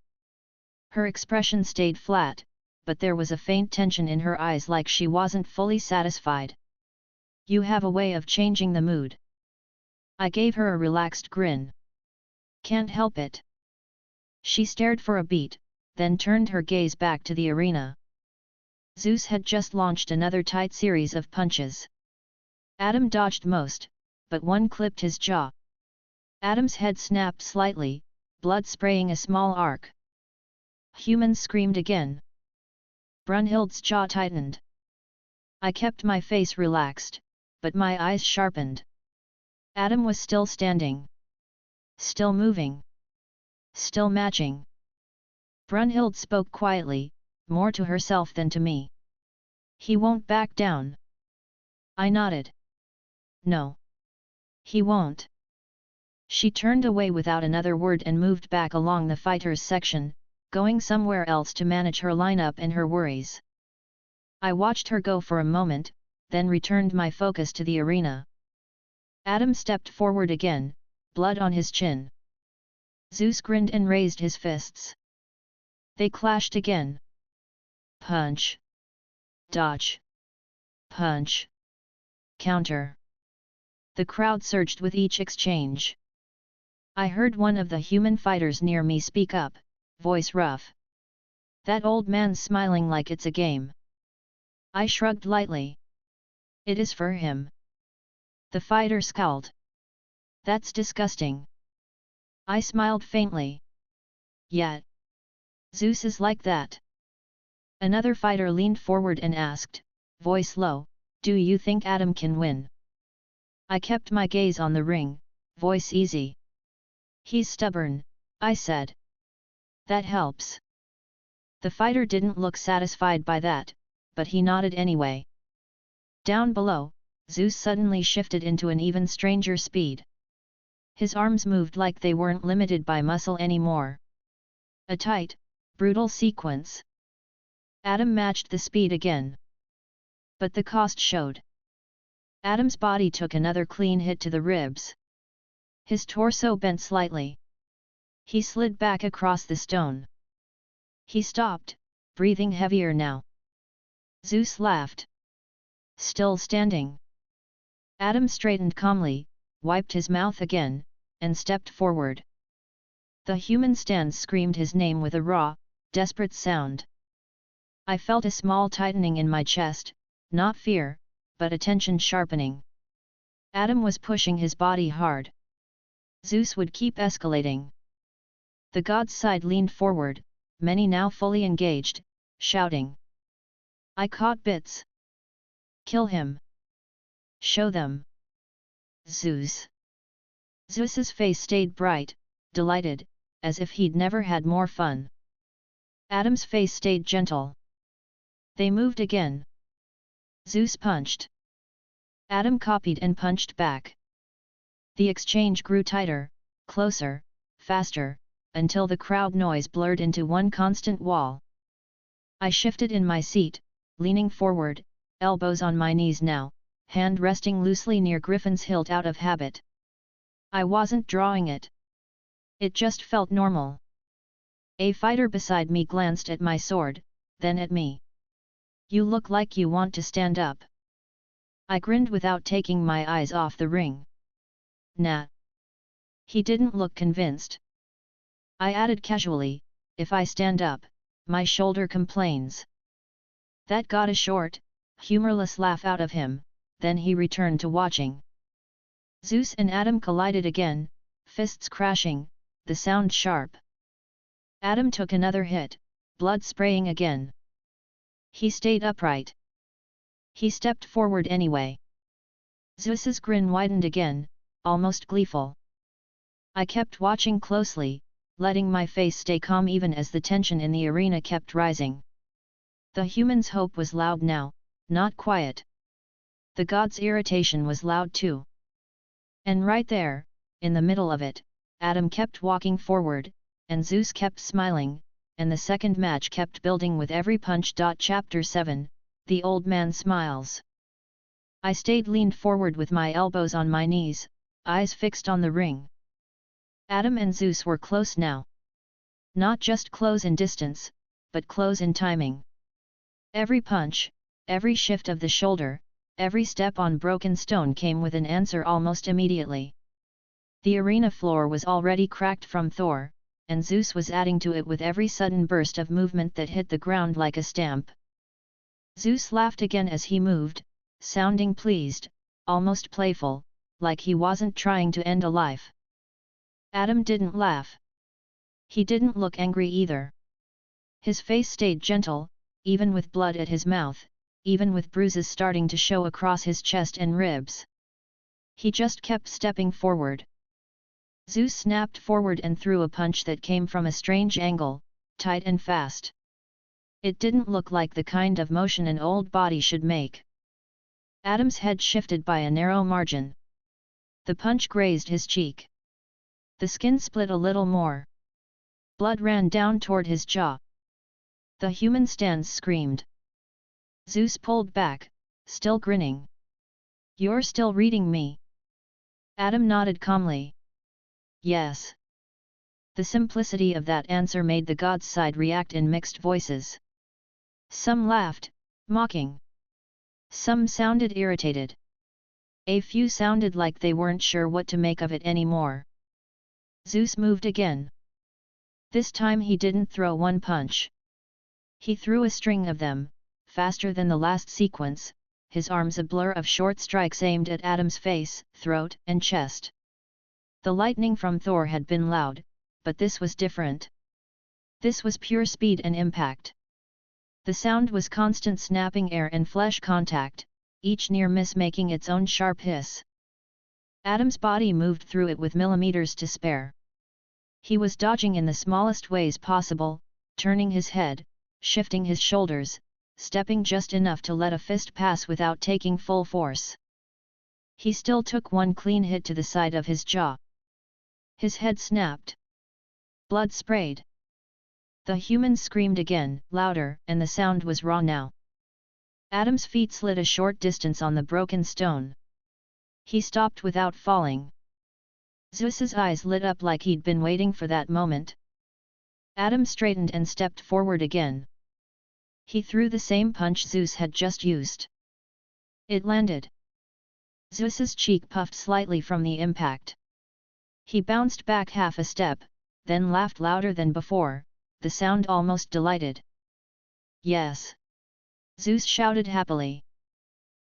Her expression stayed flat, but there was a faint tension in her eyes like she wasn't fully satisfied. You have a way of changing the mood. I gave her a relaxed grin. Can't help it. She stared for a beat, then turned her gaze back to the arena. Zeus had just launched another tight series of punches. Adam dodged most, but one clipped his jaw. Adam's head snapped slightly, blood spraying a small arc. Humans screamed again. Brunhild's jaw tightened. I kept my face relaxed, but my eyes sharpened. Adam was still standing. Still moving. Still matching. Brunhild spoke quietly, more to herself than to me. He won't back down. I nodded. No. He won't. She turned away without another word and moved back along the fighters section, going somewhere else to manage her lineup and her worries. I watched her go for a moment, then returned my focus to the arena. Adam stepped forward again, blood on his chin. Zeus grinned and raised his fists. They clashed again. Punch. Dodge. Punch. Counter. The crowd surged with each exchange. I heard one of the human fighters near me speak up, voice rough. That old man's smiling like it's a game. I shrugged lightly. It is for him. The fighter scowled. That's disgusting. I smiled faintly. Yeah. Zeus is like that. Another fighter leaned forward and asked, voice low, do you think Adam can win? I kept my gaze on the ring, voice easy. He's stubborn, I said. That helps. The fighter didn't look satisfied by that, but he nodded anyway. Down below, Zeus suddenly shifted into an even stranger speed. His arms moved like they weren't limited by muscle anymore. A tight, brutal sequence. Adam matched the speed again. But the cost showed. Adam's body took another clean hit to the ribs. His torso bent slightly. He slid back across the stone. He stopped, breathing heavier now. Zeus laughed. Still standing. Adam straightened calmly, wiped his mouth again, and stepped forward. The human stands screamed his name with a raw, desperate sound. I felt a small tightening in my chest, not fear, but attention sharpening. Adam was pushing his body hard. Zeus would keep escalating. The god's side leaned forward, many now fully engaged, shouting. I caught bits. Kill him. Show them. Zeus. Zeus's face stayed bright, delighted, as if he'd never had more fun. Adam's face stayed gentle. They moved again. Zeus punched. Adam copied and punched back. The exchange grew tighter, closer, faster, until the crowd noise blurred into one constant wall. I shifted in my seat, leaning forward, elbows on my knees now, hand resting loosely near Griffin's hilt out of habit. I wasn't drawing it. It just felt normal. A fighter beside me glanced at my sword, then at me. "You look like you want to stand up." I grinned without taking my eyes off the ring. "Nah." He didn't look convinced. I added casually, "If I stand up, my shoulder complains." That got a short, humorless laugh out of him, then he returned to watching. Zeus and Adam collided again, fists crashing, the sound sharp. Adam took another hit, blood spraying again. He stayed upright. He stepped forward anyway. Zeus's grin widened again, almost gleeful. I kept watching closely, letting my face stay calm even as the tension in the arena kept rising. The human's hope was loud now, not quiet. The god's irritation was loud too. And right there, in the middle of it, Adam kept walking forward, and Zeus kept smiling, and the second match kept building with every punch. Chapter 7, The Old Man Smiles. I stayed leaned forward with my elbows on my knees, eyes fixed on the ring. Adam and Zeus were close now. Not just close in distance, but close in timing. Every punch, every shift of the shoulder, every step on broken stone came with an answer almost immediately. The arena floor was already cracked from Thor, and Zeus was adding to it with every sudden burst of movement that hit the ground like a stamp. Zeus laughed again as he moved, sounding pleased, almost playful, like he wasn't trying to end a life. Adam didn't laugh. He didn't look angry either. His face stayed gentle, even with blood at his mouth, even with bruises starting to show across his chest and ribs. He just kept stepping forward. Zeus snapped forward and threw a punch that came from a strange angle, tight and fast. It didn't look like the kind of motion an old body should make. Adam's head shifted by a narrow margin. The punch grazed his cheek. The skin split a little more. Blood ran down toward his jaw. The human stance screamed. Zeus pulled back, still grinning. "You're still reading me?" Adam nodded calmly. "Yes." The simplicity of that answer made the god's side react in mixed voices. Some laughed, mocking. Some sounded irritated. A few sounded like they weren't sure what to make of it anymore. Zeus moved again. This time he didn't throw one punch. He threw a string of them, faster than the last sequence, his arms a blur of short strikes aimed at Adam's face, throat, and chest. The lightning from Thor had been loud, but this was different. This was pure speed and impact. The sound was constant snapping air and flesh contact, each near miss making its own sharp hiss. Adam's body moved through it with millimeters to spare. He was dodging in the smallest ways possible, turning his head, shifting his shoulders, stepping just enough to let a fist pass without taking full force. He still took one clean hit to the side of his jaw. His head snapped. Blood sprayed. The human screamed again, louder, and the sound was raw now. Adam's feet slid a short distance on the broken stone. He stopped without falling. Zeus's eyes lit up like he'd been waiting for that moment. Adam straightened and stepped forward again. He threw the same punch Zeus had just used. It landed. Zeus's cheek puffed slightly from the impact. He bounced back half a step, then laughed louder than before, the sound almost delighted. "Yes!" Zeus shouted happily.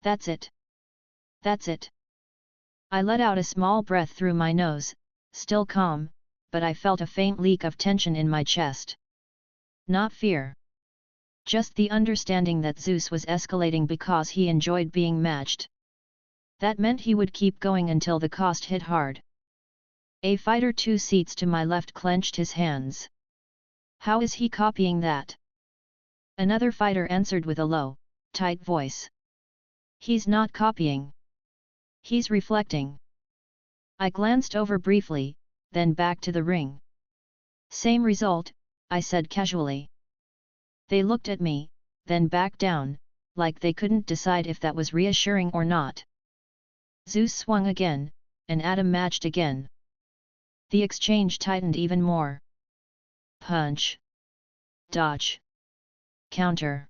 "That's it! That's it!" I let out a small breath through my nose, still calm, but I felt a faint leak of tension in my chest. Not fear. Just the understanding that Zeus was escalating because he enjoyed being matched. That meant he would keep going until the cost hit hard. A fighter 2 seats to my left clenched his hands. "How is he copying that?" Another fighter answered with a low, tight voice. "He's not copying. He's reflecting." I glanced over briefly, then back to the ring. Same result, I said casually. They looked at me, then back down, like they couldn't decide if that was reassuring or not. Zeus swung again, and Adam matched again. The exchange tightened even more. Punch. Dodge. Counter.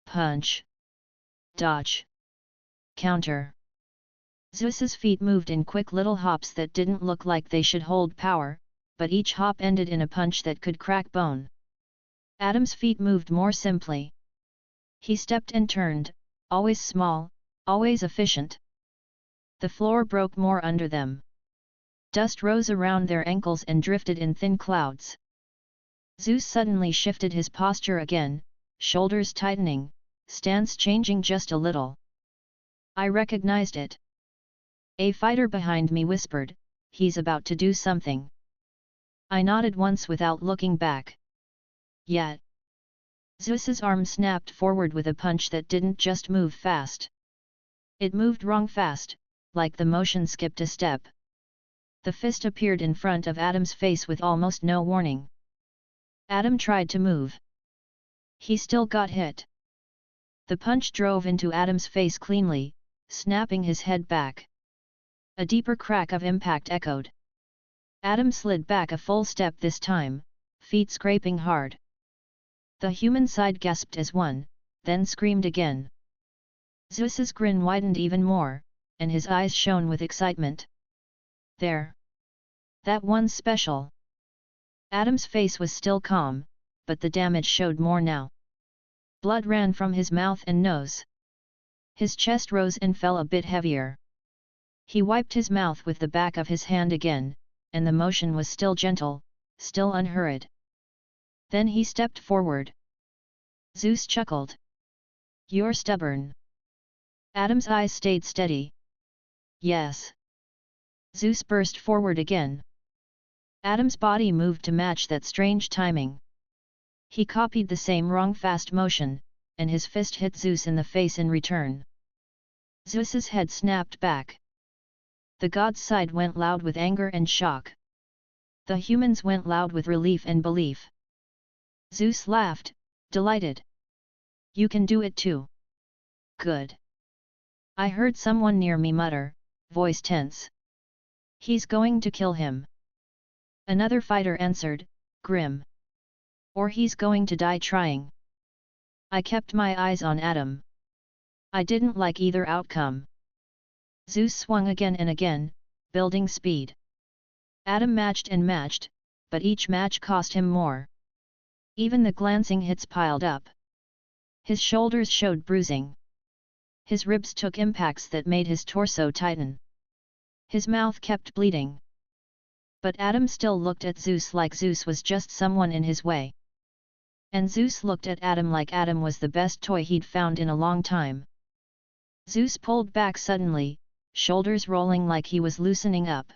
Punch. Dodge. Counter. Zeus's feet moved in quick little hops that didn't look like they should hold power, but each hop ended in a punch that could crack bone. Adam's feet moved more simply. He stepped and turned, always small, always efficient. The floor broke more under them. Dust rose around their ankles and drifted in thin clouds. Zeus suddenly shifted his posture again, shoulders tightening, stance changing just a little. I recognized it. A fighter behind me whispered, "He's about to do something." I nodded once without looking back. Yet. Zeus's arm snapped forward with a punch that didn't just move fast. It moved wrong fast, like the motion skipped a step. The fist appeared in front of Adam's face with almost no warning. Adam tried to move. He still got hit. The punch drove into Adam's face cleanly, snapping his head back. A deeper crack of impact echoed. Adam slid back a full step this time, feet scraping hard. The human side gasped as one, then screamed again. Zeus's grin widened even more, and his eyes shone with excitement. There. That one's special. Adam's face was still calm, but the damage showed more now. Blood ran from his mouth and nose. His chest rose and fell a bit heavier. He wiped his mouth with the back of his hand again, and the motion was still gentle, still unhurried. Then he stepped forward. Zeus chuckled. "You're stubborn." Adam's eyes stayed steady. "Yes." Zeus burst forward again. Adam's body moved to match that strange timing. He copied the same wrong fast motion, and his fist hit Zeus in the face in return. Zeus's head snapped back. The gods' side went loud with anger and shock. The humans went loud with relief and belief. Zeus laughed, delighted. "You can do it too. Good." I heard someone near me mutter, voice tense. "He's going to kill him." Another fighter answered, grim. "Or he's going to die trying." I kept my eyes on Adam. I didn't like either outcome. Zeus swung again and again, building speed. Adam matched and matched, but each match cost him more. Even the glancing hits piled up. His shoulders showed bruising. His ribs took impacts that made his torso tighten. His mouth kept bleeding. But Adam still looked at Zeus like Zeus was just someone in his way. And Zeus looked at Adam like Adam was the best toy he'd found in a long time. Zeus pulled back suddenly, shoulders rolling like he was loosening up.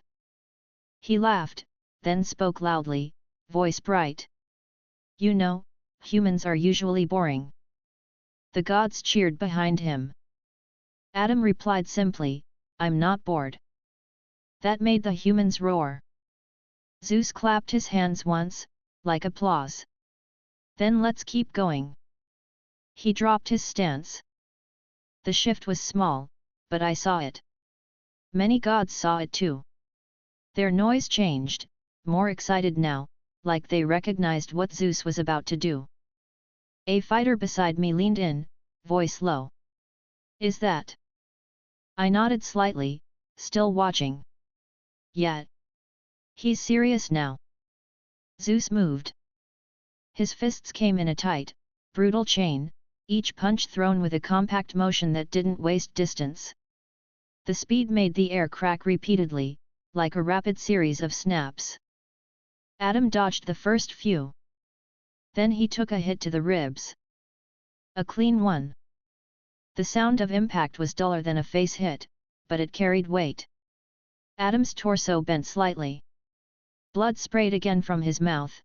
He laughed, then spoke loudly, voice bright. "You know, humans are usually boring." The gods cheered behind him. Adam replied simply, "I'm not bored." That made the humans roar. Zeus clapped his hands once, like applause. "Then let's keep going." He dropped his stance. The shift was small, but I saw it. Many gods saw it too. Their noise changed, more excited now, like they recognized what Zeus was about to do. A fighter beside me leaned in, voice low. "Is that?" I nodded slightly, still watching. "Yet. He's serious now." Zeus moved. His fists came in a tight, brutal chain, each punch thrown with a compact motion that didn't waste distance. The speed made the air crack repeatedly, like a rapid series of snaps. Adam dodged the first few. Then he took a hit to the ribs. A clean one. The sound of impact was duller than a face hit, but it carried weight. Adam's torso bent slightly. Blood sprayed again from his mouth.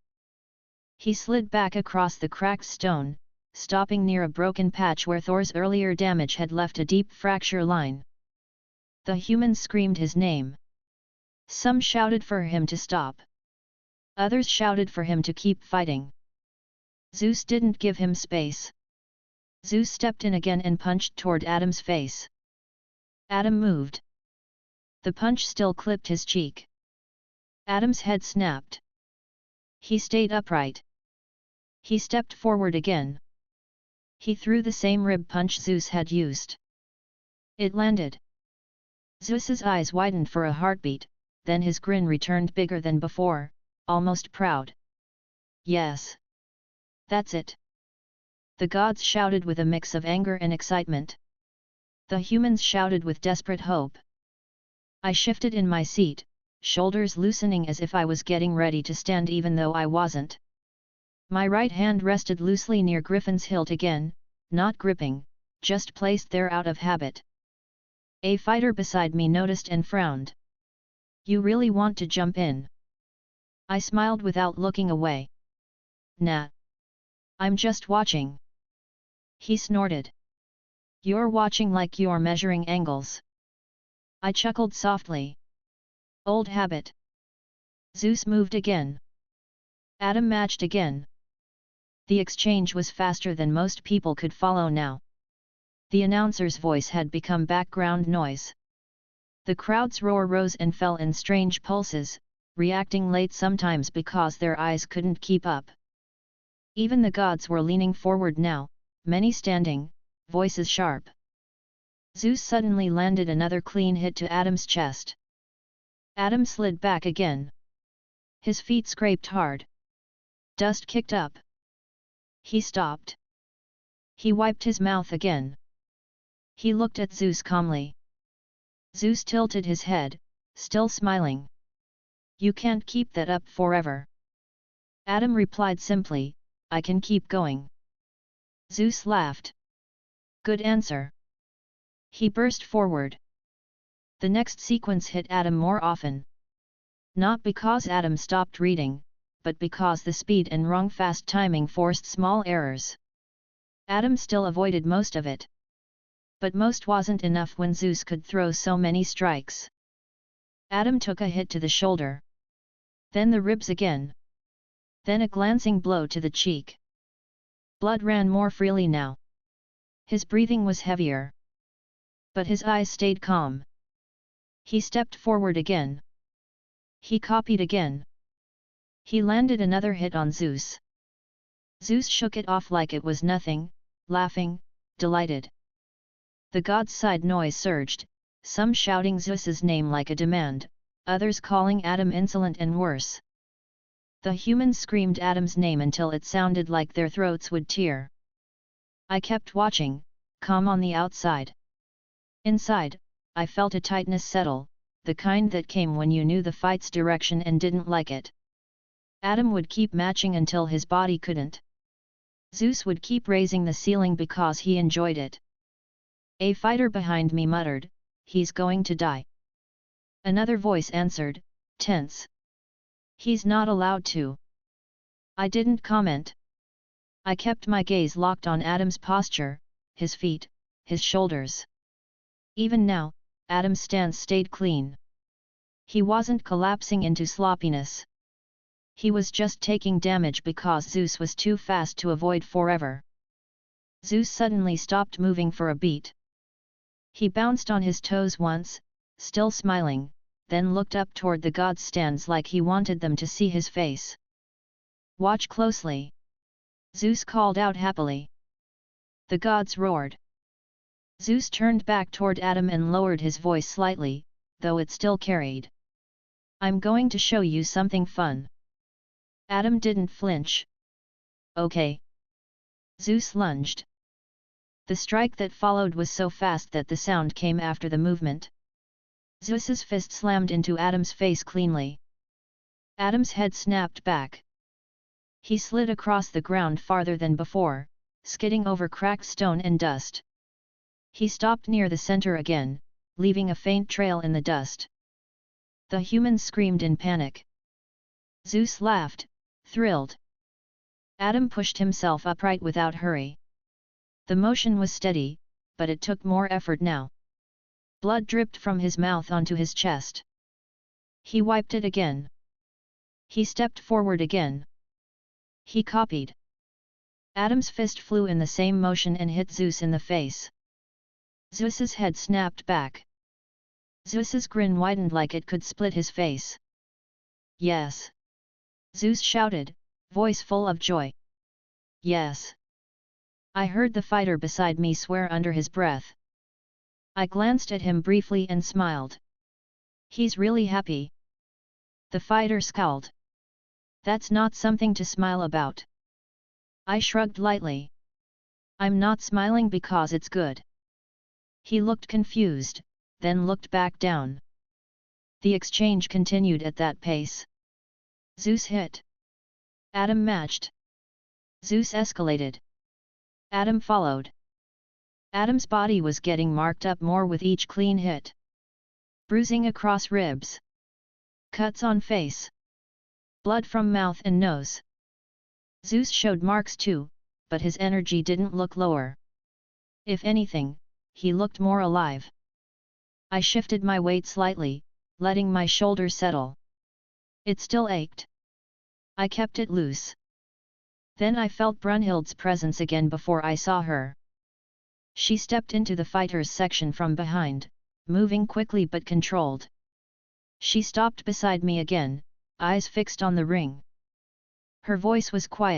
He slid back across the cracked stone, stopping near a broken patch where Thor's earlier damage had left a deep fracture line. The humans screamed his name. Some shouted for him to stop. Others shouted for him to keep fighting. Zeus didn't give him space. Zeus stepped in again and punched toward Adam's face. Adam moved. The punch still clipped his cheek. Adam's head snapped. He stayed upright. He stepped forward again. He threw the same rib punch Zeus had used. It landed. Zeus's eyes widened for a heartbeat, then his grin returned bigger than before, almost proud. Yes. That's it. The gods shouted with a mix of anger and excitement. The humans shouted with desperate hope. I shifted in my seat, shoulders loosening as if I was getting ready to stand even though I wasn't. My right hand rested loosely near Griffin's hilt again, not gripping, just placed there out of habit. A fighter beside me noticed and frowned. You really want to jump in? I smiled without looking away. Nah. I'm just watching. He snorted. You're watching like you're measuring angles. I chuckled softly. Old habit. Zeus moved again. Adam matched again. The exchange was faster than most people could follow now. The announcer's voice had become background noise. The crowd's roar rose and fell in strange pulses, reacting late sometimes because their eyes couldn't keep up. Even the gods were leaning forward now, many standing, voices sharp. Zeus suddenly landed another clean hit to Adam's chest. Adam slid back again. His feet scraped hard. Dust kicked up. He stopped. He wiped his mouth again. He looked at Zeus calmly. Zeus tilted his head, still smiling. You can't keep that up forever. Adam replied simply, I can keep going. Zeus laughed. Good answer. He burst forward. The next sequence hit Adam more often. Not because Adam stopped reading, but because the speed and wrong fast timing forced small errors. Adam still avoided most of it. But most wasn't enough when Zeus could throw so many strikes. Adam took a hit to the shoulder. Then the ribs again. Then a glancing blow to the cheek. Blood ran more freely now. His breathing was heavier. But his eyes stayed calm. He stepped forward again. He copied again. He landed another hit on Zeus. Zeus shook it off like it was nothing, laughing, delighted. The gods' side noise surged, some shouting Zeus's name like a demand, others calling Adam insolent and worse. The humans screamed Adam's name until it sounded like their throats would tear. I kept watching, calm on the outside. Inside, I felt a tightness settle, the kind that came when you knew the fight's direction and didn't like it. Adam would keep matching until his body couldn't. Zeus would keep raising the ceiling because he enjoyed it. A fighter behind me muttered, he's going to die. Another voice answered, tense. He's not allowed to. I didn't comment. I kept my gaze locked on Adam's posture, his feet, his shoulders. Even now, Adam's stance stayed clean. He wasn't collapsing into sloppiness. He was just taking damage because Zeus was too fast to avoid forever. Zeus suddenly stopped moving for a beat. He bounced on his toes once, still smiling, then looked up toward the gods' stands like he wanted them to see his face. Watch closely. Zeus called out happily. The gods roared. Zeus turned back toward Adam and lowered his voice slightly, though it still carried. I'm going to show you something fun. Adam didn't flinch. Okay. Zeus lunged. The strike that followed was so fast that the sound came after the movement. Zeus's fist slammed into Adam's face cleanly. Adam's head snapped back. He slid across the ground farther than before, skidding over cracked stone and dust. He stopped near the center again, leaving a faint trail in the dust. The humans screamed in panic. Zeus laughed, thrilled. Adam pushed himself upright without hurry. The motion was steady, but it took more effort now. Blood dripped from his mouth onto his chest. He wiped it again. He stepped forward again. He copied. Adam's fist flew in the same motion and hit Zeus in the face. Zeus's head snapped back. Zeus's grin widened like it could split his face. Yes! Zeus shouted, voice full of joy. Yes! I heard the fighter beside me swear under his breath. I glanced at him briefly and smiled. He's really happy. The fighter scowled. That's not something to smile about. I shrugged lightly. I'm not smiling because it's good. He looked confused, then looked back down. The exchange continued at that pace. Zeus hit. Adam matched. Zeus escalated. Adam followed. Adam's body was getting marked up more with each clean hit. Bruising across ribs. Cuts on face. Blood from mouth and nose. Zeus showed marks too, but his energy didn't look lower. If anything, he looked more alive. I shifted my weight slightly, letting my shoulder settle. It still ached. I kept it loose. Then I felt Brunhild's presence again before I saw her. She stepped into the fighters section from behind, moving quickly but controlled. She stopped beside me again, eyes fixed on the ring. Her voice was quiet.